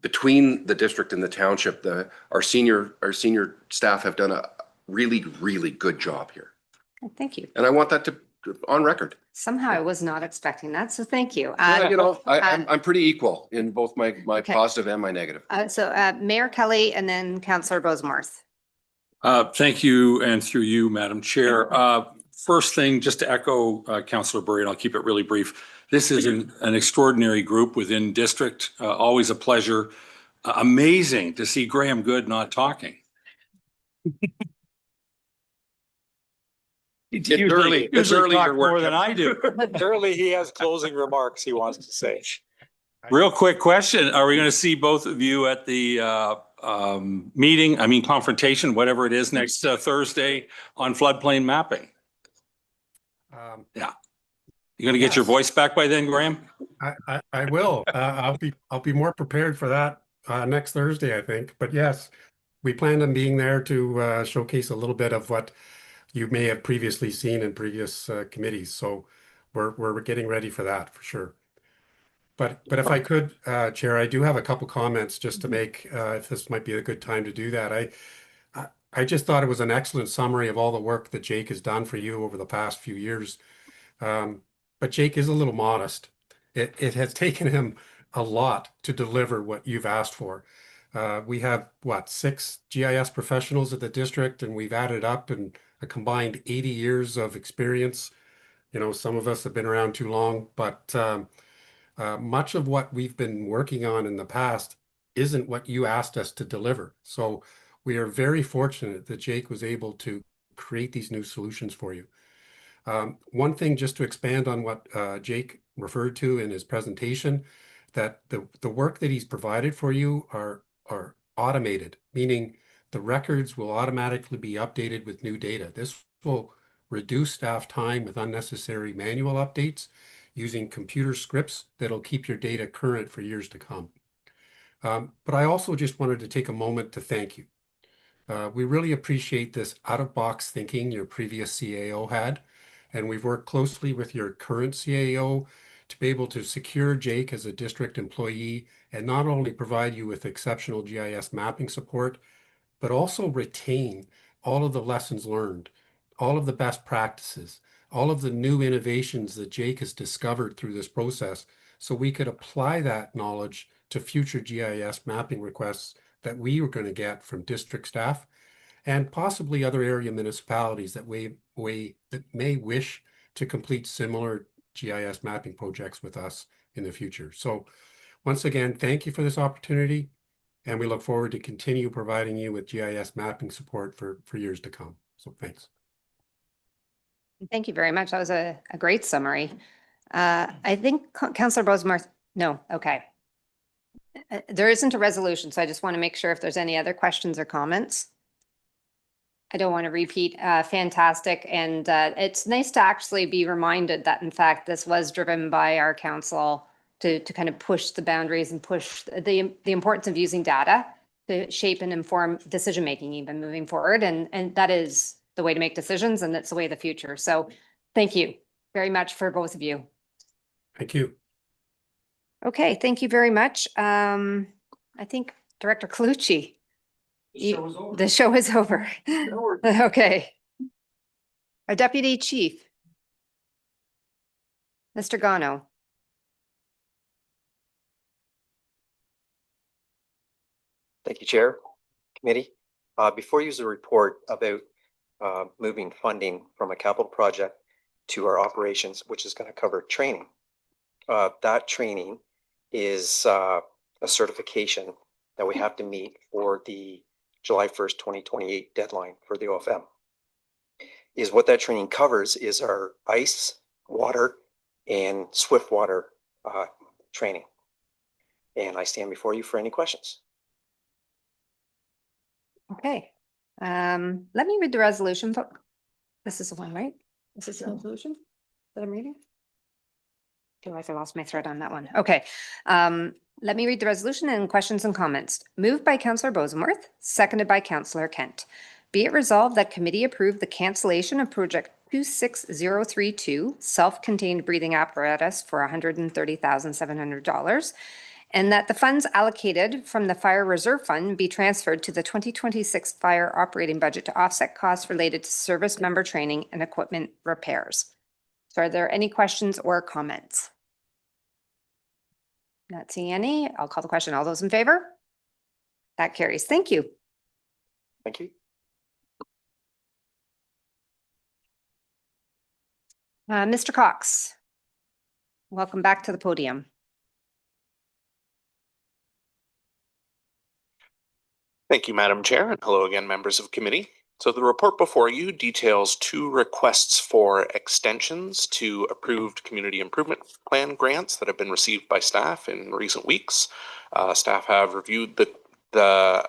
between the district and the township, our senior staff have done a really, really good job here. Thank you. And I want that to on record. Somehow I was not expecting that, so thank you. I'm pretty equal in both my positive and my negative. So Mayor Kelly and then Councillor Bosemarth. Thank you, and through you, Madam Chair. First thing, just to echo Councillor Berry, and I'll keep it really brief. This is an extraordinary group within district. Always a pleasure. Amazing to see Graham Good not talking. It's early more than I do. Early, he has closing remarks he wants to say. Real quick question. Are we going to see both of you at the confrontation, whatever it is, next Thursday on floodplain mapping? Yeah. You gonna get your voice back by then, Graham? I will. I'll be more prepared for that next Thursday, I think. But yes, we plan on being there to showcase a little bit of what you may have previously seen in previous committees. So we're getting ready for that for sure. But if I could, Chair, I do have a couple comments just to make, if this might be a good time to do that. I just thought it was an excellent summary of all the work that Jake has done for you over the past few years. But Jake is a little modest. It has taken him a lot to deliver what you've asked for. We have, 6 GIS professionals at the district, and we've added up and a combined 80 years of experience. Some of us have been around too long, but much of what we've been working on in the past isn't what you asked us to deliver. So we are very fortunate that Jake was able to create these new solutions for you. One thing, just to expand on what Jake referred to in his presentation, that the work that he's provided for you are automated, meaning the records will automatically be updated with new data. This will reduce staff time with unnecessary manual updates using computer scripts that'll keep your data current for years to come. But I also just wanted to take a moment to thank you. We really appreciate this out-of-box thinking your previous CAO had. And we've worked closely with your current CAO to be able to secure Jake as a district employee and not only provide you with exceptional GIS mapping support, but also retain all of the lessons learned, all of the best practices, all of the new innovations that Jake has discovered through this process, so we could apply that knowledge to future GIS mapping requests that we were going to get from district staff and possibly other area municipalities that may wish to complete similar GIS mapping projects with us in the future. So once again, thank you for this opportunity, and we look forward to continue providing you with GIS mapping support for years to come. So thanks. Thank you very much. That was a great summary. I think Councillor Bosemarth, no, okay. There isn't a resolution, so I just want to make sure if there's any other questions or comments. I don't want to repeat. Fantastic. And it's nice to actually be reminded that, in fact, this was driven by our council to kind of push the boundaries and push the importance of using data to shape and inform decision-making even moving forward. And that is the way to make decisions, and that's the way of the future. So thank you very much for both of you. Thank you. Okay, thank you very much. I think Director Colucci. The show is over. Okay. Our Deputy Chief. Mr. Gano. Thank you, Chair, Committee. Before you use a report about moving funding from a capital project to our operations, which is going to cover training. That training is a certification that we have to meet for the July 1st, 2028 deadline for the OFM. Is what that training covers is our ice, water, and swift water training. And I stand before you for any questions. Okay. Let me read the resolution. This is the one, right? This is the resolution that I'm reading. I feel like I lost my thread on that one. Okay. Let me read the resolution and questions and comments. Moved by Councillor Bosemarth, seconded by Councillor Kent. Be it resolved that committee approve the cancellation of project 26032, self-contained breathing apparatus for $130,700, and that the funds allocated from the Fire Reserve Fund be transferred to the 2026 fire operating budget to offset costs related to service member training and equipment repairs. So are there any questions or comments? Not seeing any. I'll call the question. All those in favor? That carries. Thank you. Thank you. Mr. Cox, welcome back to the podium. Thank you, Madam Chair, and hello again, members of committee. So the report before you details 2 requests for extensions to approved community improvement plan grants that have been received by staff in recent weeks. Staff have reviewed the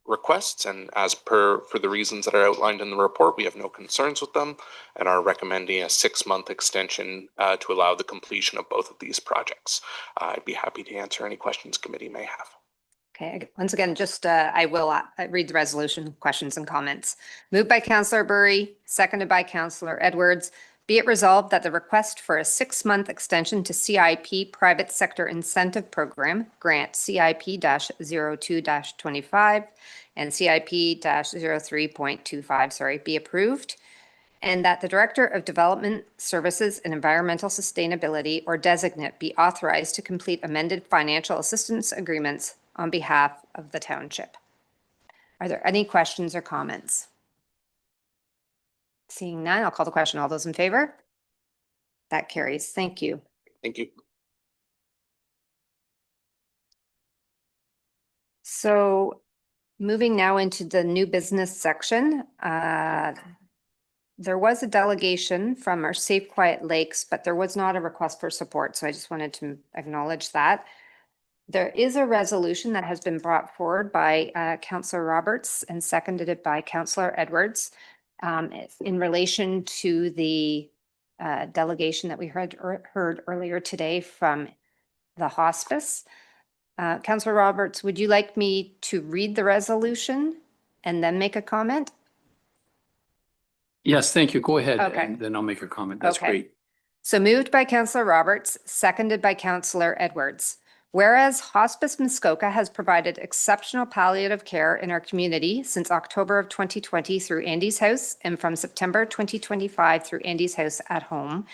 requests, and as per for the reasons that are outlined in the report, we have no concerns with them and are recommending a 6-month extension to allow the completion of both of these projects. I'd be happy to answer any questions committee may have. Okay, once again, just I will read the resolution, questions and comments. Moved by Councillor Burry, seconded by Councillor Edwards. Be it resolved that the request for a 6-month extension to CIP Private Sector Incentive Program, Grant CIP-02-25 and CIP-03.25, be approved, and that the Director of Development Services and Environmental Sustainability or designate be authorized to complete amended financial assistance agreements on behalf of the Township. Are there any questions or comments? Seeing none, I'll call the question. All those in favor? That carries. Thank you. Thank you. So moving now into the new business section, there was a delegation from our Safe Quiet Lakes, but there was not a request for support. So I just wanted to acknowledge that. There is a resolution that has been brought forward by Councillor Roberts and seconded by Councillor Edwards in relation to the delegation that we heard earlier today from the hospice. Councillor Roberts, would you like me to read the resolution and then make a comment? Yes, thank you. Go ahead. Okay. And then I'll make a comment. That's Okay. great. So moved by Councillor Roberts, seconded by Councillor Edwards. Whereas Hospice Muskoka has provided exceptional palliative care in our community since October of 2020 through Andy's House and from September 2025 through Andy's House at Home.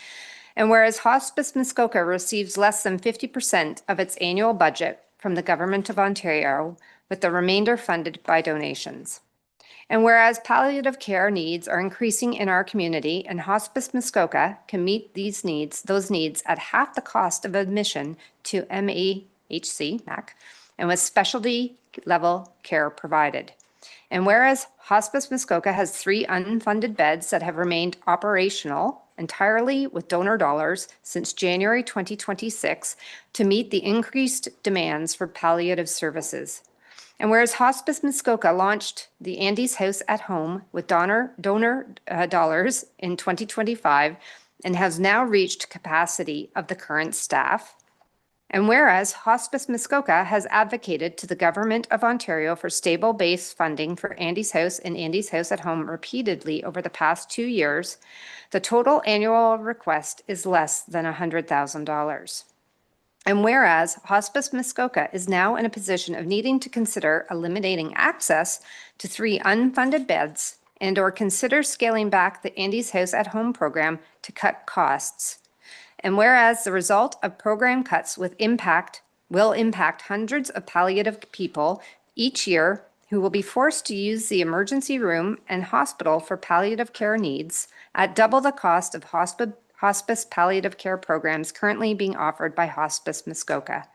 And whereas Hospice Muskoka receives less than 50% of its annual budget from the Government of Ontario, with the remainder funded by donations. And whereas palliative care needs are increasing in our community and Hospice Muskoka can meet those needs at half the cost of admission to MAC, and with specialty level care provided. And whereas Hospice Muskoka has 3 unfunded beds that have remained operational entirely with donor dollars since January 2026 to meet the increased demands for palliative services. And whereas Hospice Muskoka launched the Andy's House at Home with donor dollars in 2025 and has now reached capacity of the current staff. And whereas Hospice Muskoka has advocated to the Government of Ontario for stable base funding for Andy's House and Andy's House at Home repeatedly over the past 2 years, the total annual request is less than $100,000. And whereas Hospice Muskoka is now in a position of needing to consider eliminating access to 3 unfunded beds and/or consider scaling back the Andy's House at Home program to cut costs. And whereas the result of program cuts will impact hundreds of palliative people each year who will be forced to use the emergency room and hospital for palliative care needs at double the cost of hospice palliative care programs currently being offered by Hospice Muskoka.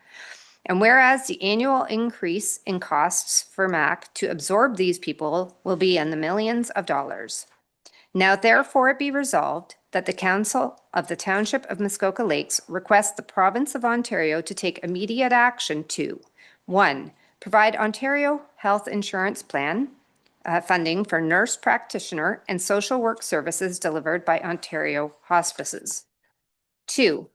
And whereas the annual increase in costs for MAC to absorb these people will be in the millions of dollars. Now therefore it be resolved that the Council of the Township of Muskoka Lakes request the Province of Ontario to take immediate action to 1. Provide Ontario Health Insurance Plan funding for nurse practitioner and social work services delivered by Ontario hospices. 2.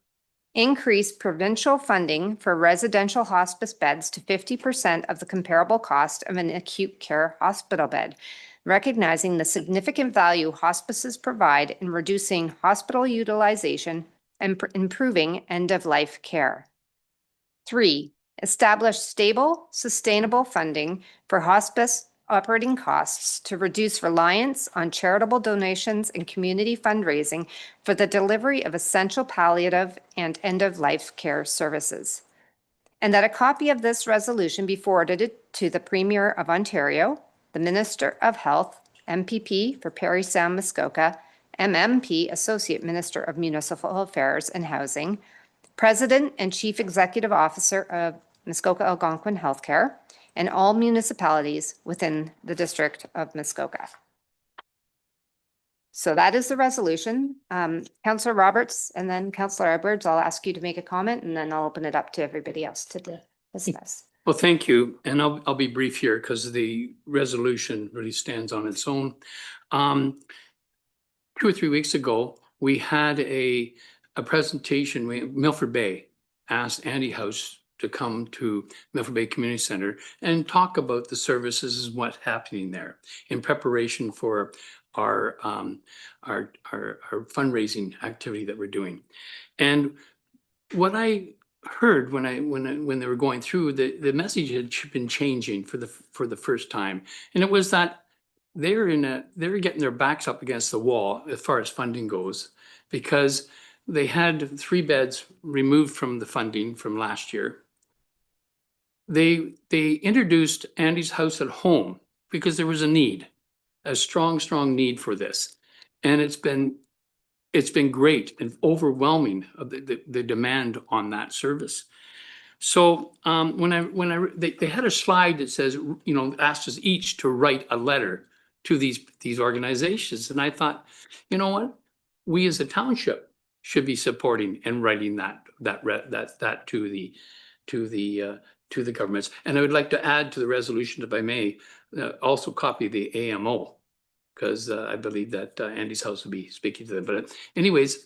Increase provincial funding for residential hospice beds to 50% of the comparable cost of an acute care hospital bed, recognizing the significant value hospices provide in reducing hospital utilization and improving end-of-life care. 3. Establish stable, sustainable funding for hospice operating costs to reduce reliance on charitable donations and community fundraising for the delivery of essential palliative and end-of-life care services. And that a copy of this resolution be forwarded to the Premier of Ontario, the Minister of Health, MPP for Parry Sound Muskoka, MMP Associate Minister of Municipal Affairs and Housing, President and Chief Executive Officer of Muskoka Algonquin Healthcare, and all municipalities within the District of Muskoka. So that is the resolution. Councillor Roberts and then Councillor Edwards, I'll ask you to make a comment and then I'll open it up to everybody else to discuss. Well, thank you. And I'll be brief here because the resolution really stands on its own. 2 or 3 weeks ago, we had a presentation. Milford Bay asked Andy House to come to Milford Bay Community Center and talk about the services and what's happening there in preparation for our fundraising activity that we're doing. And what I heard when they were going through, the message had been changing for the first time, and it was that they were getting their backs up against the wall as far as funding goes, because they had 3 beds removed from the funding from last year. They introduced Andy's House at Home because there was a strong need for this, and it's been great and overwhelming of the demand on that service. So they had a slide that says, asked us each to write a letter to these organizations, and I thought, you know what, we as a township should be supporting and writing that to the governments. And I would like to add to the resolution, if I may, also copy the AMO, because I believe that Andy's House will be speaking to them. But anyways,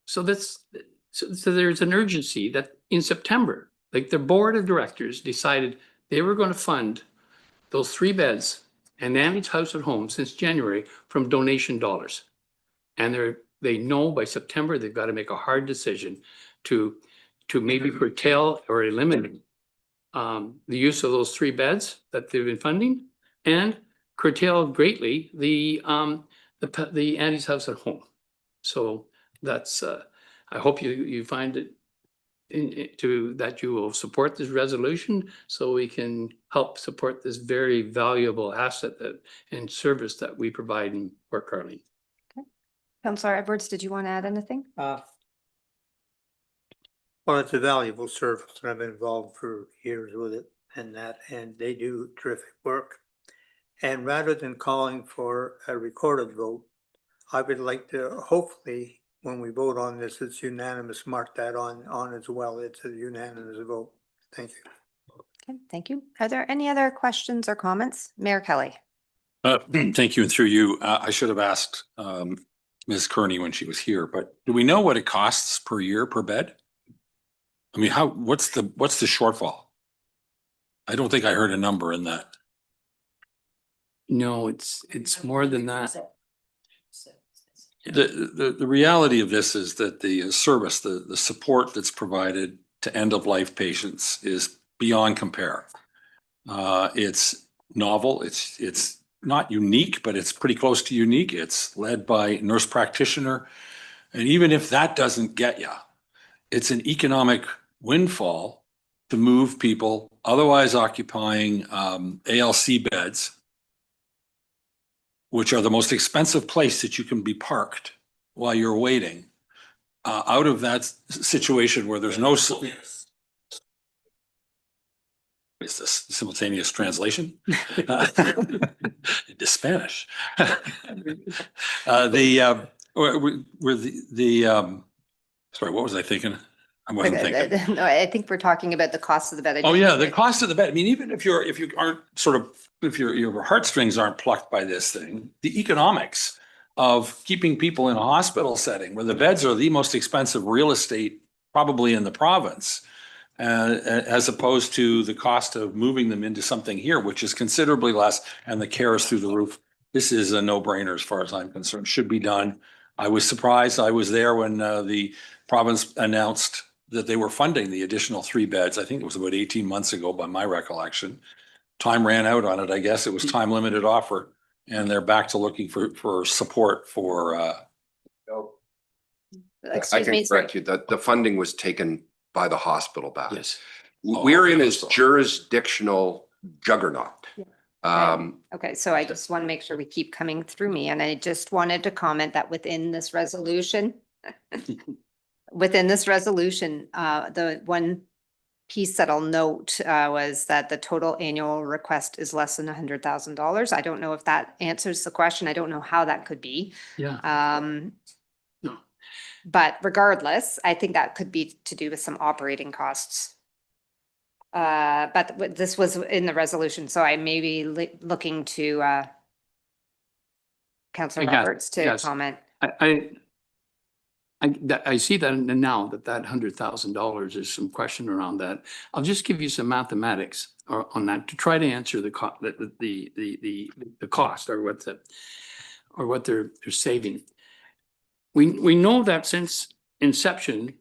so there's an urgency that in September, like the board of directors decided they were going to fund those 3 beds and Andy's House at Home since January from donation dollars. And they know by September, they've got to make a hard decision to maybe curtail or eliminate the use of those 3 beds that they've been funding, and curtail greatly the Andy's House at Home. So that's, I hope you find it that you will support this resolution so we can help support this very valuable asset and service that we provide in Port Carling. Okay. Councillor Edwards, did you want to add anything? Well, it's a valuable service, and I've been involved for years with it and they do terrific work. And rather than calling for a recorded vote, I would like to, hopefully, when we vote on this, it's unanimous, mark that on as well. It's a unanimous vote. Thank you. Okay, thank you. Are there any other questions or comments? Mayor Kelly. Thank you. And through you, I should have asked Ms. Kearney when she was here, but do we know what it costs per year per bed? I mean, what's the shortfall? I don't think I heard a number in that. No, it's more than that. The reality of this is that the service, the support that's provided to end of life patients is beyond compare. It's novel. It's not unique, but it's pretty close to unique. It's led by a nurse practitioner. And even if that doesn't get you, it's an economic windfall to move people otherwise occupying ALC beds, which are the most expensive place that you can be parked while you're waiting, out of that situation where there's no. Is this simultaneous translation? Into Spanish. Sorry, what was I thinking? I wasn't thinking. No, I think we're talking about the cost of the bed. Oh yeah, the cost of the bed. I mean, even if your heartstrings aren't plucked by this thing, the economics of keeping people in a hospital setting where the beds are the most expensive real estate probably in the province, as opposed to the cost of moving them into something here, which is considerably less, and the care is through the roof. This is a no-brainer as far as I'm concerned. Should be done. I was surprised. I was there when the province announced that they were funding the additional 3 beds. I think it was about 18 months ago by my recollection. Time ran out on it. I guess it was time limited offer, and they're back to looking for support for. I can correct you that the funding was taken by the hospital back. Yes. We're in a jurisdictional juggernaut. Okay, so I just want to make sure we keep coming through me, and I just wanted to comment that within this resolution, the one piece that I'll note was that the total annual request is less than $100,000. I don't know if that answers the question. I don't know how that could be. Yeah. No. But regardless, I think that could be to do with some operating costs. But this was in the resolution, so I may be looking to Councillor Roberts to comment. I see that now that $100,000 is some question around that. I'll just give you some mathematics on that to try to answer the cost or what they're saving. We know that since inception,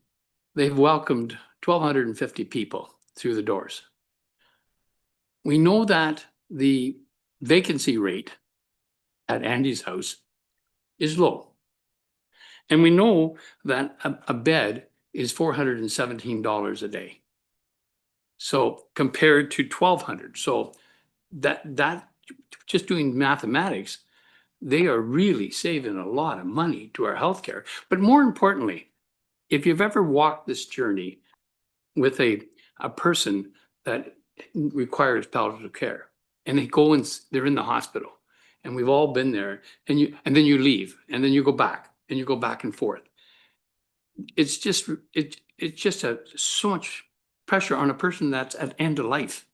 they've welcomed 1,250 people through the doors. We know that the vacancy rate at Andy's House is low. And we know that a bed is $417 a day. So compared to $1,200. So that just doing mathematics, they are really saving a lot of money to our healthcare. But more importantly, if you've ever walked this journey with a person that requires palliative care, and they're in the hospital, and we've all been there, and then you leave, and then you go back, and you go back and forth. It's just so much pressure on a person that's at end of life,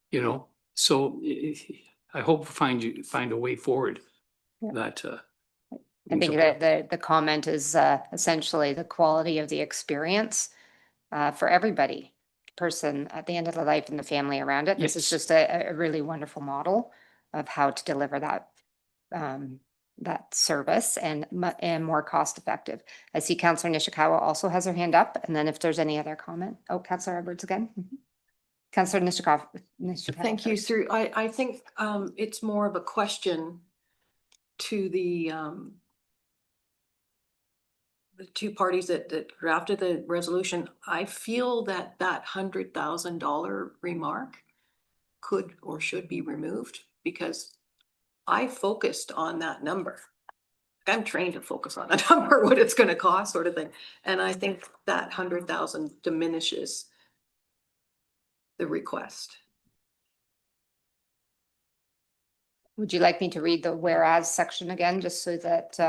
you know. So I hope find a way forward. Yeah. That I think that the comment is essentially the quality of the experience for everybody, person at the end of the life and the family around it. Yes. This is just a really wonderful model of how to deliver that that service and more cost effective. I see Councillor Nishikawa also has her hand up, and then if there's any other comment, oh, Councillor Edwards again. Councillor Nishikawa. Thank you, through. I think it's more of a question to the two parties that drafted the resolution. I feel that $100,000 remark could or should be removed, because I focused on that number. I'm trained to focus on a number, what it's gonna cost, sort of thing. And I think that 100,000 diminishes the request. Would you like me to read the whereas section again, just so that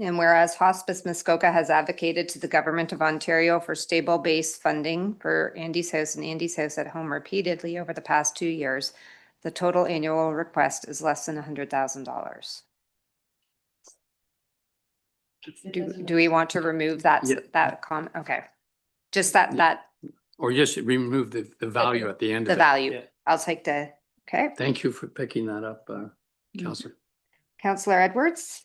and whereas Hospice Muskoka has advocated to the Government of Ontario for stable base funding for Andy's House and Andy's House at Home repeatedly over the past 2 years, the total annual request is less than $100,000. Do we want to remove that, that comment? Okay. Just that. Or just remove the value at the end of The it. value. Yeah. I'll take the, okay. Thank you for picking that up, Councillor. Councillor Edwards?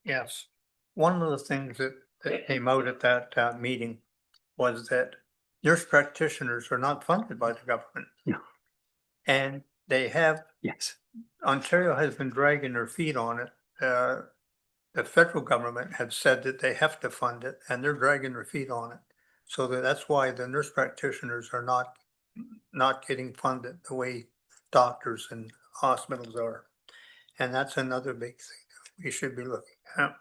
Yes. One of the things that came out at that meeting was that nurse practitioners are not funded by the government. No. And they have. Yes. Ontario has been dragging their feet on it. The federal government has said that they have to fund it, and they're dragging their feet on it. So that's why the nurse practitioners are not getting funded the way doctors and hospitals are. And that's another big thing that we should be looking at.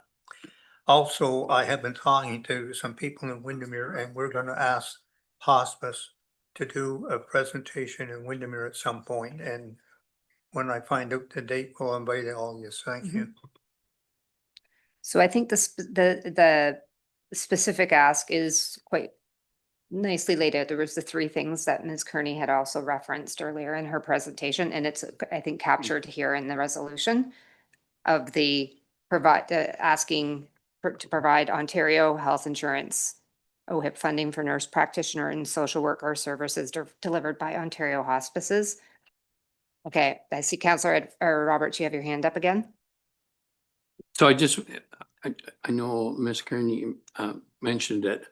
Also, I have been talking to some people in Windermere, and we're going to ask hospice to do a presentation in Windermere at some point. And when I find out the date, we'll invite all of you. Thank you. So I think the specific ask is quite nicely laid out. There was the 3 things that Ms. Kearney had also referenced earlier in her presentation, and it's, I think, captured here in the resolution of the asking to provide Ontario health insurance OHIP funding for nurse practitioner and social worker services delivered by Ontario hospices. Okay, I see Councillor Robert, you have your hand up again. So I know Ms. Kearney mentioned it,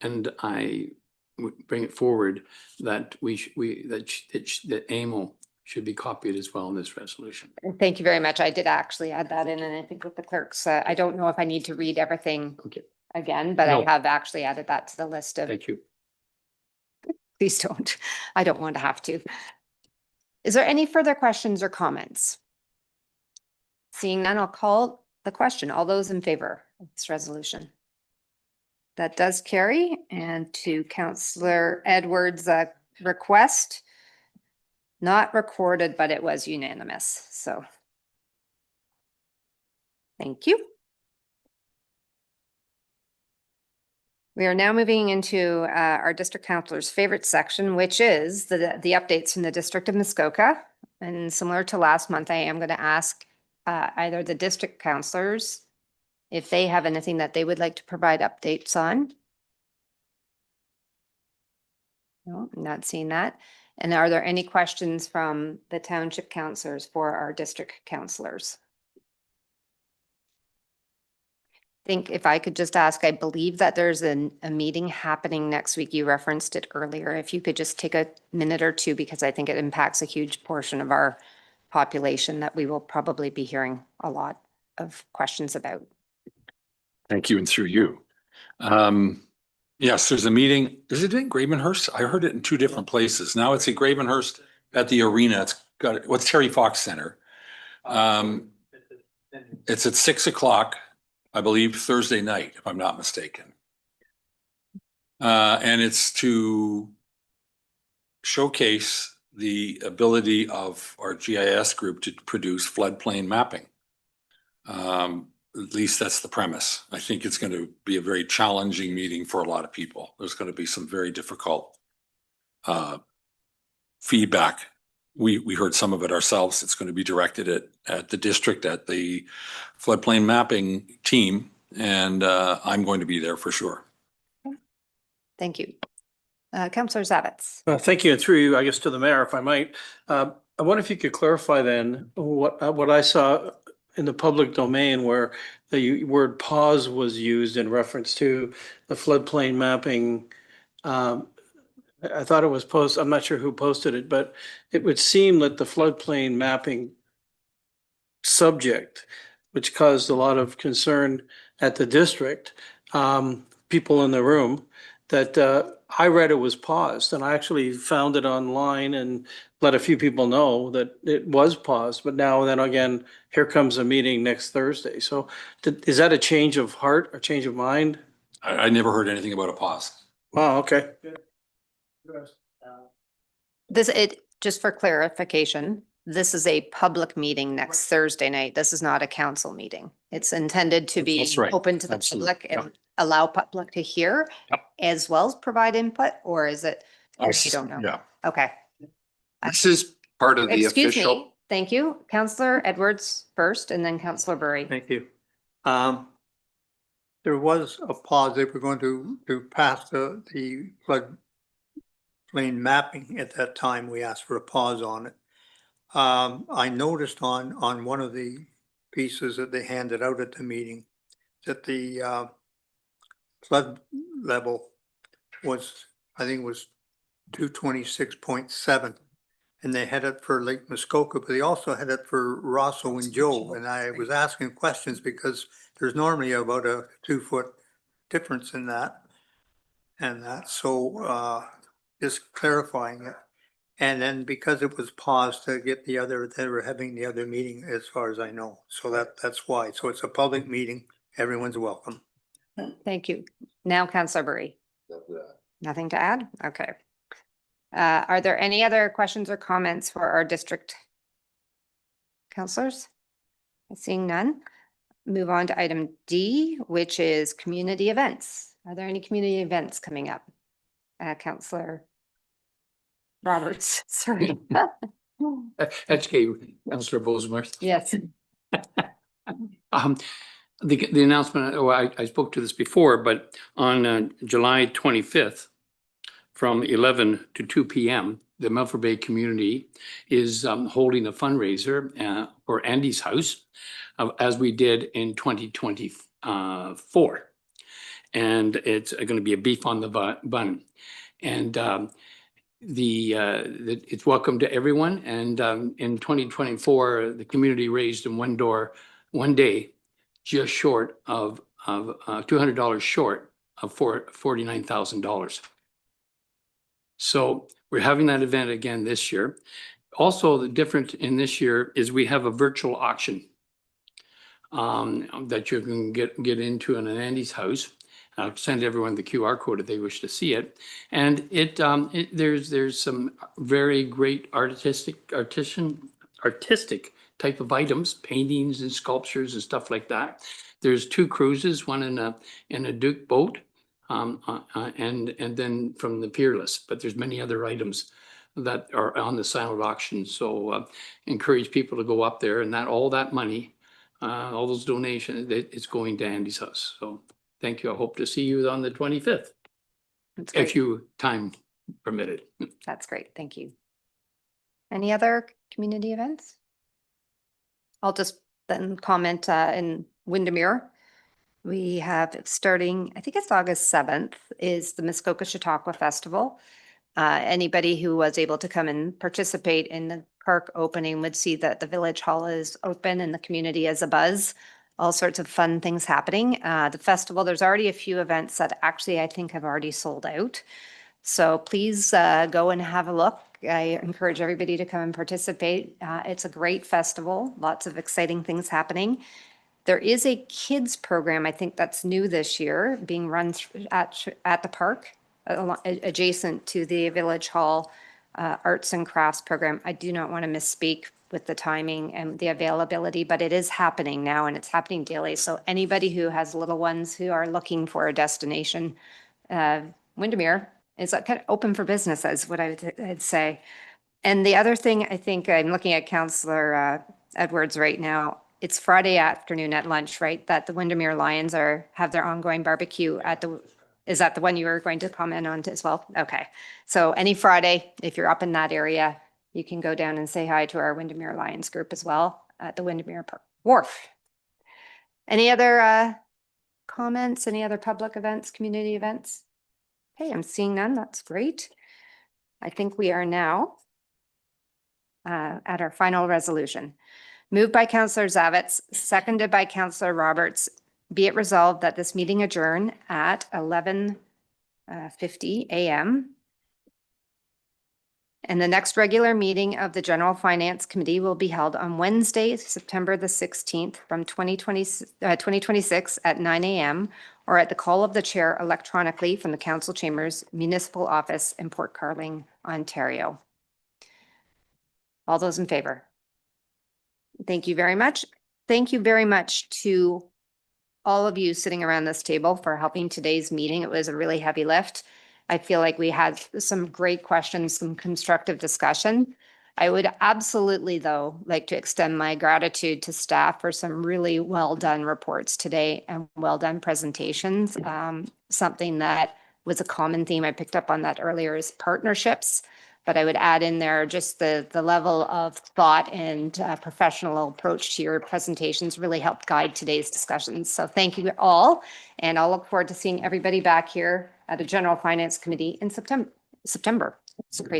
and I would bring it forward that that AMO should be copied as well in this resolution. Thank you very much. I did actually add that in, and I think with the clerks, I don't know if I need to read everything again, but No. I have actually added that to the list of. Thank you. Please don't. I don't want to have to. Is there any further questions or comments? Seeing none, I'll call the question. All those in favor of this resolution? That does carry. And to Councillor Edwards' request, not recorded, but it was unanimous. So thank you. We are now moving into our district councillor's favorite section, which is the updates from the District of Muskoka. And similar to last month, I am going to ask either the district councillors if they have anything that they would like to provide updates on. No, I'm not seeing that. And are there any questions from the township councillors for our district councillors? I think if I could just ask, I believe that there's a meeting happening next week. You referenced it earlier. If you could just take a minute or two, because I think it impacts a huge portion of our population that we will probably be hearing a lot of questions about. Thank you, and through you. Yes, there's a meeting. Is it in Gravenhurst? I heard it in 2 different places. Now it's in Gravenhurst at the arena. It's got what's Terry Fox Center. It's at 6 o'clock, I believe, Thursday night, if I'm not mistaken. And it's to showcase the ability of our GIS group to produce floodplain mapping. At least that's the premise. I think it's going to be a very challenging meeting for a lot of people. There's going to be some very difficult feedback. We heard some of it ourselves. It's going to be directed at the district, at the floodplain mapping team, and I'm going to be there for sure. Thank you. Councillor Zavitz. Thank you. And through you, I guess, to the mayor, if I might. I wonder if you could clarify then what I saw in the public domain where the word pause was used in reference to the floodplain mapping. I thought it was posted, I'm not sure who posted it, but it would seem that the floodplain mapping subject, which caused a lot of concern at the district, people in the room, that I read it was paused, and I actually found it online and let a few people know that it was paused, but now then again, here comes a meeting next Thursday. So is that a change of heart, a change of mind? I never heard anything about a pause. Wow, okay. Just for clarification, this is a public meeting next Thursday night. This is not a council meeting. It's intended to be That's right. open to the Absolutely. public and allow public to hear as well as provide input, or is it? You don't know? Yeah. Okay. This is part of the Excuse official. me. Thank you. Councillor Edwards first and then Councillor Burry. Thank you. There was a pause. They were going to pass the floodplain mapping at that time. We asked for a pause on it. I noticed on one of the pieces that they handed out at the meeting that the flood level was, I think it was 226.7. And they had it for Lake Muskoka, but they also had it for Rosso and Joe. And I was asking questions because there's normally about a 2-foot difference in that. And that, so just clarifying it. And then because it was paused to get they were having the other meeting as far as I know. So that's why. So it's a public meeting. Everyone's welcome. Thank you. Now Councillor Burry. Nothing to add? Okay. Are there any other questions or comments for our district councillors? Seeing none, move on to item D, which is community events. Are there any community events coming up? Councillor Roberts, sorry. Okay, Councillor Bozemarth. Yes. The announcement, I spoke to this before, but on July 25th, from 11 to 2 p.m., the Milford Bay community is holding a fundraiser for Andy's House, as we did in 2024. And it's going to be a beef on the bun. And it's welcome to everyone. And in 2024, the community raised in one day, just short of $200 short of $49,000. So we're having that event again this year. Also, the difference in this year is we have a virtual auction that you can get into in an Andy's House. I'll send everyone the QR code if they wish to see it. And there's some very great artistic type of items, paintings and sculptures and stuff like that. There's 2 cruises, one in a Duke boat, and then from the Peerless, but there's many other items that are on the silent auction. So encourage people to go up there, and all that money, all those donations, it's going to Andy's House. So thank you. I hope to see you on the 25th, if you time permitted. That's great. Thank you. Any other community events? I'll just then comment in Windermere. We have starting, I think it's August 7th, is the Muskoka Chautauqua Festival. Anybody who was able to come and participate in the park opening would see that the village hall is open and the community is abuzz. All sorts of fun things happening. The festival, there's already a few events that actually I think have already sold out. So please go and have a look. I encourage everybody to come and participate. It's a great festival, lots of exciting things happening. There is a kids program, I think that's new this year, being run at the park, adjacent to the Village Hall Arts and Crafts program. I do not want to misspeak with the timing and the availability, but it is happening now and it's happening daily. So anybody who has little ones who are looking for a destination, Windermere is kind of open for business, is what I'd say. And the other thing, I think I'm looking at Councillor Edwards right now. It's Friday afternoon at lunch, right? That the Windermere Lions have their ongoing barbecue is that the one you were going to comment on as well? Okay. So any Friday, if you're up in that area, You can go down and say hi to our Windermere Lions group as well at the Windermere Wharf. Any other comments, any other public events, community events? Okay, I'm seeing none. That's great. I think we are now at our final resolution. Moved by Councillor Zavitz, seconded by Councillor Roberts. Be it resolved that this meeting adjourn at 11:50 a.m. And the next regular meeting of the General Finance Committee will be held on Wednesday, September the 16th from 2026 at 9 a.m. or at the call of the chair electronically from the Council Chambers Municipal Office in Port Carling, Ontario. All those in favor? Thank you very much. Thank you very much to all of you sitting around this table for helping today's meeting. It was a really heavy lift. I feel like we had some great questions, some constructive discussion. I would absolutely, though, like to extend my gratitude to staff for some really well done reports today and well done presentations. Something that was a common theme I picked up on that earlier is partnerships. But I would add in there just the level of thought and professional approach to your presentations really helped guide today's discussions. So thank you all. And I'll look forward to seeing everybody back here at the General Finance Committee in September. It's crazy.